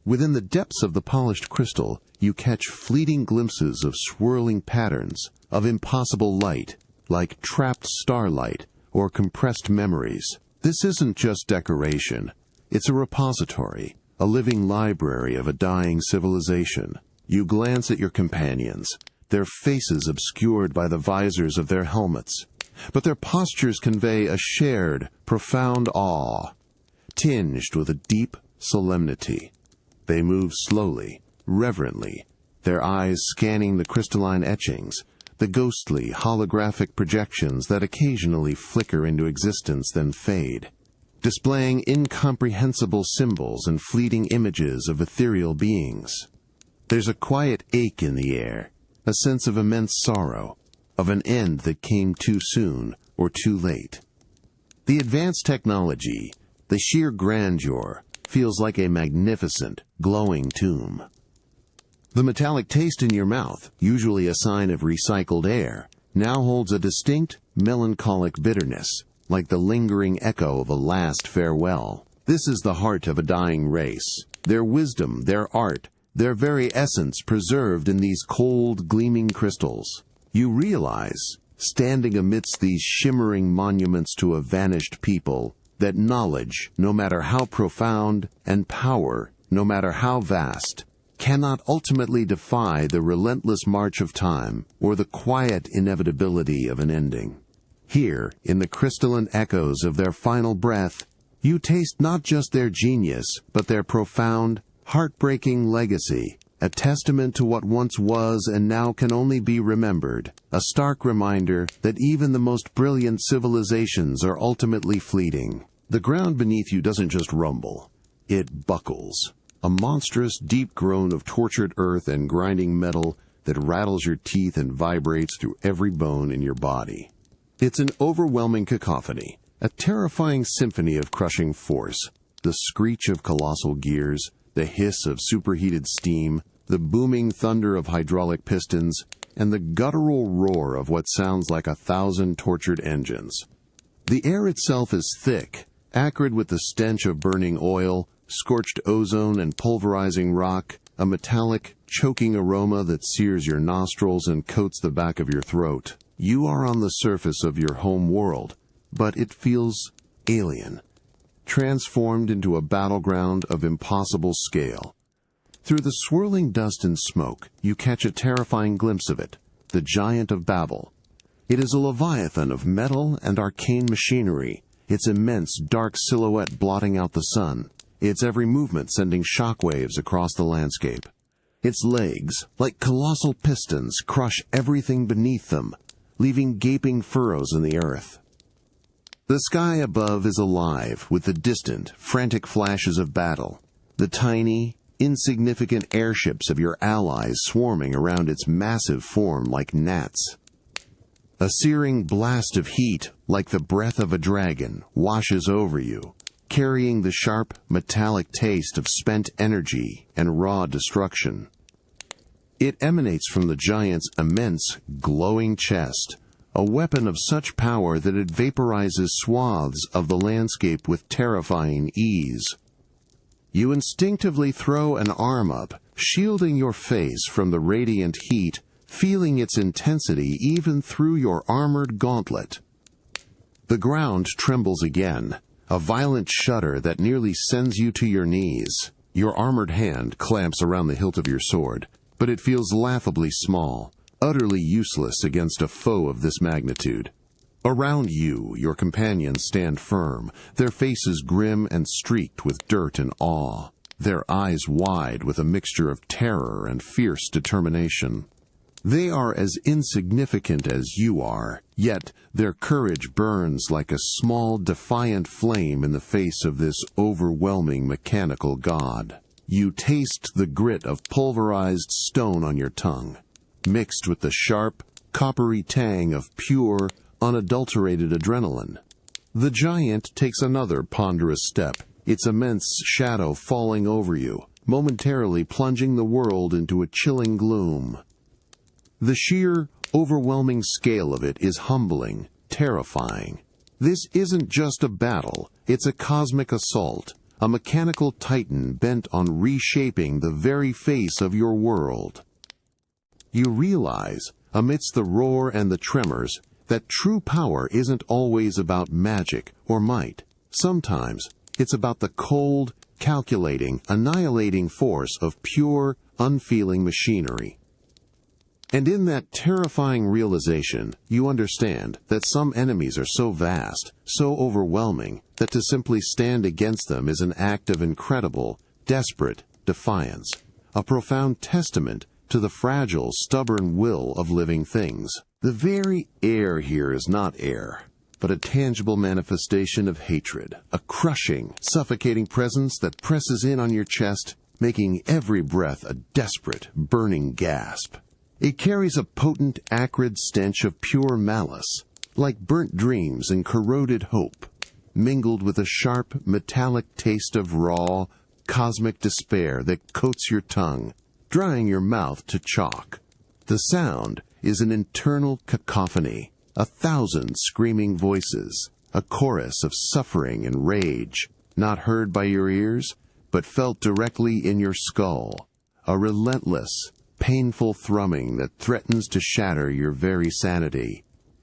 Within the depths of the polished crystal, you catch fleeting glimpses of swirling patterns, of impossible light, like trapped starlight or compressed memories. This isn't just decoration. It's a repository, a living library of a dying civilization. You glance at your companions, their faces obscured by the visors of their helmets, but their postures convey a shared, profound awe, tinged with a deep solemnity. They move slowly, reverently, their eyes scanning the crystalline etchings, the ghostly, holographic projections that occasionally flicker into existence then fade, displaying incomprehensible symbols and fleeting images of ethereal beings. There's a quiet ache in the air, a sense of immense sorrow, of an end that came too soon or too late. The advanced technology, the sheer grandeur, feels like a magnificent, glowing tomb. The metallic taste in your mouth, usually a sign of recycled air, now holds a distinct, melancholic bitterness, like the lingering echo of a last farewell. This is the heart of a dying race, their wisdom, their art, their very essence preserved in these cold, gleaming crystals. You realize, standing amidst these shimmering monuments to a vanished people, that knowledge, no matter how profound, and power, no matter how vast, cannot ultimately defy the relentless march of time or the quiet inevitability of an ending. Here, in the crystalline echoes of their final breath, you taste not just their genius, but their profound, heartbreaking legacy, a testament to what once was and now can only be remembered, a stark reminder that even the most brilliant civilizations are ultimately fleeting. The ground beneath you doesn't just rumble, it buckles, a monstrous deep groan of tortured earth and grinding metal that rattles your teeth and vibrates through every bone in your body. It's an overwhelming cacophony, a terrifying symphony of crushing force, the screech of colossal gears, the hiss of superheated steam, the booming thunder of hydraulic pistons, and the guttural roar of what sounds like 1,000 tortured engines. The air itself is thick, acrid with the stench of burning oil, scorched ozone and pulverizing rock, a metallic, choking aroma that sears your nostrils and coats the back of your throat. You are on the surface of your home world, but it feels alien, transformed into a battleground of impossible scale. Through the swirling dust and smoke, you catch a terrifying glimpse of it, the Giant of Babel. It is a leviathan of metal and arcane machinery, its immense dark silhouette blotting out the sun, its every movement sending shockwaves across the landscape. Its legs, like colossal pistons, crush everything beneath them, leaving gaping furrows in the earth. The sky above is alive with the distant, frantic flashes of battle, the tiny, insignificant airships of your allies swarming around its massive form like gnats. A searing blast of heat, like the breath of a dragon, washes over you, carrying the sharp, metallic taste of spent energy and raw destruction. It emanates from the giant's immense, glowing chest, a weapon of such power that it vaporizes swaths of the landscape with terrifying ease. You instinctively throw an arm up, shielding your face from the radiant heat, feeling its intensity even through your armored gauntlet. The ground trembles again, a violent shudder that nearly sends you to your knees. Your armored hand clamps around the hilt of your sword, but it feels laughably small, utterly useless against a foe of this magnitude. Around you, your companions stand firm, their faces grim and streaked with dirt and awe, their eyes wide with a mixture of terror and fierce determination. They are as insignificant as you are, yet their courage burns like a small, defiant flame in the face of this overwhelming mechanical god. You taste the grit of pulverized stone on your tongue, mixed with the sharp, coppery tang of pure, unadulterated adrenaline. The giant takes another ponderous step, its immense shadow falling over you, momentarily plunging the world into a chilling gloom. The sheer, overwhelming scale of it is humbling, terrifying. This isn't just a battle, it's a cosmic assault, a mechanical titan bent on reshaping the very face of your world. You realize, amidst the roar and the tremors, that true power isn't always about magic or might. Sometimes, it's about the cold, calculating, annihilating force of pure, unfeeling machinery. And in that terrifying realization, you understand that some enemies are so vast, so overwhelming, that to simply stand against them is an act of incredible, desperate defiance, a profound testament to the fragile, stubborn will of living things. The very air here is not air, but a tangible manifestation of hatred, a crushing, suffocating presence that presses in on your chest, making every breath a desperate, burning gasp. It carries a potent, acrid stench of pure malice, like burnt dreams and corroded hope, mingled with a sharp, metallic taste of raw, cosmic despair that coats your tongue, drying your mouth to chalk. The sound is an internal cacophony, 1,000 screaming voices, a chorus of suffering and rage, not heard by your ears, but felt directly in your skull, a relentless, painful thrumming that threatens to shatter your very sanity.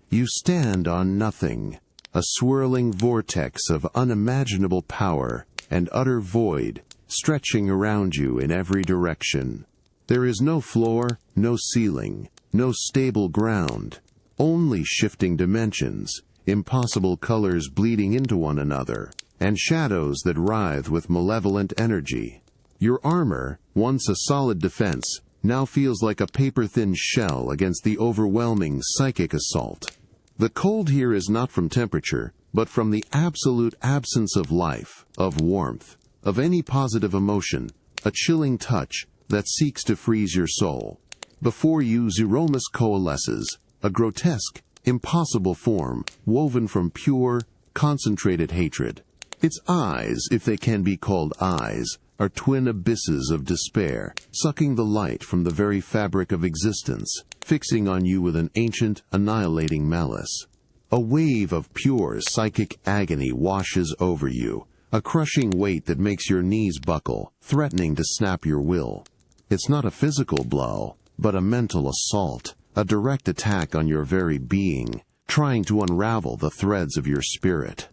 You stand on nothing, a swirling vortex of unimaginable power and utter void, stretching around you in every direction. There is no floor, no ceiling, no stable ground, only shifting dimensions, impossible colors bleeding into one another, and shadows that writhe with malevolent energy. Your armor, once a solid defense, now feels like a paper-thin shell against the overwhelming psychic assault. The cold here is not from temperature, but from the absolute absence of life, of warmth, of any positive emotion, a chilling touch that seeks to freeze your soul. Before you, Zeromus coalesces, a grotesque, impossible form, woven from pure, concentrated hatred. Its eyes, if they can be called eyes, are twin abysses of despair, sucking the light from the very fabric of existence, fixing on you with an ancient, annihilating malice. A wave of pure psychic agony washes over you, a crushing weight that makes your knees buckle, threatening to snap your will. It's not a physical blow, but a mental assault, a direct attack on your very being, trying to unravel the threads of your spirit.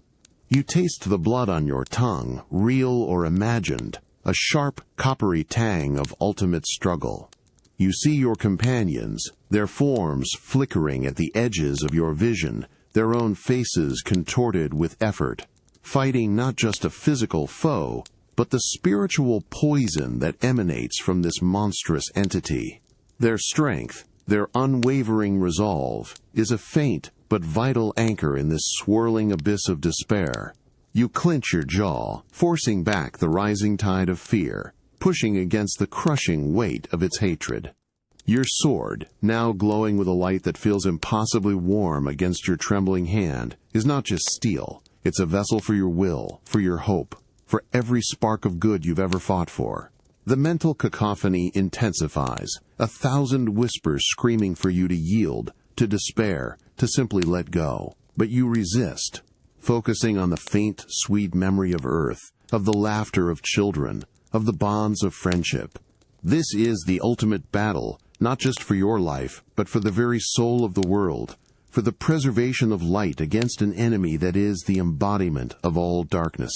You taste the blood on your tongue, real or imagined, a sharp, coppery tang of ultimate struggle. You see your companions, their forms flickering at the edges of your vision, their own faces contorted with effort, fighting not just a physical foe, but the spiritual poison that emanates from this monstrous entity. Their strength, their unwavering resolve, is a faint but vital anchor in this swirling abyss of despair. You clench your jaw, forcing back the rising tide of fear, pushing against the crushing weight of its hatred. Your sword, now glowing with a light that feels impossibly warm against your trembling hand, is not just steel. It's a vessel for your will, for your hope, for every spark of good you've ever fought for. The mental cacophony intensifies, 1,000 whispers screaming for you to yield, to despair, to simply let go. But you resist, focusing on the faint, sweet memory of earth, of the laughter of children, of the bonds of friendship. This is the ultimate battle, not just for your life, but for the very soul of the world, for the preservation of light against an enemy that is the embodiment of all darkness.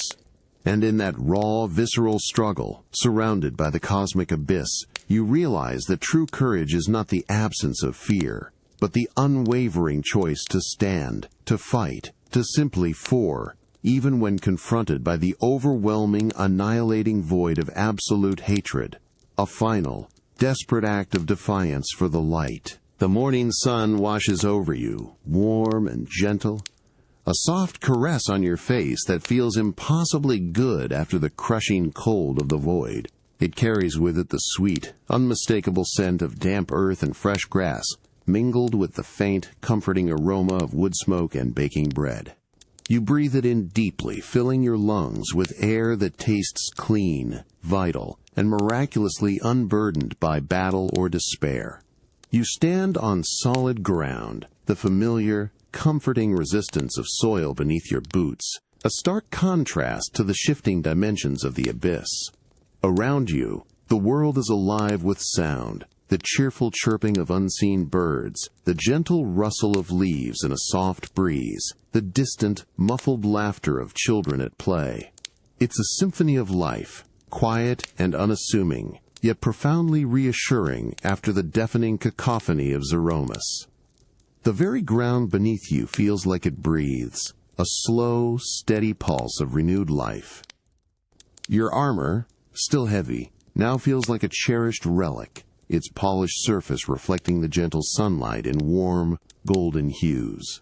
And in that raw, visceral struggle, surrounded by the cosmic abyss, you realize that true courage is not the absence of fear, but the unwavering choice to stand, to fight, to simply for, even when confronted by the overwhelming, annihilating void of absolute hatred. A final, desperate act of defiance for the light. The morning sun washes over you, warm and gentle, a soft caress on your face that feels impossibly good after the crushing cold of the void. It carries with it the sweet, unmistakable scent of damp earth and fresh grass, mingled with the faint, comforting aroma of wood smoke and baking bread. You breathe it in deeply, filling your lungs with air that tastes clean, vital, and miraculously unburdened by battle or despair. You stand on solid ground, the familiar, comforting resistance of soil beneath your boots, a stark contrast to the shifting dimensions of the abyss. Around you, the world is alive with sound, the cheerful chirping of unseen birds, the gentle rustle of leaves in a soft breeze, the distant, muffled laughter of children at play. It's a symphony of life, quiet and unassuming, yet profoundly reassuring after the deafening cacophony of Zeromus. The very ground beneath you feels like it breathes, a slow, steady pulse of renewed life. Your armor, still heavy, now feels like a cherished relic, its polished surface reflecting the gentle sunlight in warm, golden hues.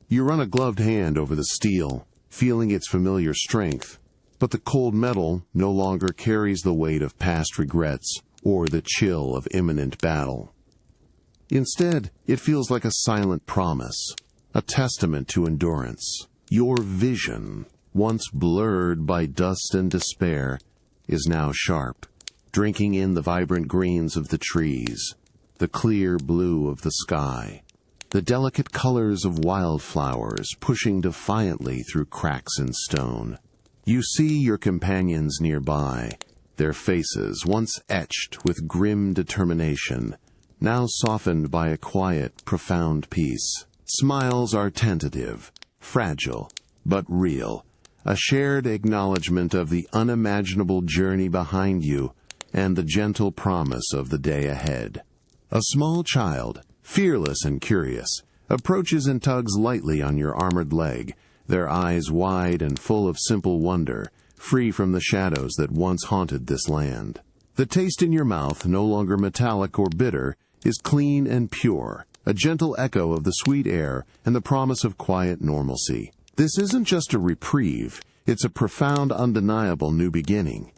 You run a gloved hand over the steel, feeling its familiar strength, but the cold metal no longer carries the weight of past regrets or the chill of imminent battle. Instead, it feels like a silent promise, a testament to endurance. Your vision, once blurred by dust and despair, is now sharp, drinking in the vibrant greens of the trees, the clear blue of the sky, the delicate colors of wildflowers pushing defiantly through cracks in stone. You see your companions nearby, their faces, once etched with grim determination, now softened by a quiet, profound peace. Smiles are tentative, fragile, but real, a shared acknowledgement of the unimaginable journey behind you and the gentle promise of the day ahead. A small child, fearless and curious, approaches and tugs lightly on your armored leg, their eyes wide and full of simple wonder, free from the shadows that once haunted this land. The taste in your mouth, no longer metallic or bitter, is clean and pure, a gentle echo of the sweet air and the promise of quiet normalcy. This isn't just a reprieve, it's a profound, undeniable new beginning.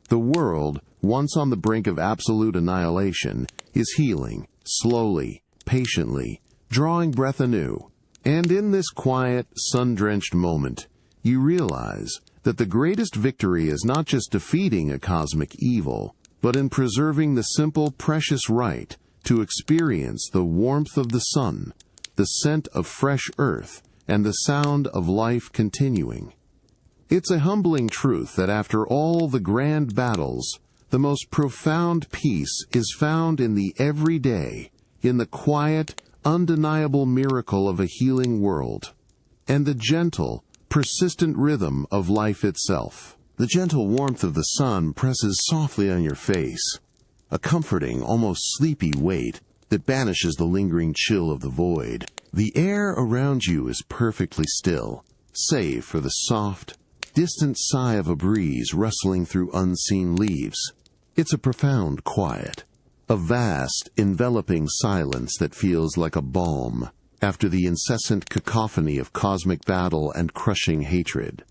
The world, once on the brink of absolute annihilation, is healing, slowly, patiently, drawing breath anew. And in this quiet, sun-drenched moment, you realize that the greatest victory is not just defeating a cosmic evil, but in preserving the simple, precious right to experience the warmth of the sun, the scent of fresh earth, and the sound of life continuing. It's a humbling truth that after all the grand battles, the most profound peace is found in the everyday, in the quiet, undeniable miracle of a healing world, and the gentle, persistent rhythm of life itself. The gentle warmth of the sun presses softly on your face, a comforting, almost sleepy weight that banishes the lingering chill of the void. The air around you is perfectly still, save for the soft, distant sigh of a breeze rustling through unseen leaves. It's a profound quiet, a vast, enveloping silence that feels like a balm after the incessant cacophony of cosmic battle and crushing hatred.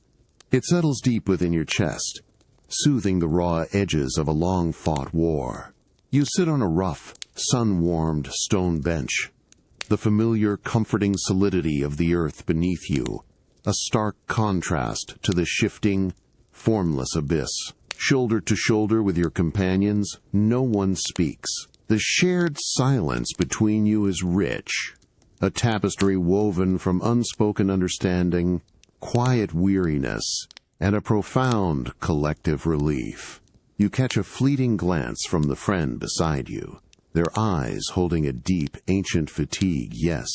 It settles deep within your chest, soothing the raw edges of a long-fought war. You sit on a rough, sun-warmed stone bench, the familiar, comforting solidity of the earth beneath you, a stark contrast to the shifting, formless abyss. Shoulder to shoulder with your companions, no one speaks. The shared silence between you is rich, a tapestry woven from unspoken understanding, quiet weariness, and a profound collective relief. You catch a fleeting glance from the friend beside you, their eyes holding a deep, ancient fatigue, yes,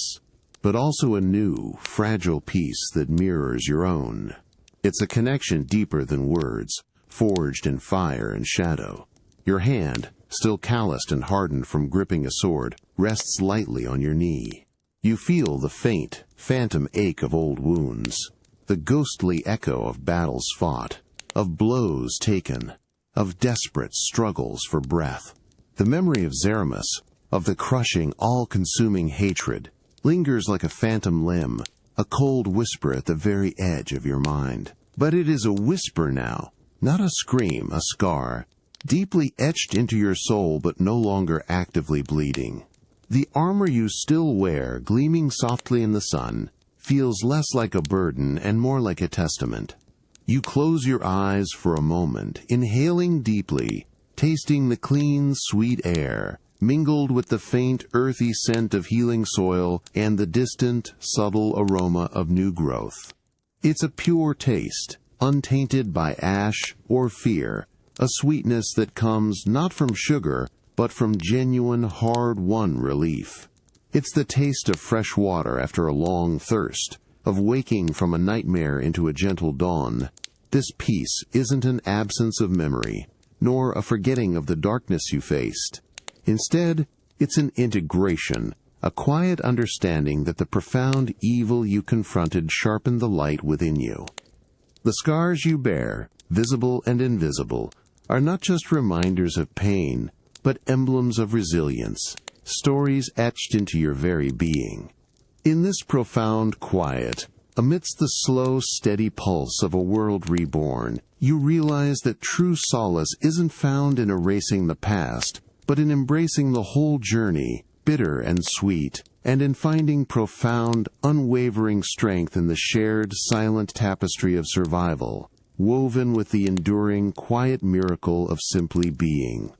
but also a new, fragile peace that mirrors your own. It's a connection deeper than words, forged in fire and shadow. Your hand, still calloused and hardened from gripping a sword, rests lightly on your knee. You feel the faint, phantom ache of old wounds, the ghostly echo of battles fought, of blows taken, of desperate struggles for breath. The memory of Zeramus, of the crushing, all-consuming hatred, lingers like a phantom limb, a cold whisper at the very edge of your mind. But it is a whisper now, not a scream, a scar, deeply etched into your soul but no longer actively bleeding. The armor you still wear, gleaming softly in the sun, feels less like a burden and more like a testament. You close your eyes for a moment, inhaling deeply, tasting the clean, sweet air, mingled with the faint, earthy scent of healing soil and the distant, subtle aroma of new growth. It's a pure taste, untainted by ash or fear, a sweetness that comes not from sugar, but from genuine, hard-won relief. It's the taste of fresh water after a long thirst, of waking from a nightmare into a gentle dawn. This peace isn't an absence of memory, nor a forgetting of the darkness you faced. Instead, it's an integration, a quiet understanding that the profound evil you confronted sharpened the light within you. The scars you bear, visible and invisible, are not just reminders of pain, but emblems of resilience, stories etched into your very being. In this profound quiet, amidst the slow, steady pulse of a world reborn, you realize that true solace isn't found in erasing the past, but in embracing the whole journey, bitter and sweet, and in finding profound, unwavering strength in the shared, silent tapestry of survival, woven with the enduring, quiet miracle of simply being.